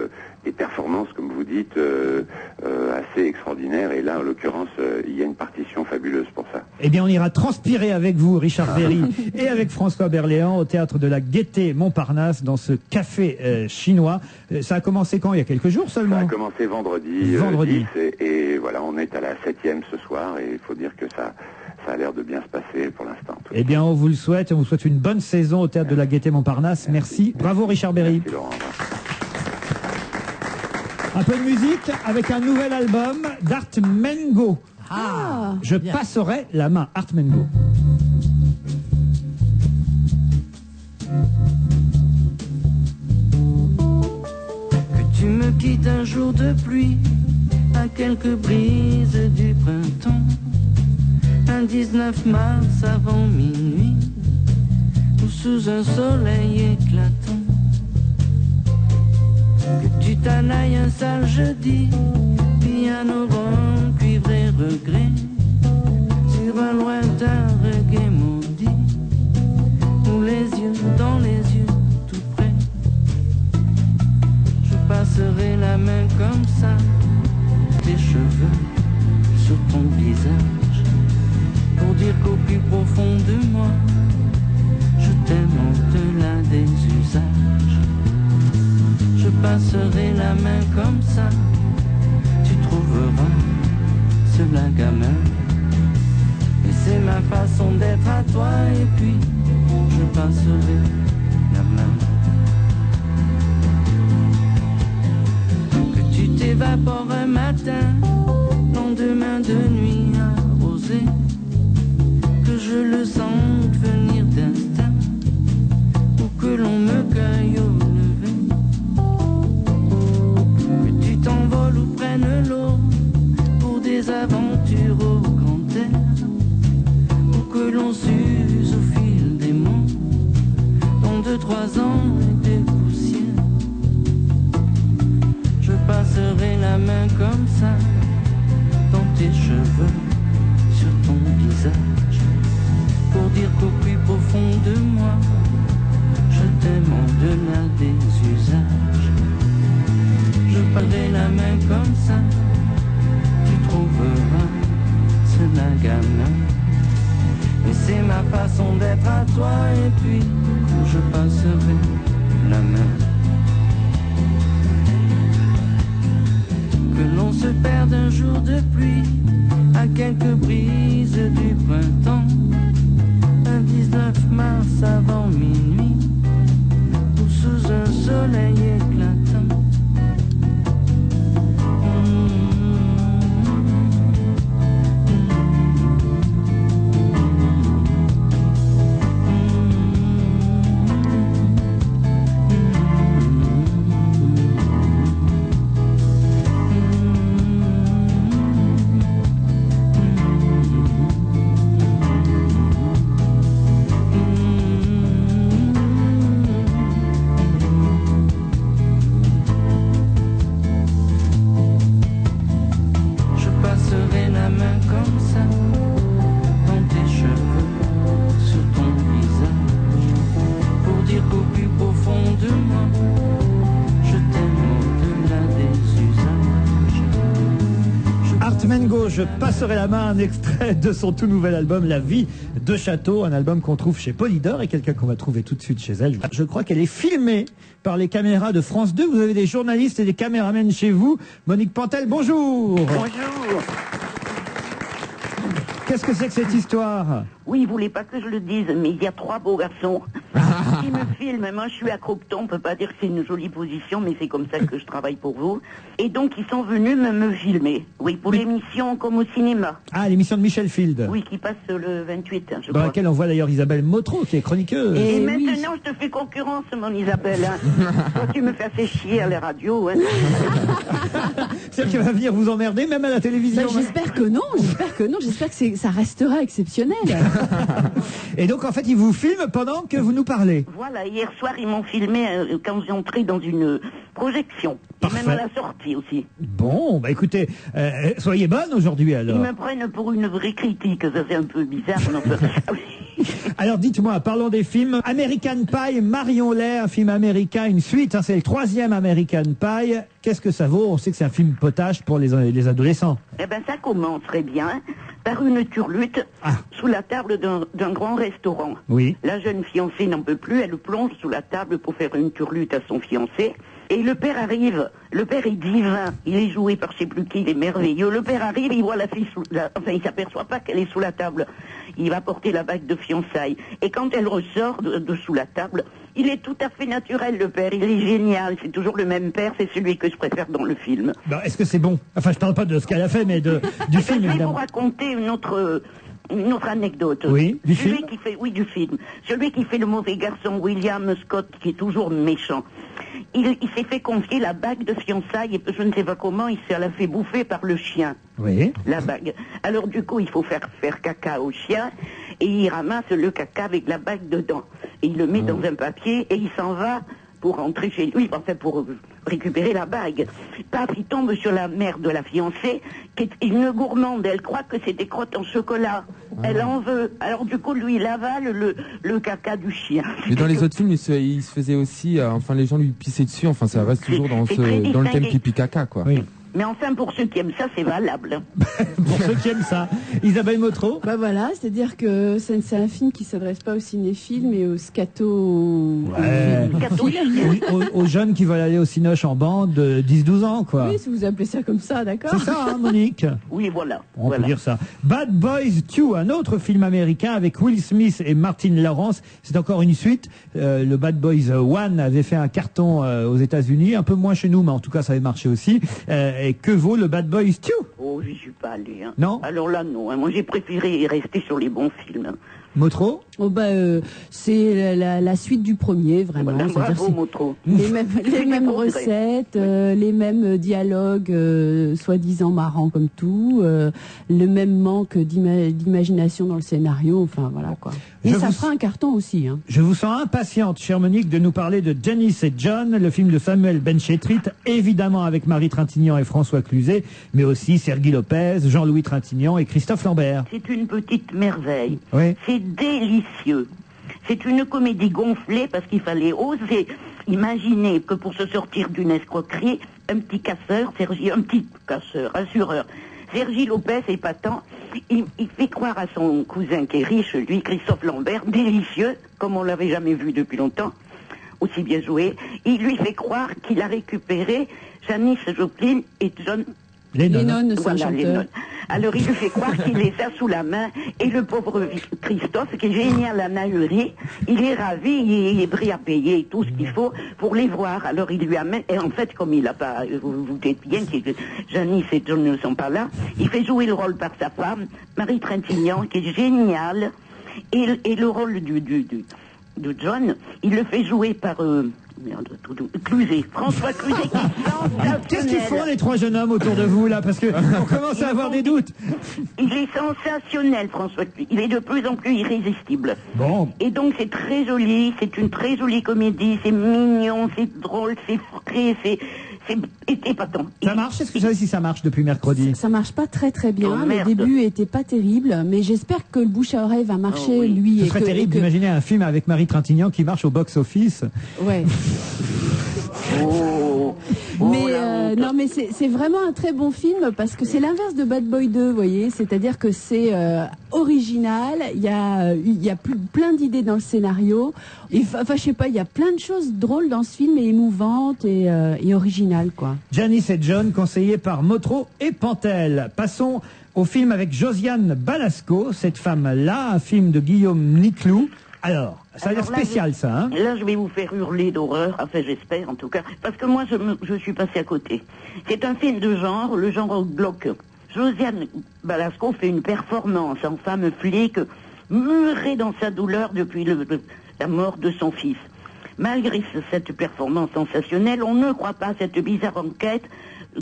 performances, comme vous dites, assez extraordinaires. Et là, en l'occurrence, il y a une partition fabuleuse pour ça.
Eh bien, on ira transpirer avec vous, Richard Berry, et avec François Berléand, au théâtre de la Gaîté-Montparnasse, dans ce café chinois. Ça a commencé quand? Il y a quelques jours seulement? Ça
a commencé vendredi. 10, et voilà, on est à la 7e ce soir, et il faut dire que ça a l'air de bien se passer pour l'instant.
Eh bien, on vous le souhaite, et on vous souhaite une bonne saison au théâtre de la Gaîté-Montparnasse. Merci. Bravo, Richard Berry.
Merci, Laurent.
Un peu de musique avec un nouvel album d'Art Mengo. Je passerai la main. Art Mengo.
Que tu me quittes un jour de pluie, à quelques brises du printemps, un 19 mars avant minuit, ou sous un soleil éclatant. tu t'en ailles un sale jeudi, piano rond, cuivre et regret, sur un lointain reggae maudit, ou les yeux dans les yeux tout près. Je passerai la main comme ça, tes cheveux sur ton visage, pour dire qu'au plus profond de moi, je t'aime au-delà des usages. Je passerai la main comme ça, tu trouveras cela gamin. Et c'est ma façon d'être à toi, et puis je passerai la main. Que tu t'évapores un matin, lendemain de nuit arrosée, que je le sente venir d'instinct, ou que l'on me cueille au lever, que tu t'envoles ou prennes l'eau pour des aventures au grand air, ou que l'on s'use au fil des mots, dans 2-3 ans et des poussières. Je passerai la main comme ça, dans tes cheveux, sur ton visage, pour dire qu'au plus profond de moi, je t'aime au-delà des usages. Je passerai la main comme ça, tu trouveras cela gamin. Et c'est ma façon d'être à toi, et puis je passerai la main. Que l'on se perde un jour de pluie, à quelques brises du printemps, un 19 mars avant minuit, ou sous un soleil éclatant.
Je passerai la main, un extrait de son tout nouvel album La Vie de Château, un album qu'on trouve chez Polydor et quelqu'un qu'on va trouver tout de suite chez elle. Je crois qu'elle est filmée par les caméras de France 2. Vous avez des journalistes et des caméramens chez vous. Monique Pantel, bonjour.
Bonjour.
Qu'est-ce que c'est que cette histoire?
Oui, vous voulez pas que je le dise, mais il y a 3 beaux garçons qui me filment. Moi, je suis à Croqueton, on peut pas dire que c'est une jolie position, mais c'est comme ça que je travaille pour vous. Et donc, ils sont venus me filmer. Oui, pour l'émission Comme au cinéma.
Ah, l'émission de Michel Field.
Oui, qui passe le 28, je
dans
crois.
laquelle on voit d'ailleurs Isabelle Motro, qui est chroniqueuse.
Et maintenant, je te fais concurrence, mon Isabelle. Hein. Toi, tu me fais assez chier à la radio. Hein.
C'est qui va venir vous emmerder, même à la télévision.
Ben, j'espère que non, j'espère que ça restera exceptionnel.
Et donc, en fait, ils vous filment pendant que vous nous parlez.
Voilà, hier soir, ils m'ont filmé quand j'ai entré dans une projection.
Parfait.
Et même à la sortie aussi.
Bon, bah écoutez, soyez bonne aujourd'hui alors.
Ils me prennent pour une vraie critique, ça c'est un peu bizarre.
Alors dites-moi, parlons des films. American Pie, Marion Lay, un film américain, une suite, hein, c'est le 3e American Pie. Qu'est-ce que ça vaut? On sait que c'est un film potache pour les adolescents.
Eh ben ça commencerait bien par une turlute sous la table d'un grand restaurant.
Oui.
La jeune fiancée n'en peut plus, elle plonge sous la table pour faire une turlute à son fiancé. Et le père arrive, le père est divin, il est joué par je sais plus qui, il est merveilleux. Le père arrive, il voit la fille enfin il s'aperçoit pas qu'elle est sous la table. Il va porter la bague de fiançailles. Et quand elle ressort de sous la table, il est tout à fait naturel, le père, il est génial, c'est toujours le même père, c'est celui que je préfère dans le film.
Bah, est-ce que c'est bon? Enfin, je parle pas de ce qu'elle a fait, mais du film,
Je vais vous
évidemment.
raconter une autre anecdote.
Oui, du film.
Du film. Celui qui fait le mauvais garçon, William Scott, qui est toujours méchant. Il s'est fait confier la bague de fiançailles et je ne sais pas comment, il se l'a fait bouffer par le chien.
Oui.
La bague. Alors du coup, il faut faire caca au chien et il ramasse le caca avec la bague dedans. Et il le met dans un papier et il s'en va pour rentrer chez lui, enfin pour récupérer la bague. Paf, il tombe sur la mère de la fiancée, qui est une gourmande. Elle croit que c'est des crottes en chocolat. Elle en veut. Alors du coup, lui, il avale le caca du chien.
Mais dans les autres films, il se faisait aussi, enfin les gens lui pissaient dessus, enfin ça reste toujours dans le thème pipi caca, quoi.
Oui.
Mais enfin, pour ceux qui aiment ça, c'est valable.
Pour ceux qui aiment ça. Isabelle Motro.
Bah voilà, c'est-à-dire que c'est un film qui s'adresse pas aux cinéphiles, mais aux scato...
Ouais. Aux jeunes qui veulent aller au cinoche en bande de 10-12 ans, quoi.
Oui, si vous appelez ça comme ça, d'accord.
C'est ça, hein, Monique?
Oui, voilà.
On peut dire ça. Bad Boys 2, un autre film américain avec Will Smith et Martin Lawrence. C'est encore une suite. Le Bad Boys 1 avait fait un carton aux États-Unis, un peu moins chez nous, mais en tout cas, ça avait marché aussi. Et que vaut le Bad Boys 2?
Oh, j'y suis pas allé. Hein.
Non?
Alors là, non. Hein. Moi, j'ai préféré rester sur les bons films. Hein.
Motro?
Oh bah, c'est la suite du premier, vraiment.
Voilà, bravo, Motro.
Les mêmes recettes, les mêmes dialogues soi-disant marrants comme tout, le même manque d'imagination dans le scénario, enfin voilà quoi. Et ça fera un carton aussi. Hein.
Je vous sens impatiente, chère Monique, de nous parler de Janice et John, le film de Samuel Benchetrit, évidemment avec Marie Trintignant et François Cluzet, mais aussi Sergi Lopez, Jean-Louis Trintignant et Christophe Lambert.
C'est une petite merveille.
Oui.
C'est délicieux. C'est une comédie gonflée parce qu'il fallait oser imaginer que pour se sortir d'une escroquerie, un petit assureur, Sergi Lopez, épatant, il fait croire à son cousin qui est riche, lui, Christophe Lambert, délicieux, comme on l'avait jamais vu depuis longtemps, aussi bien joué. Il lui fait croire qu'il a récupéré Janis Joplin et John
Lennon,
voilà, Lennon. Alors il lui fait croire qu'il les a sous la main et le pauvre Christophe, qui est génial à Nahurie, il est ravi, il est prêt à payer tout ce qu'il faut pour les voir. Alors il lui amène, et en fait comme il n'a pas, vous dites bien que Janice et John ne sont pas là, il fait jouer le rôle par sa femme, Marie Trintignant, qui est géniale, et le rôle de John, il le fait jouer par... Cluzet, François Cluzet, qui est sensationnel.
Qu'est-ce qu'ils font les trois jeunes hommes autour de vous là? Parce que on commence à avoir des doutes.
Il est sensationnel, François Cluzet. Il est de plus en plus irrésistible.
Bon.
Et donc c'est très joli, c'est une très jolie comédie, c'est mignon, c'est drôle, c'est frais, c'est épatant.
Ça marche? Est-ce que vous savez si ça marche depuis mercredi?
Ça marche pas très très bien.
Oh,
le début était pas terrible, mais j'espère que le bouche à oreille va marcher, lui.
Ce serait terrible d'imaginer un film avec Marie Trintignant qui marche au box-office.
Ouais. Mais non, mais c'est vraiment un très bon film parce que c'est l'inverse de Bad Boy 2, vous voyez. C'est-à-dire que c'est original. Il y a plein d'idées dans le scénario. Enfin, je sais pas, il y a plein de choses drôles dans ce film et émouvantes et originales, quoi.
Janice et John, conseillés par Motro et Pantel. Passons au film avec Josiane Balasco, cette femme-là, un film de Guillaume Niclou. Alors, ça a l'air spécial, ça, hein?
Là, je vais vous faire hurler d'horreur, enfin j'espère en tout cas, parce que moi je suis passé à côté. C'est un film de genre, le genre glauque. Josiane Balasco fait une performance en femme flic, murée dans sa douleur depuis la mort de son fils. Malgré cette performance sensationnelle, on ne croit pas à cette bizarre enquête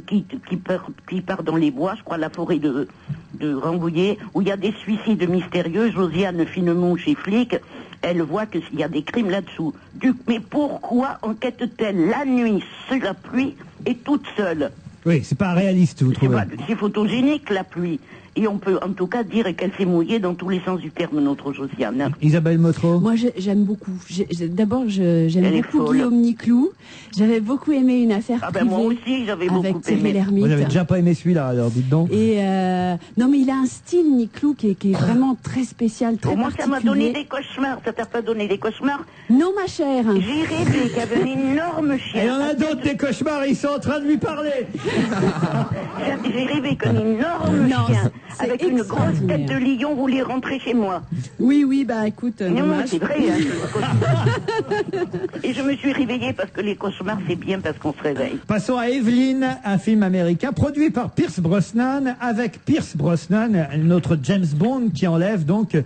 qui part dans les bois, je crois, la forêt de Rambouillet, où il y a des suicides mystérieux. Josiane, fine mouche et flic, elle voit qu'il y a des crimes là-dessous. Mais pourquoi enquête-t-elle la nuit, sous la pluie, et toute seule?
Oui, c'est pas réaliste, vous trouvez?
C'est photogénique, la pluie. Et on peut en tout cas dire qu'elle s'est mouillée dans tous les sens du terme, notre Josiane.
Isabelle Motro?
Moi, j'aime beaucoup. D'abord, j'aime beaucoup Guillaume Niclou. J'avais beaucoup aimé Une affaire privée.
Moi aussi, j'avais beaucoup aimé.
L'ermite.
Vous n'avez déjà pas aimé celui-là, alors dites donc.
Et non, mais il a un style, Niclou, qui est vraiment très spécial, très particulier.
Moi, ça m'a donné des cauchemars. Ça t'a pas donné des cauchemars?
Non, ma chère.
J'ai rêvé qu'il y avait un énorme chien.
Et il y en a d'autres, des cauchemars, ils sont en train de lui parler.
J'ai rêvé qu'un énorme chien, avec une grosse tête de lion, voulait rentrer chez moi.
Oui, bah écoute,
non, c'est vrai. Et je me suis réveillée parce que les cauchemars, c'est bien parce qu'on se réveille.
Passons à Evelyn, un film américain produit par Pierce Brosnan, avec Pierce Brosnan, notre James Bond, qui enlève donc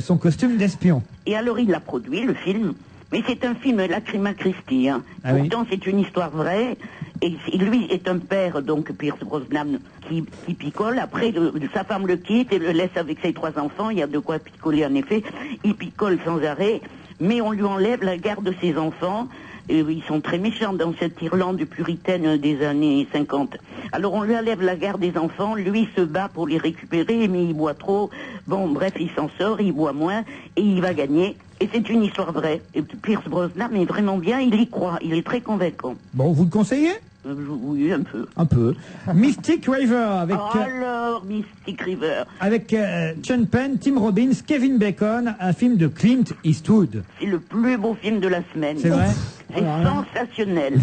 son costume d'espion.
Et alors il l'a produit, le film. Mais c'est un film Lacrima Christi. Hein.
Ah
pourtant, c'est une histoire vraie. Et lui est un père, donc Pierce Brosnan, qui picole. Après, sa femme le quitte et le laisse avec ses 3 enfants. Il y a de quoi picoler, en effet. Il picole sans arrêt. mais on lui enlève la garde de ses enfants. Ils sont très méchants dans cette Irlande puritaine des années 50. Alors on lui enlève la garde des enfants, lui se bat pour les récupérer, mais il boit trop. Bon, bref, il s'en sort, il boit moins, et il va gagner. Et c'est une histoire vraie. Et Pierce Brosnan est vraiment bien, il y croit, il est très convaincant.
Bon, vous le conseillez?
Oui, un peu.
Un peu. Mystic River avec...
Alors, Mystic River.
Avec Sean Penn, Tim Robbins, Kevin Bacon, un film de Clint Eastwood.
C'est le plus beau film de la semaine.
C'est vrai?
C'est sensationnel.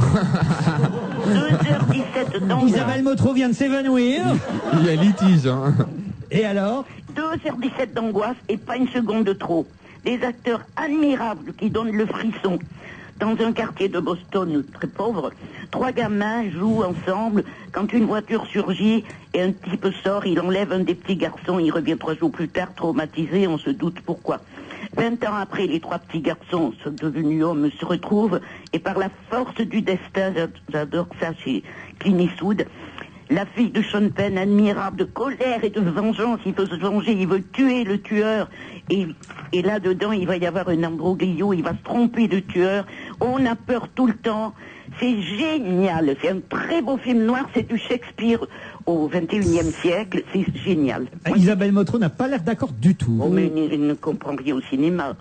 2h17 d'angoisse.
Isabelle Motro vient de s'évanouir.
Il y a litige, hein.
Et alors?
2h17 d'angoisse et pas une seconde de trop. Des acteurs admirables qui donnent le frisson. Dans un quartier de Boston très pauvre, 3 gamins jouent ensemble. Quand une voiture surgit et un type sort, il enlève un des petits garçons. Il revient 3 jours plus tard, traumatisé, on se doute pourquoi. 20 ans après, les 3 petits garçons sont devenus hommes, se retrouvent. Et par la force du destin, j'adore ça chez Clint Eastwood, la fille de Sean Penn, admirable de colère et de vengeance, il veut se venger, il veut tuer le tueur. Et là-dedans, il va y avoir un imbroglio, il va se tromper de tueur. On a peur tout le temps. C'est génial. C'est un très beau film noir. C'est du Shakespeare au XXIe siècle. C'est génial.
Isabelle Motro n'a pas l'air d'accord du tout.
Oh, mais il ne comprend rien au cinéma.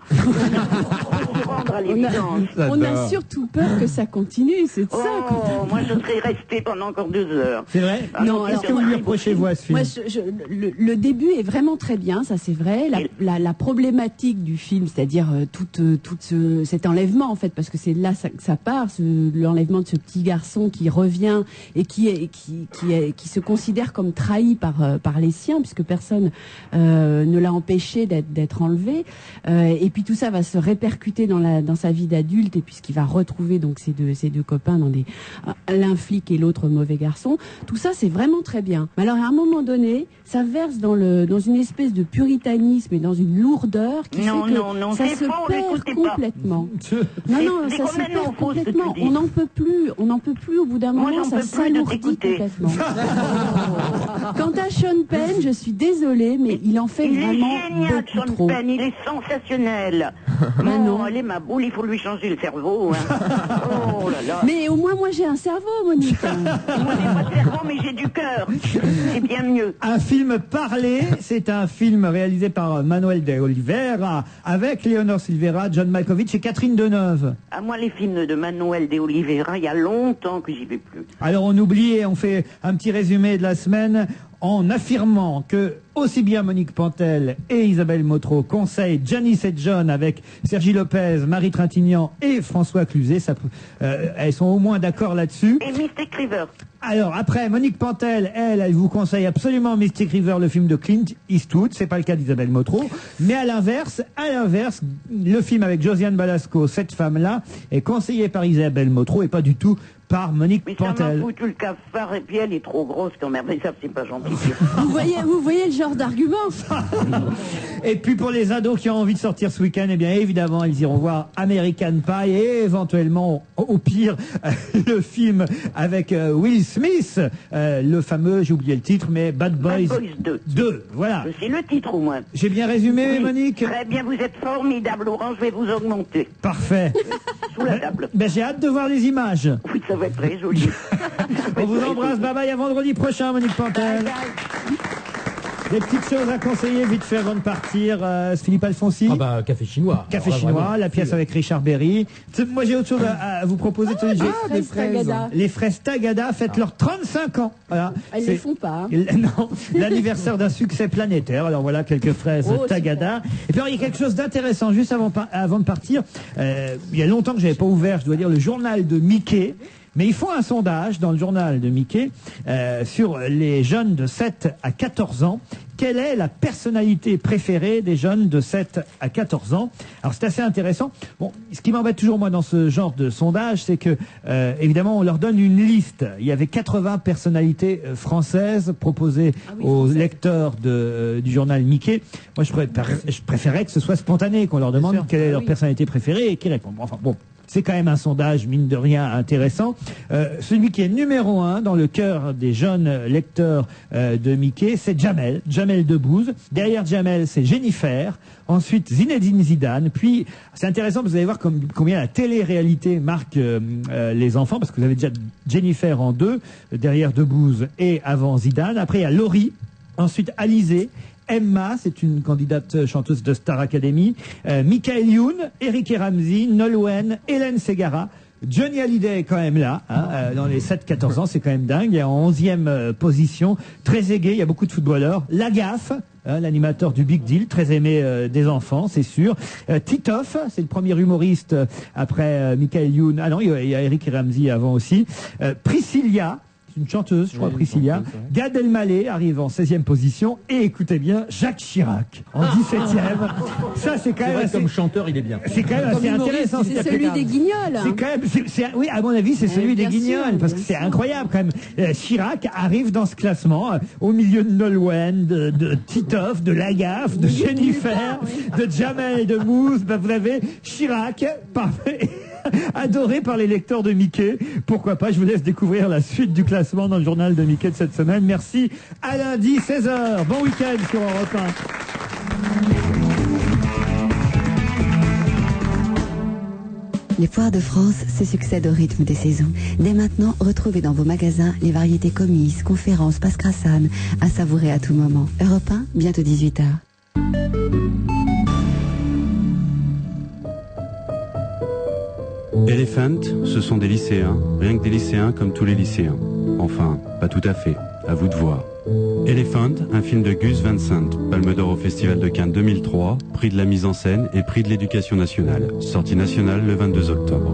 On a surtout peur que ça continue, c'est ça.
Moi, je serais resté pendant encore 2 heures.
C'est vrai?
Non,
qu'est-ce que vous lui reprochez-vous à ce film?
Moi, le début est vraiment très bien, ça c'est vrai. La problématique du film, c'est-à-dire cet enlèvement en fait, parce que c'est là que ça part, l'enlèvement de ce petit garçon qui revient et qui se considère comme trahi par les siens, puisque personne ne l'a empêché d'être enlevé. Et puis tout ça va se répercuter dans sa vie d'adulte, et puisqu'il va retrouver donc ses deux copains dans l'un flic et l'autre mauvais garçon. Tout ça c'est vraiment très bien. Mais alors à un moment donné, ça verse dans une espèce de puritanisme et dans une lourdeur qui fait que ça se perd complètement. Non, ça se perd complètement. On n'en peut plus au bout d'un moment, ça s'alourdit complètement. Quant à Sean Penn, je suis désolée, mais il en fait vraiment
génial,
beaucoup
Sean
trop.
Penn, il est sensationnel. Non, allez ma boule, il faut lui changer le cerveau. Hein. Oh là là.
Mais au moins moi j'ai un cerveau, Monique.
Moi j'ai pas de cerveau, mais j'ai du cœur. C'est bien mieux.
Un film parlé, c'est un film réalisé par Manuel de Oliveira avec Leonor Silveira, John Malkovich et Catherine Deneuve.
À moi les films de Manuel de Oliveira, il y a longtemps que j'y vais plus.
Alors on oublie et on fait un petit résumé de la semaine en affirmant que aussi bien Monique Pantel et Isabelle Motro conseillent Janice et John avec Sergi Lopez, Marie Trintignant et François Cluzet. Elles sont au moins d'accord là-dessus.
Et Mystic River.
Alors après, Monique Pantel, elle vous conseille absolument Mystic River, le film de Clint Eastwood. C'est pas le cas d'Isabelle Motro. Mais à l'inverse, le film avec Josiane Balasco, cette femme-là, est conseillé par Isabelle Motro et pas du tout par Monique Pantel.
Mais ça m'a foutu le cafard et puis elle est trop grosse quand même. Mais ça, c'est pas gentil.
Vous voyez le genre d'argument.
Et puis pour les ados qui ont envie de sortir ce week-end, eh bien évidemment, ils iront voir American Pie et éventuellement, au pire, le film avec Will Smith, le fameux, j'ai oublié le titre, mais Bad Boys 2. Voilà.
C'est le titre au moins.
J'ai bien résumé,
oui,
Monique?
Très bien, vous êtes formidable, Laurent, je vais vous augmenter.
Parfait.
Sous la table.
J'ai hâte de voir les images.
Oui, ça va être très joli.
On vous embrasse, bye bye, à vendredi prochain, Monique Pantel. Bye bye. Des petites choses à conseiller vite fait avant de partir, Philippe Alfonsi.
Café chinois.
Café chinois, la pièce avec Richard Berry. Moi j'ai autre chose à vous proposer.
Des fraises Tagada.
Les fraises Tagada fêtent leurs 35 ans. Voilà.
Elles ne les font pas.
Non, l'anniversaire d'un succès planétaire. Alors voilà quelques fraises Tagada. Et puis alors, il y a quelque chose d'intéressant juste avant de partir. Il y a longtemps que j'avais pas ouvert, je dois dire, le journal de Mickey. Mais ils font un sondage dans le journal de Mickey sur les jeunes de 7 à 14 ans. Quelle est la personnalité préférée des jeunes de 7 à 14 ans? Alors c'est assez intéressant. Bon, ce qui m'embête toujours moi dans ce genre de sondage, c'est que évidemment on leur donne une liste. Il y avait 80 personnalités françaises proposées aux lecteurs du journal Mickey. Moi je préférais que ce soit spontané, qu'on leur demande quelle est leur personnalité préférée et qu'ils répondent. Enfin bon. C'est quand même un sondage, mine de rien, intéressant. Celui qui est numéro 1 dans le cœur des jeunes lecteurs de Mickey, c'est Jamel Debbouze. Derrière Jamel, c'est Jennifer. Ensuite, Zinedine Zidane. Puis, c'est intéressant, vous allez voir combien la télé-réalité marque les enfants, parce que vous avez déjà Jennifer en 2, derrière Debbouze et avant Zidane. Après, il y a Laurie. Ensuite, Alizée. Emma, c'est une candidate chanteuse de Star Academy. Michael Youn, Eric et Ramsey, Nolwenn, Hélène Ségara. Johnny Hallyday est quand même là, dans les 7-14 ans, c'est quand même dingue. Il est en 11e position, très aigué, il y a beaucoup de footballeurs. Lagaffe, l'animateur du Big Deal, très aimé des enfants, c'est sûr. Titoff, c'est le premier humoriste après Michael Youn. Ah non, il y a Eric et Ramsey avant aussi. Priscilla, une chanteuse, je crois, Priscilla. Gad Elmaleh arrive en 16e position. Et écoutez bien, Jacques Chirac en 17e. Ça, c'est quand même assez...
Comme chanteur, il est bien.
C'est quand même assez intéressant.
C'est celui des Guignols.
C'est quand même, oui, à mon avis, c'est celui des Guignols, parce que c'est incroyable quand même. Chirac arrive dans ce classement au milieu de Nolwenn, de Titoff, de Lagaffe, de Jennifer, de Jamel et de Mousse. Ben, vous avez Chirac, parfait. Adoré par les lecteurs de Mickey. Pourquoi pas, je vous laisse découvrir la suite du classement dans le journal de Mickey de cette semaine. Merci, à lundi 16h. Bon week-end sur Europe
1. Les foires de France se succèdent au rythme des saisons. Dès maintenant, retrouvez dans vos magasins les variétés commises, conférences, passe-crassanes, à savourer à tout moment. Europe 1, bientôt 18h.
Elephant, ce sont des lycéens, rien que des lycéens comme tous les lycéens. Enfin, pas tout à fait, à vous de voir. Elephant, un film de Gus Van Sant, Palme d'Or au Festival de Cannes 2003, prix de la mise en scène et prix de l'éducation nationale, sortie nationale le 22 octobre.